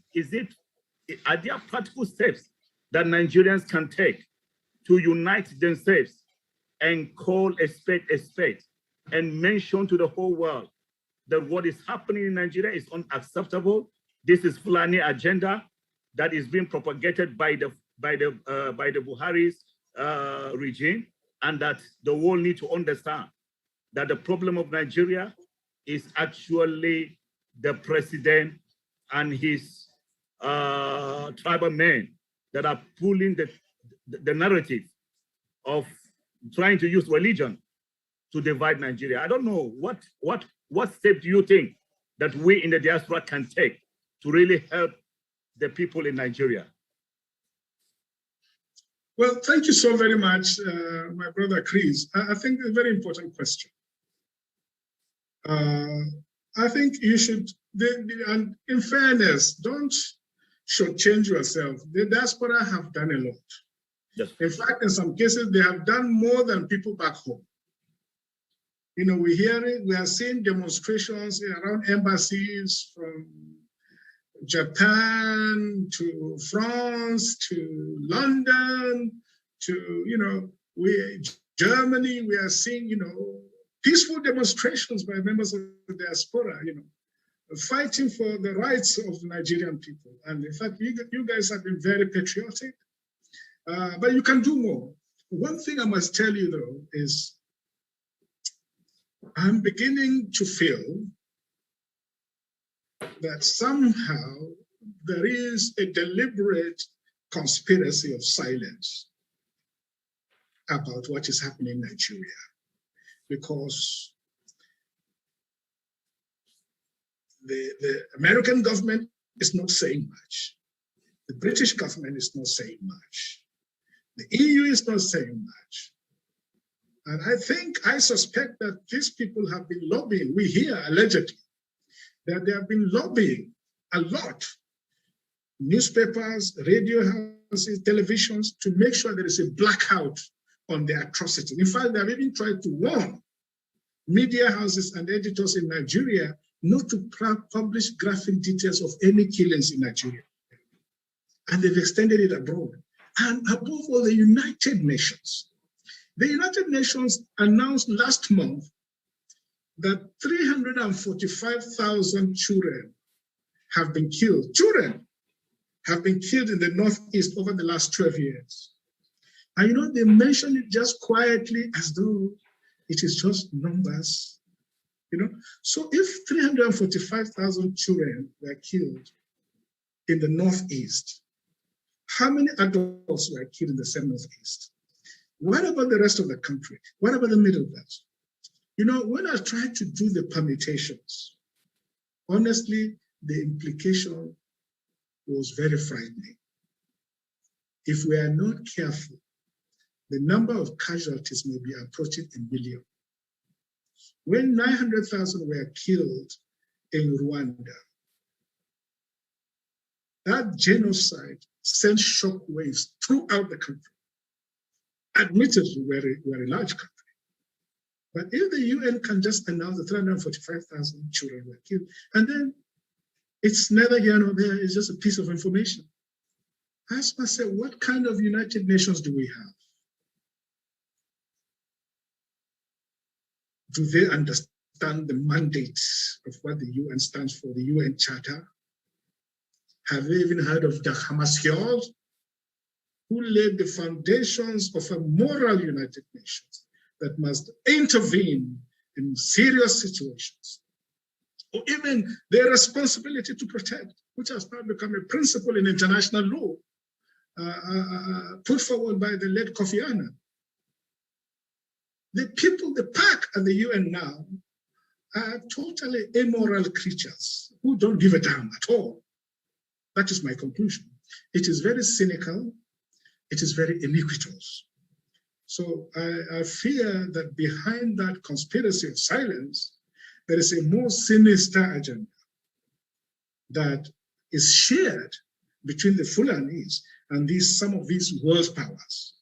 L: Are there practical steps that Nigerians can take to unite themselves and call a spade and mention to the whole world that what is happening in Nigeria is unacceptable? This is Fulani agenda that is being propagated by the Buhari's regime, and that the world need to understand that the problem of Nigeria is actually the president and his tribal men that are pulling the narrative of trying to use religion to divide Nigeria. I don't know, what step do you think that we in the diaspora can take to really help the people in Nigeria?
A: Well, thank you so very much, my brother Chris. I think it's a very important question. I think you should, and in fairness, don't shortchange yourself. The diaspora have done a lot.
L: Yes.
A: In fact, in some cases, they have done more than people back home. You know, we hear it, we are seeing demonstrations around embassies from Japan to France to London to, you know, Germany, we are seeing, you know, peaceful demonstrations by members of the diaspora, you know, fighting for the rights of the Nigerian people. And in fact, you guys have been very patriotic, but you can do more. One thing I must tell you though is I'm beginning to feel that somehow there is a deliberate conspiracy of silence about what is happening in Nigeria, because the American government is not saying much. The British government is not saying much. The EU is not saying much. And I suspect that these people have been lobbying. We hear allegedly that they have been lobbying a lot, newspapers, radio houses, televisions, to make sure there is a blackout on the atrocity. In fact, they have even tried to warn media houses and editors in Nigeria not to publish graphic details of any killings in Nigeria. And they've extended it abroad. And above all, the United Nations. The United Nations announced last month that 345,000 children have been killed. Children have been killed in the Northeast over the last 12 years. And you know, they mentioned it just quietly as though it is just numbers, you know. So if 345,000 children were killed in the Northeast, how many adults were killed in the same Northeast? What about the rest of the country? What about the Middle Belt? You know, when I tried to do the permutations, honestly, the implication was very frightening. If we are not careful, the number of casualties may be approaching 1 million. When 900,000 were killed in Rwanda, that genocide sent shockwaves throughout the country. Admittedly, we're a large country. But if the UN can just announce that 345,000 children were killed, and then it's neither here nor there, it's just a piece of information. I ask myself, what kind of United Nations do we have? Do they understand the mandate of what the UN stands for, the UN Charter? Have they even heard of Dag Hammarskjöld, who laid the foundations of a moral United Nations that must intervene in serious situations, or even their responsibility to protect, which has now become a principle in international law, put forward by the late Kofi Annan. The people, the PAC and the UN now are totally immoral creatures who don't give a damn at all That is my conclusion. It is very cynical. It is very iniquitous. So I fear that behind that conspiracy of silence, there is a more sinister agenda that is shared between the Fulanis and some of these world powers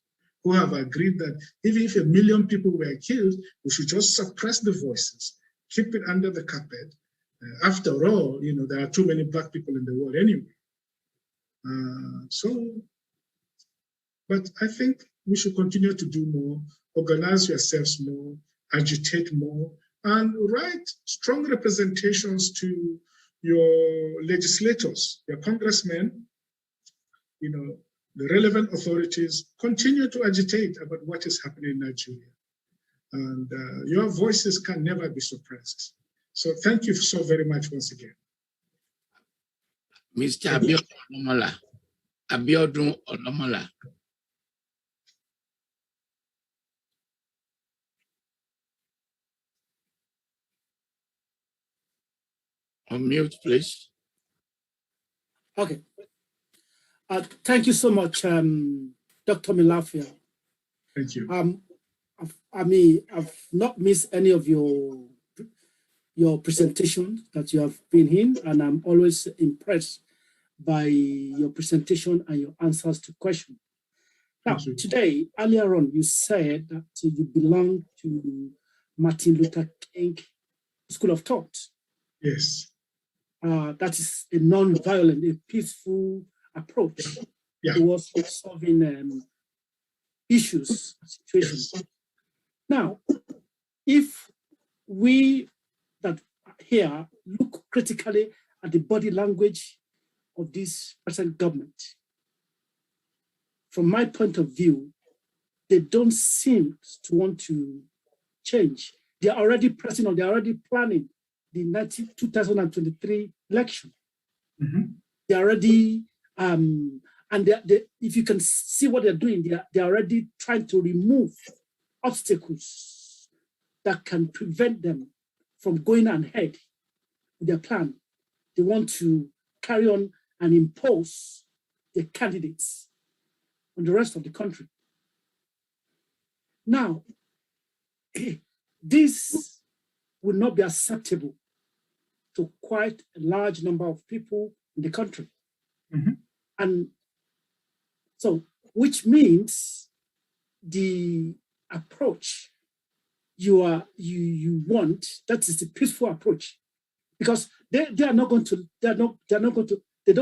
A: who have agreed that even if 1 million people were killed, we should just suppress the voices, keep it under the carpet. After all, there are too many Black people in the world anyway. But I think we should continue to do more, organize yourselves more, agitate more, and write strong representations to your legislators, your congressmen, the relevant authorities. Continue to agitate about what is happening in Nigeria. And your voices can never be suppressed. So thank you so very much once again.
C: Mr. Abiodun Olomola. Unmute, please.
M: Okay. Thank you so much, Dr. Mailafia.
A: Thank you.
M: I've not missed any of your presentation that you have been in, and I'm always impressed by your presentation and your answers to questions. Now, today, earlier on, you said that you belong to Martin Luther King School of Thought.
A: Yes.
M: That is a non-violent, a peaceful approach towards solving issues, situations. Yes. Now, if we that here look critically at the body language of this present government, from my point of view, they don't seem to want to change. They're already pressing on, they're already planning the 2023 election.
A: Mm-hmm.
M: They're already, and if you can see what they're doing, they're already trying to remove obstacles that can prevent them from going ahead with their plan. They want to carry on and impose their candidates on the rest of the country. Now, this will not be acceptable to quite a large number of people in the country.
A: Mm-hmm.
M: And so, which means the approach you want, that is the peaceful approach, because they don't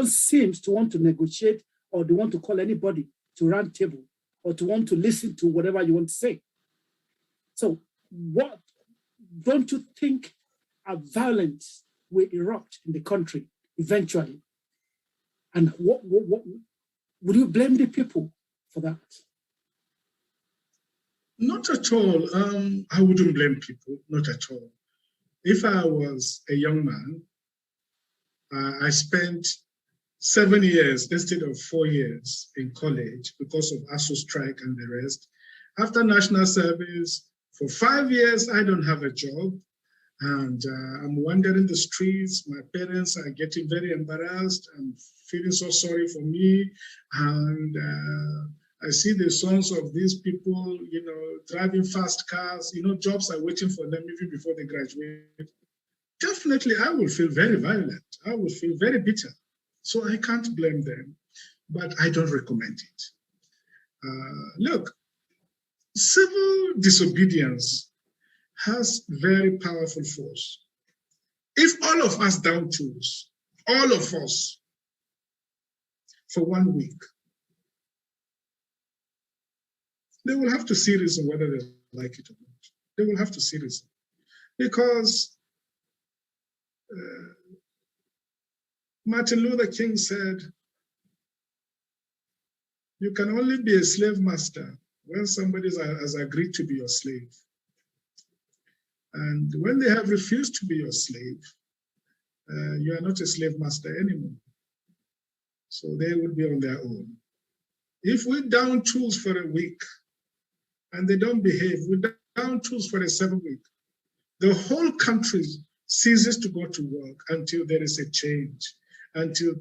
M: seem to want to negotiate, or they want to call anybody to round table, or to want to listen to whatever you want to say. So what don't you think a violence will erupt in the country eventually? And what would you blame the people for that?
A: Not at all. I wouldn't blame people, not at all. If I was a young man, I spent 7 years instead of 4 years in college because of ASU strike and the rest. After national service, for 5 years, I don't have a job. And I'm wandering the streets. My parents are getting very embarrassed and feeling so sorry for me. And I see the sons of these people, driving fast cars, jobs are waiting for them even before they graduate. Definitely, I will feel very violent. I will feel very bitter. So I can't blame them, but I don't recommend it. Look, civil disobedience has very powerful force. If all of us down tools, all of us, for 1 week, they will have to see reason whether they like it or not. They will have to see reason. Because Martin Luther King said, you can only be a slave master when somebody has agreed to be your slave. And when they have refused to be your slave, you are not a slave master anymore. So they would be on their own. If we down tools for a week and they don't behave, we down tools for a 7 week, the whole country ceases to go to work until there is a change. until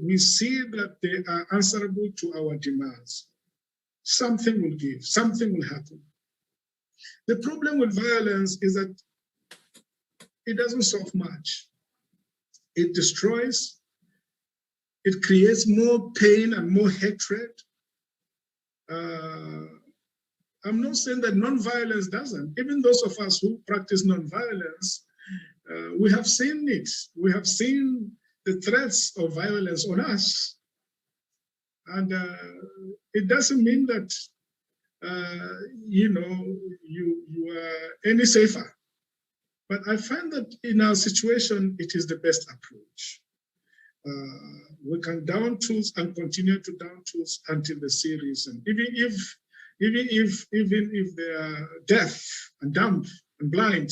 A: we see that they are answerable to our demands, something will give, something will happen. The problem with violence is that it doesn't solve much. It destroys, it creates more pain and more hatred. I'm not saying that non-violence doesn't. Even those of us who practice non-violence, we have seen it. We have seen the threats of violence on us. And it doesn't mean that, you are any safer. But I find that in our situation, it is the best approach. We can down tools and continue to down tools until the sea reason. Even if they are deaf and dumb and blind,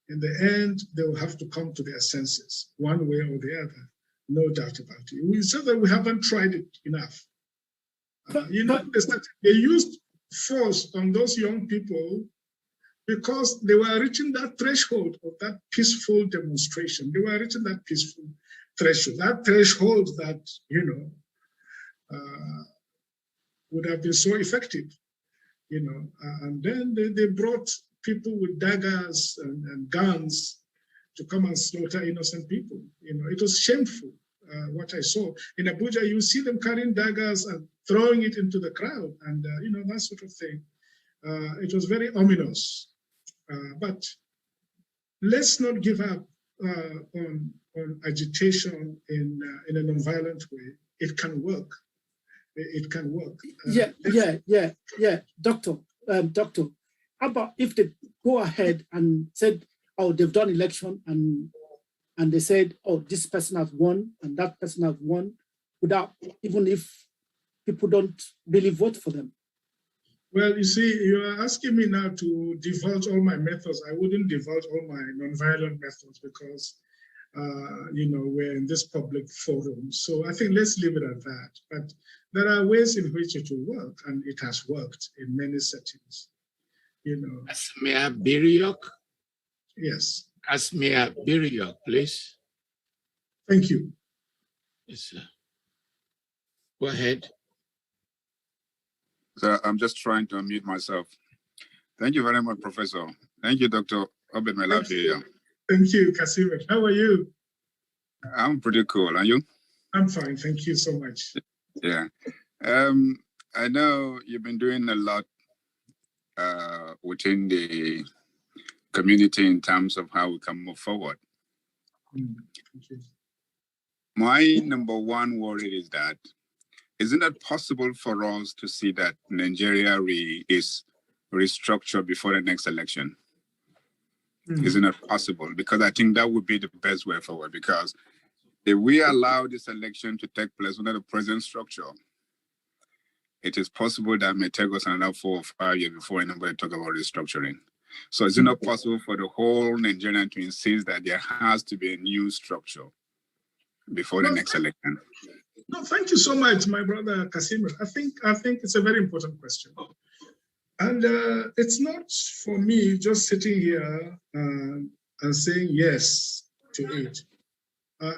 A: in the end, they will have to come to their senses, one way or the other. No doubt about it. We said that we haven't tried it enough. They used force on those young people because they were reaching that threshold of that peaceful demonstration. They were reaching that peaceful threshold, that, would have been so effective, and then they brought people with daggers and guns to come and slaughter innocent people. It was shameful, what I saw. In Abuja, you see them carrying daggers and throwing it into the crowd and, that sort of thing. It was very ominous. But let's not give up on agitation in a nonviolent way. It can work. It can work.
M: Yeah. Doctor, how about if they go ahead and said, oh, they've done election and they said, oh, this person has won and that person has won, without, even if people don't really vote for them?
A: Well, you see, you are asking me now to divulge all my methods. I wouldn't divulge all my nonviolent methods because, we're in this public forum. So I think let's leave it at that. But there are ways in which it will work, and it has worked in many settings.
C: Asmia Biriok?
A: Yes.
C: Asmia Biriok, please.
A: Thank you.
C: Yes, sir. Go ahead.
N: So I'm just trying to unmute myself. Thank you very much, Professor. Thank you, Dr. Obadiah Mailafia.
A: Thank you, Kasim. How are you?
N: I'm pretty cool. And you?
A: I'm fine. Thank you so much.
N: Yeah. I know you've been doing a lot within the community in terms of how we can move forward.
A: Thank you.
N: My number one worry is that, isn't it possible for us to see that Nigeria is restructured before the next election? Isn't it possible? Because I think that would be the best way forward. Because if we allow this election to take place under the present structure, it is possible that it may take us another 4 or 5 years before anybody talk about restructuring. So is it not possible for the whole Nigerian to insist that there has to be a new structure before the next election?
A: No, thank you so much, my brother Kasim. I think it's a very important question. And it's not for me just sitting here and saying yes to it.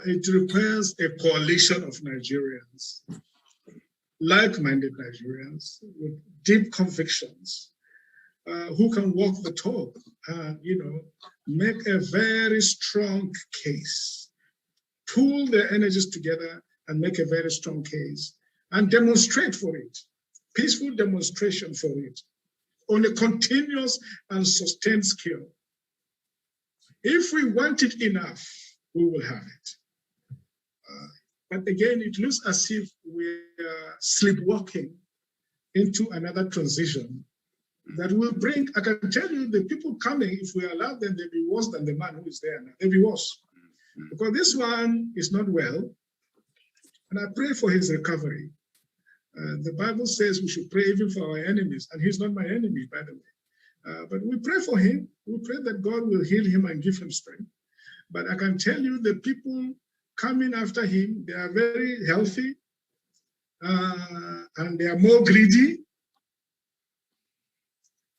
A: It requires a coalition of Nigerians, like-minded Nigerians with deep convictions, who can walk the talk and, make a very strong case, pool their energies together and make a very strong case and demonstrate for it, peaceful demonstration for it, on a continuous and sustained scale. If we want it enough, we will have it. But again, it looks as if we are sleepwalking into another transition that will bring, I can tell you, the people coming, if we allow them, they'll be worse than the man who is there now. They'll be worse. Because this one is not well, and I pray for his recovery. The Bible says we should pray even for our enemies, and he's not my enemy, by the way. But we pray for him. We pray that God will heal him and give him strength. But I can tell you the people coming after him, they are very healthy, and they are more greedy,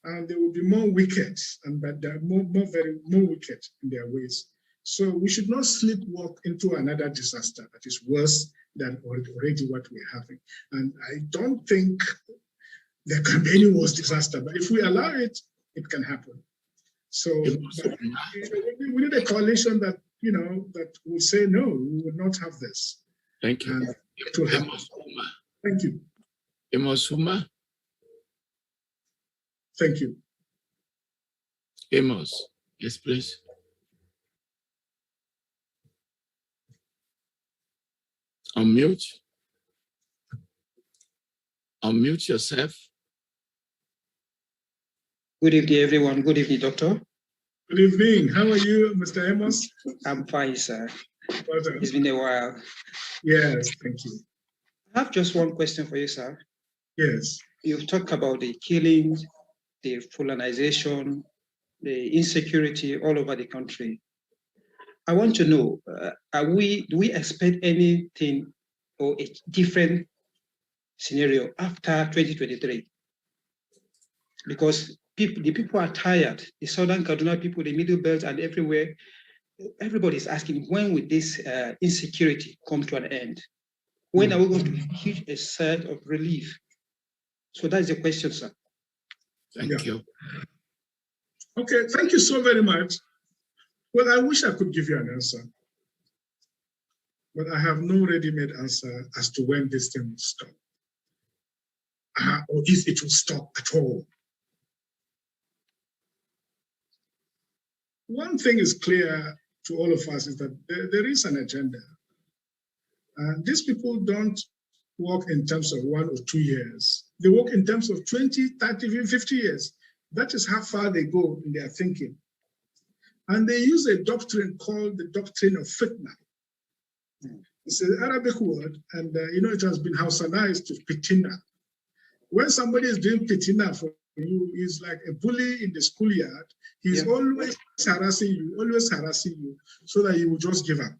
A: and they will be more wicked, but they are more wicked in their ways. So we should not sleepwalk into another disaster that is worse than already what we're having. And I don't think there can be any worse disaster, but if we allow it, it can happen. So we need a coalition that, that will say, no, we will not have this.
C: Thank you.
A: Thank you.
C: Amos Huma.
A: Thank you.
C: Amos, yes, please. Unmute. Unmute yourself.
O: Good evening, everyone. Good evening, Doctor.
A: Good evening. How are you, Mr. Amos?
O: I'm fine, sir.
A: Well done.
O: It's been a while.
A: Yes, thank you.
O: I have just one question for you, sir.
A: Yes.
O: You've talked about the killings, the Fulanization, the insecurity all over the country. I want to know, do we expect anything or a different scenario after 2023? Because the people are tired. The Southern Kaduna people, the Middle Belt and everywhere, everybody is asking, when will this insecurity come to an end? When are we going to hit a set of relief? So that's the question, sir.
C: Thank you.
A: Okay, thank you so very much. Well, I wish I could give you an answer, but I have no ready-made answer as to when this thing will stop, or if it will stop at all. One thing is clear to all of us is that there is an agenda. These people don't work in terms of 1 or 2 years. They work in terms of 20, 30, even 50 years. That is how far they go in their thinking. And they use a doctrine called the Doctrine of Fitna. It's an Arabic word, and it has been Hausanized to Pitina. When somebody is doing Pitina for you, he's like a bully in the schoolyard. He's always harassing you, so that you will just give up.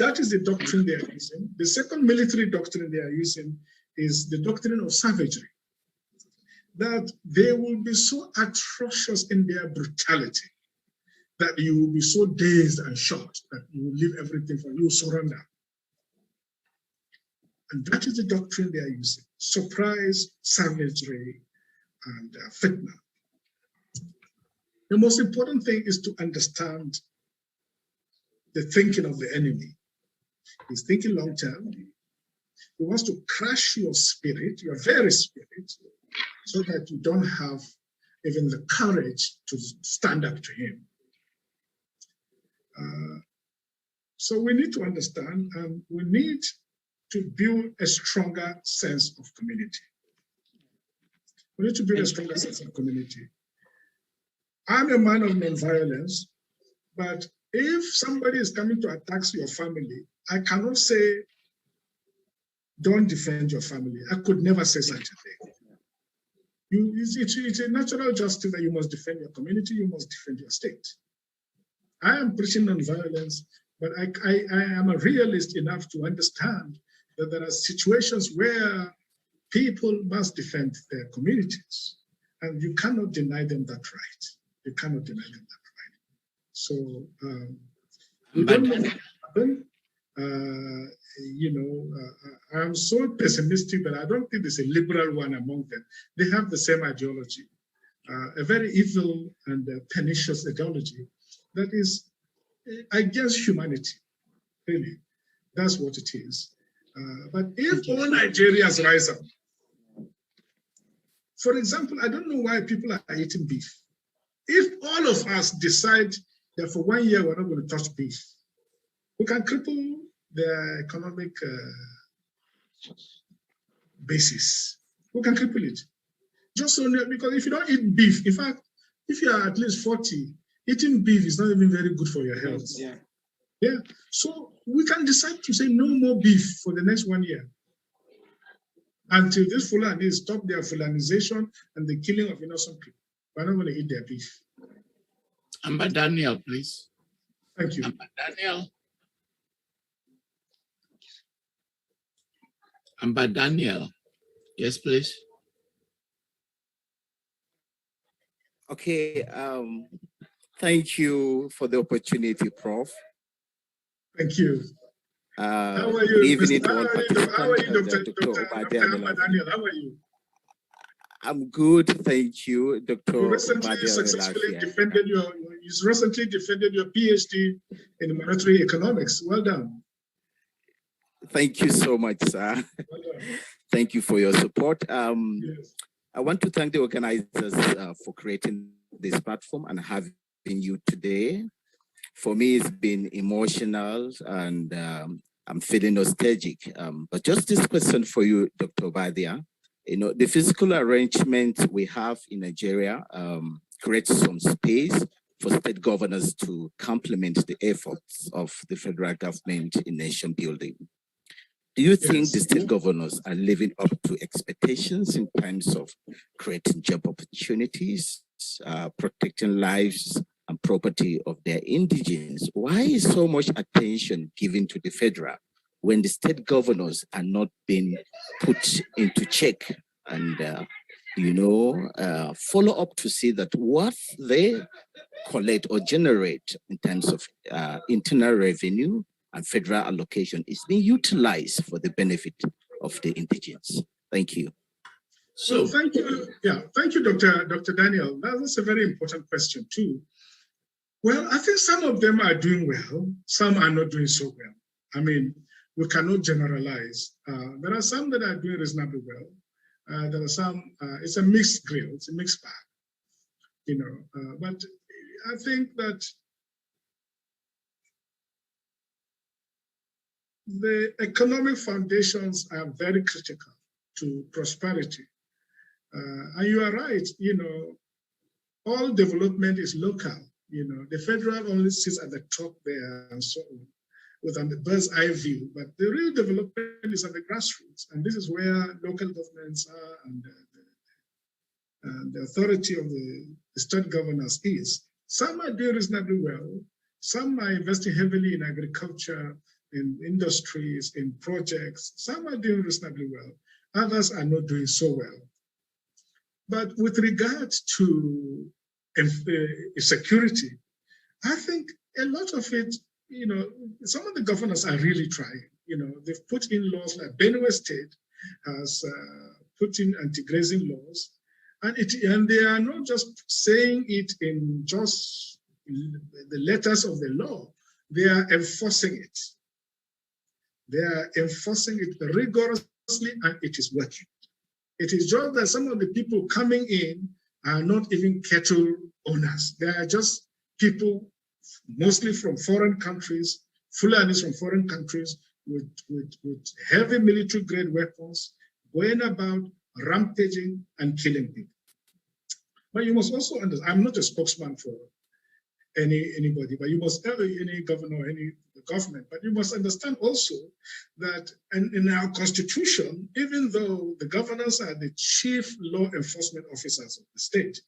A: That is the doctrine they are using. The second military doctrine they are using is the doctrine of savagery. That they will be so atrocious in their brutality that you will be so dazed and shocked that you will leave everything for you, surrender. And that is the doctrine they are using: surprise, savagery, and fitna. The most important thing is to understand the thinking of the enemy. He's thinking long term. He wants to crush your spirit, your very spirit, so that you don't have even the courage to stand up to him. So we need to understand, and we need to build a stronger sense of community. We need to build a stronger sense of community. I'm a man of nonviolence, but if somebody is coming to attack your family, I cannot say, don't defend your family. I could never say such a thing. It's a natural justice that you must defend your community, you must defend your state. I am preaching nonviolence, but I am a realist enough to understand that there are situations where people must defend their communities, and you cannot deny them that right. You cannot deny them that right. So we don't know what happened. I'm so pessimistic that I don't think there's a liberal one among them. They have the same ideology, a very evil and pernicious ideology that is against humanity, really. That's what it is. But if all Nigerians rise up, for example, I don't know why people are eating beef. If all of us decide that for 1 year we're not going to touch beef, we can cripple the economic basis. We can cripple it. Just so, because if you don't eat beef, in fact, if you are at least 40, eating beef is not even very good for your health. Yeah. So we can decide to say no more beef for the next 1 year until this Fulanis stop their Fulanization and the killing of innocent people. We're not going to eat their beef.
C: Amba Daniel, please.
A: Thank you.
C: Amba Daniel. Amba Daniel. Yes, please.
P: Okay. Thank you for the opportunity, Prof.
A: Thank you. How are you?
P: Good evening
A: How
P: to all
A: are you,
P: participants.
A: Dr. Ahmad Daniel? How are you?
P: I'm good, thank you, Dr.
A: You recently
P: Obadiah
A: successfully
P: Mailafia.
A: defended your PhD in monetary economics. Well done.
P: Thank you so much, sir.
A: Well done.
P: Thank you for your support.
A: Yes.
P: I want to thank the organizers for creating this platform and having you today. For me, it's been emotional and I'm feeling nostalgic. But just this question for you, Dr. Obadiah. You know, the physical arrangement we have in Nigeria creates some space for state governors to complement the efforts of the federal government in nation building. Do you think the state governors are living up to expectations in terms of creating job opportunities, protecting lives and property of their indigents? Why is so much attention given to the federal when the state governors are not being put into check and, follow up to see that what they collect or generate in terms of internal revenue and federal allocation is being utilized for the benefit of the indigents? Thank you.
A: So thank you. Yeah, thank you, Dr. Daniel. That's a very important question too. Well, I think some of them are doing well, some are not doing so well. I mean, we cannot generalize. There are some that are doing reasonably well. There are some, it's a mixed grill, it's a mixed bag, but I think that the economic foundations are very critical to prosperity. And you are right, all development is local. The federal only sits at the top there and so on, with a bird's eye view, but the real development is at the grassroots. And this is where local governments are and the authority of the state governors is. Some are doing reasonably well. Some are investing heavily in agriculture, in industries, in projects. Some are doing reasonably well. Others are not doing so well. But with regard to security, I think a lot of it, some of the governors are really trying. They've put in laws like Benue State has put in anti-grazing laws, and they are not just saying it in just the letters of the law, they are enforcing it. They are enforcing it rigorously, and it is working. It is just that some of the people coming in are not even cattle owners. They are just people, mostly from foreign countries, Fulanis from foreign countries with heavy military grade weapons, going about rampaging and killing people. But you must also understand, I'm not a spokesman for anybody, but you must, any governor, any government, but you must understand also that in our constitution, even though the governors are the chief law enforcement officers of the state,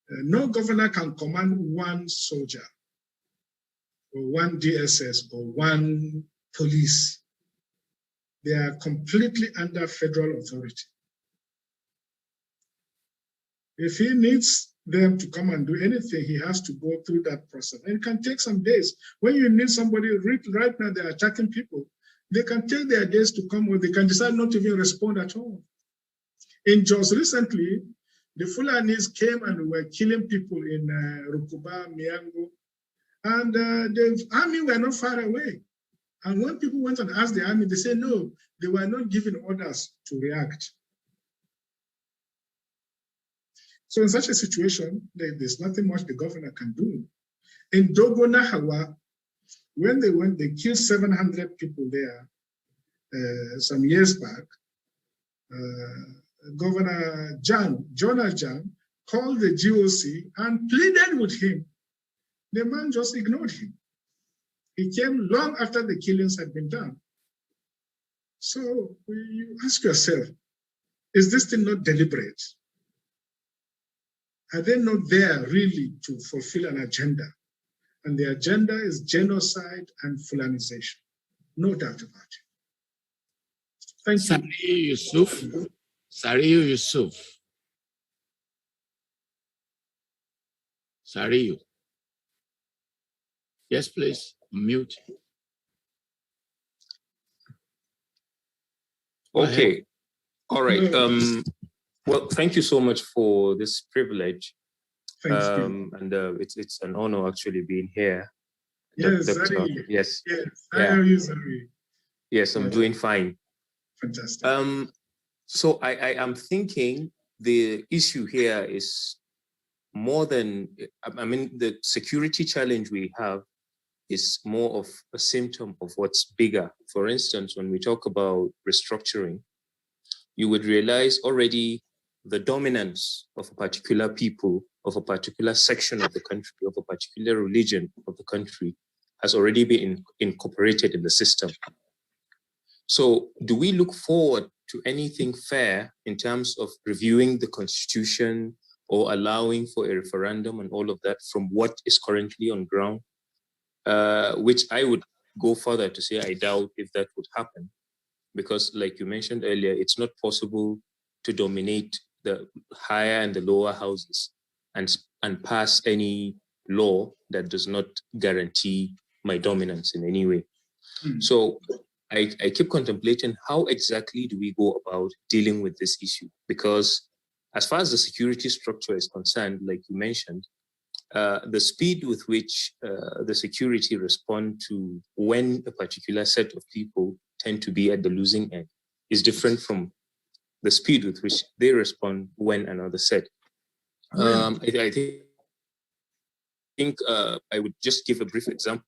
A: no governor can command one soldier or one DSS or one police. They are completely under federal authority. If he needs them to come and do anything, he has to go through that process. And it can take some days. When you need somebody, right now they're attacking people, they can take their days to come, or they can decide not to even respond at all. In Jos recently, the Fulanis came and were killing people in Rukuba, Miango, and the army were not far away. And when people went and asked the army, they said no, they were not given orders to react. So in such a situation, there's nothing much the governor can do. In Dogo Nahawa, when they killed 700 people there some years back, Governor Jonah Jan, called the GOC and pleaded with him. The man just ignored him. He came long after the killings had been done. So you ask yourself, is this thing not deliberate? Are they not there really to fulfill an agenda? And the agenda is genocide and Fulanization. No doubt about it. Thank you.
C: Sariu Yusuf. Sariu. Yes, please, mute.
Q: Okay, all right. Well, thank you so much for this privilege. And it's an honor actually being here.
A: Yes,
Q: yes.
A: Yes, how are you, Zari?
Q: Yes, I'm doing fine.
A: Fantastic.
Q: So I am thinking the issue here is more than, I mean, the security challenge we have is more of a symptom of what's bigger. For instance, when we talk about restructuring, you would realize already the dominance of a particular people, of a particular section of the country, of a particular religion of the country has already been incorporated in the system. So do we look forward to anything fair in terms of reviewing the constitution or allowing for a referendum and all of that from what is currently on ground? Which I would go further to say I doubt if that would happen, because like you mentioned earlier, it's not possible to dominate the higher and the lower houses and pass any law that does not guarantee my dominance in any way. So I keep contemplating how exactly do we go about dealing with this issue? Because as far as the security structure is concerned, like you mentioned, the speed with which the security respond to when a particular set of people tend to be at the losing end is different from the speed with which they respond when another set. I think I would just give a brief example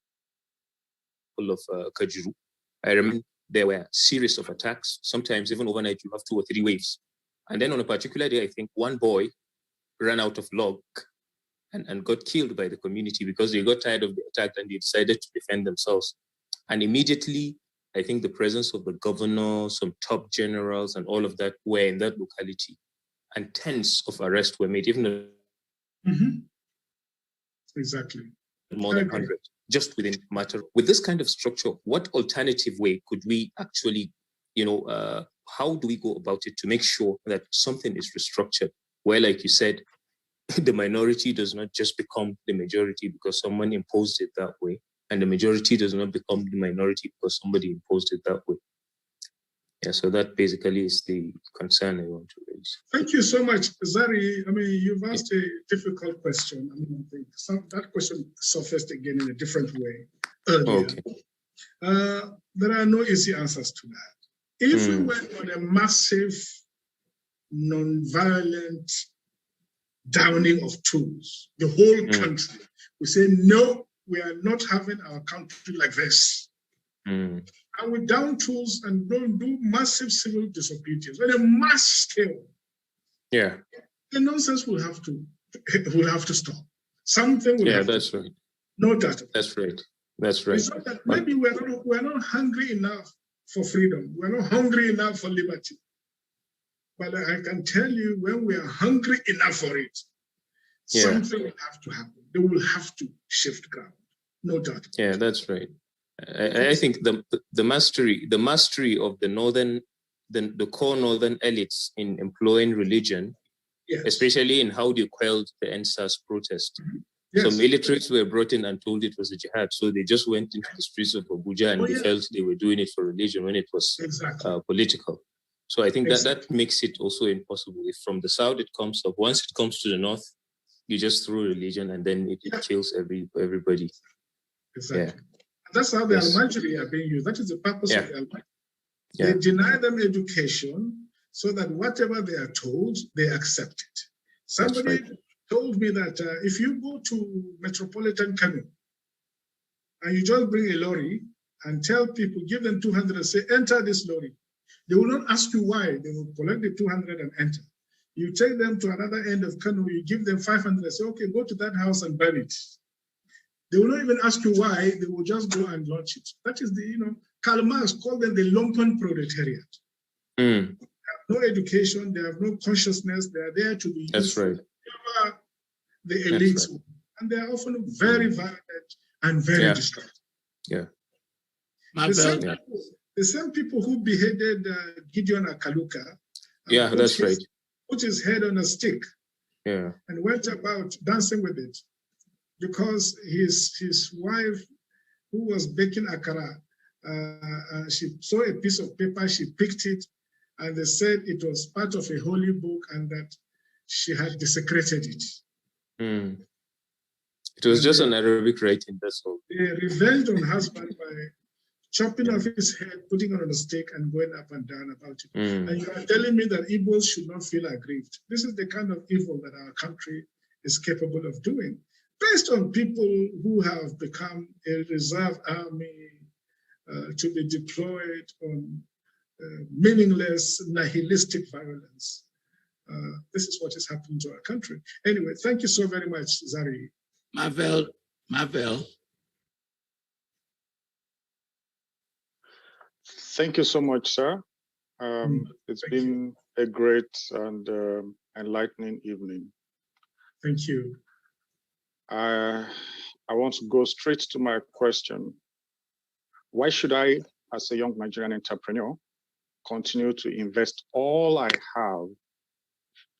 Q: of Kajuru. I remember there were a series of attacks. Sometimes even overnight, you have 2 or 3 waves. And then on a particular day, I think one boy ran out of luck and got killed by the community because they got tired of the attack and they decided to defend themselves. And immediately, I think the presence of the governor, some top generals and all of that were in that locality. And tens of arrests were made, even
A: exactly
Q: more than 100, just within a matter. With this kind of structure, what alternative way could we actually, how do we go about it to make sure that something is restructured where, like you said, the minority does not just become the majority because someone imposed it that way, and the majority does not become the minority because somebody imposed it that way. Yeah, so that basically is the concern I want to raise.
A: Thank you so much, Zari. I mean, you've asked a difficult question. I mean, I think that question surfaced again in a different way earlier. Okay. There are no easy answers to that. If we went on a massive, non-violent downing of tools, the whole country, we say, no, we are not having our country like this. And we down tools and don't do massive civil disobedience on a mass scale.
Q: Yeah.
A: The nonsense will have to stop. Something will have
Q: that's
A: to
Q: right.
A: No doubt.
Q: That's right. That's right.
A: It's not that maybe we're not hungry enough for freedom. We're not hungry enough for liberty. But I can tell you, when we are hungry enough for it, something will have to happen. They will have to shift ground. No doubt.
Q: Yeah, that's right. I think the mastery of the core northern elites in employing religion, especially in how they quelled the NSAS protest. So militaries were brought in and told it was a jihad. So they just went into the streets of Abuja and they felt they were doing it for religion when it was political. So I think that makes it also impossible. If from the south it comes up, once it comes to the north, you just throw religion and then it kills everybody.
A: Exactly. Yeah. That's how the Almajiri are being used. That is the purpose of the Almajiri. They deny them education so that whatever they are told, they accept it. Somebody told me that if you go to Metropolitan Kano and you just bring a lorry and tell people, give them 200 and say, enter this lorry. They will not ask you why. They will collect the 200 and enter. You take them to another end of Kano, you give them 500 and say, okay, go to that house and burn it. They will not even ask you why, they will just go and launch it. That is Karl Marx called them the lumpen proletariat. They have no education, they have no consciousness, they are there to be used for the elites. And they are often very violent and very destructive.
Q: Yeah.
A: The same people who beheaded Gideon Akaluka. Put his head on a stick.
Q: And
A: went about dancing with it. because his wife, who was baking akara, she saw a piece of paper, she picked it, and they said it was part of a holy book and that she had desecrated it.
Q: Mm. It was just an Arabic writing, that's all.
A: They revenged on husband by chopping off his head, putting it on a stake, and going up and down about it.
Q: Mm.
A: And you are telling me that Igbos should not feel aggrieved. This is the kind of evil that our country is capable of doing, based on people who have become a reserve army to be deployed on meaningless, nihilistic violence. This is what is happening to our country. Anyway, thank you so very much, Zari.
C: Marvel.
R: Thank you so much, sir. It's been a great and enlightening evening.
A: Thank you.
R: I want to go straight to my question. Why should I, as a young Nigerian entrepreneur, continue to invest all I have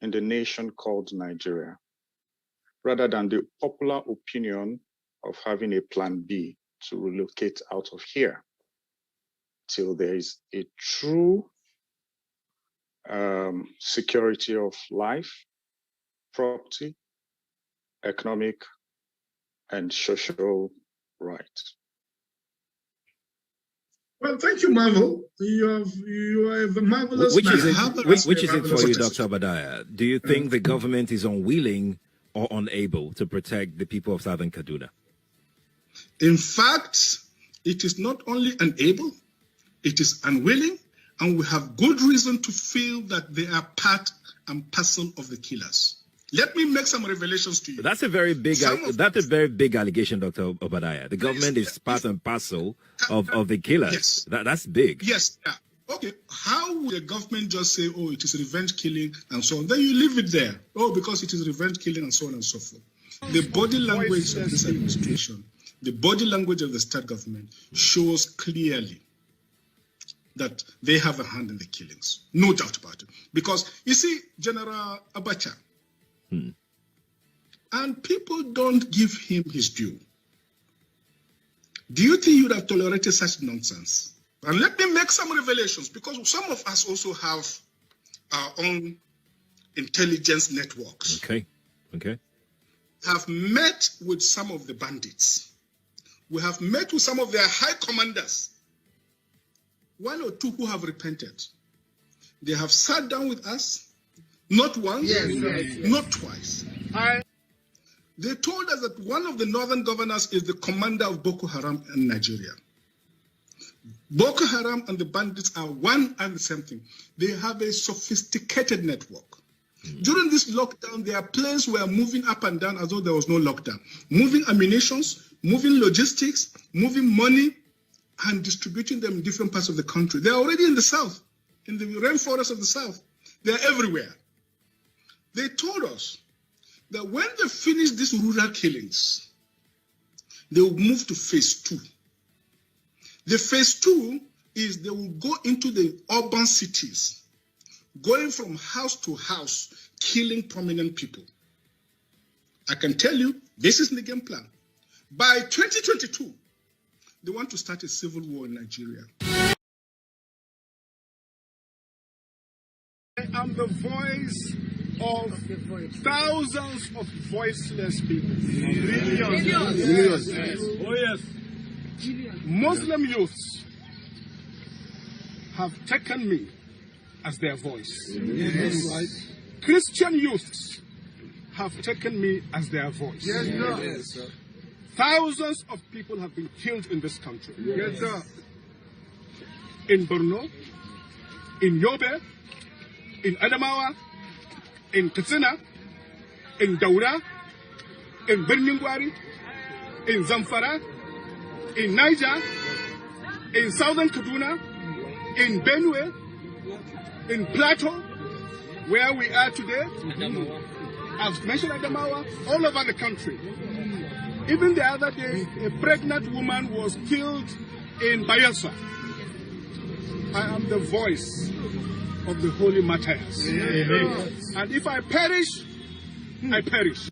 R: in the nation called Nigeria, rather than the popular opinion of having a plan B to relocate out of here till there is a true security of life, property, economic, and social rights?
A: Well, thank you, Marvel. You have a marvelous.
S: Which is it for you, Dr. Obadiah? Do you think the government is unwilling or unable to protect the people of Southern Kaduna?
A: In fact, it is not only unable, it is unwilling, and we have good reason to feel that they are part and parcel of the killers. Let me make some revelations to you.
S: That's a very big allegation, Dr. Obadiah. The government is part and parcel of the killers.
A: Yes.
S: That's big.
A: Yes. Okay. How would the government just say, oh, it is revenge killing and so on? Then you leave it there. Oh, because it is revenge killing and so on and so forth. The body language of this administration, the body language of the state government shows clearly that they have a hand in the killings. No doubt about it. Because, you see, General Abacha, and people don't give him his due. Do you think you would have tolerated such nonsense? And let me make some revelations, because some of us also have our own intelligence networks.
S: Okay.
A: Have met with some of the bandits. We have met with some of their high commanders. One or two who have repented. They have sat down with us, not once, not twice. They told us that one of the northern governors is the commander of Boko Haram in Nigeria. Boko Haram and the bandits are one and the same thing. They have a sophisticated network. During this lockdown, their planes were moving up and down as though there was no lockdown. Moving ammunitions, moving logistics, moving money, and distributing them in different parts of the country. They're already in the south, in the rainforest of the south. They're everywhere. They told us that when they finish these rural killings, they will move to phase 2. The phase 2 is they will go into the urban cities, going from house to house, killing prominent people. I can tell you, this is the game plan. By 2022, they want to start a civil war in Nigeria.
T: I am the voice of thousands of voiceless people. Millions. Oh yes. Muslim youths have taken me as their voice. Yes. Right? Christian youths have taken me as their voice. Yes, sir. Thousands of people have been killed in this country. Yes, sir. In Borno, in Yobe, in Adamawa, in Katsina, in Daura, in Birningwari, in Zamfara, in Niger, in Southern Kaduna, in Benue, in Plateau, where we are today. I've mentioned Adamawa, all over the country. Even the other day, a pregnant woman was killed in Bayelsa. I am the voice of the holy martyrs. And if I perish, I perish.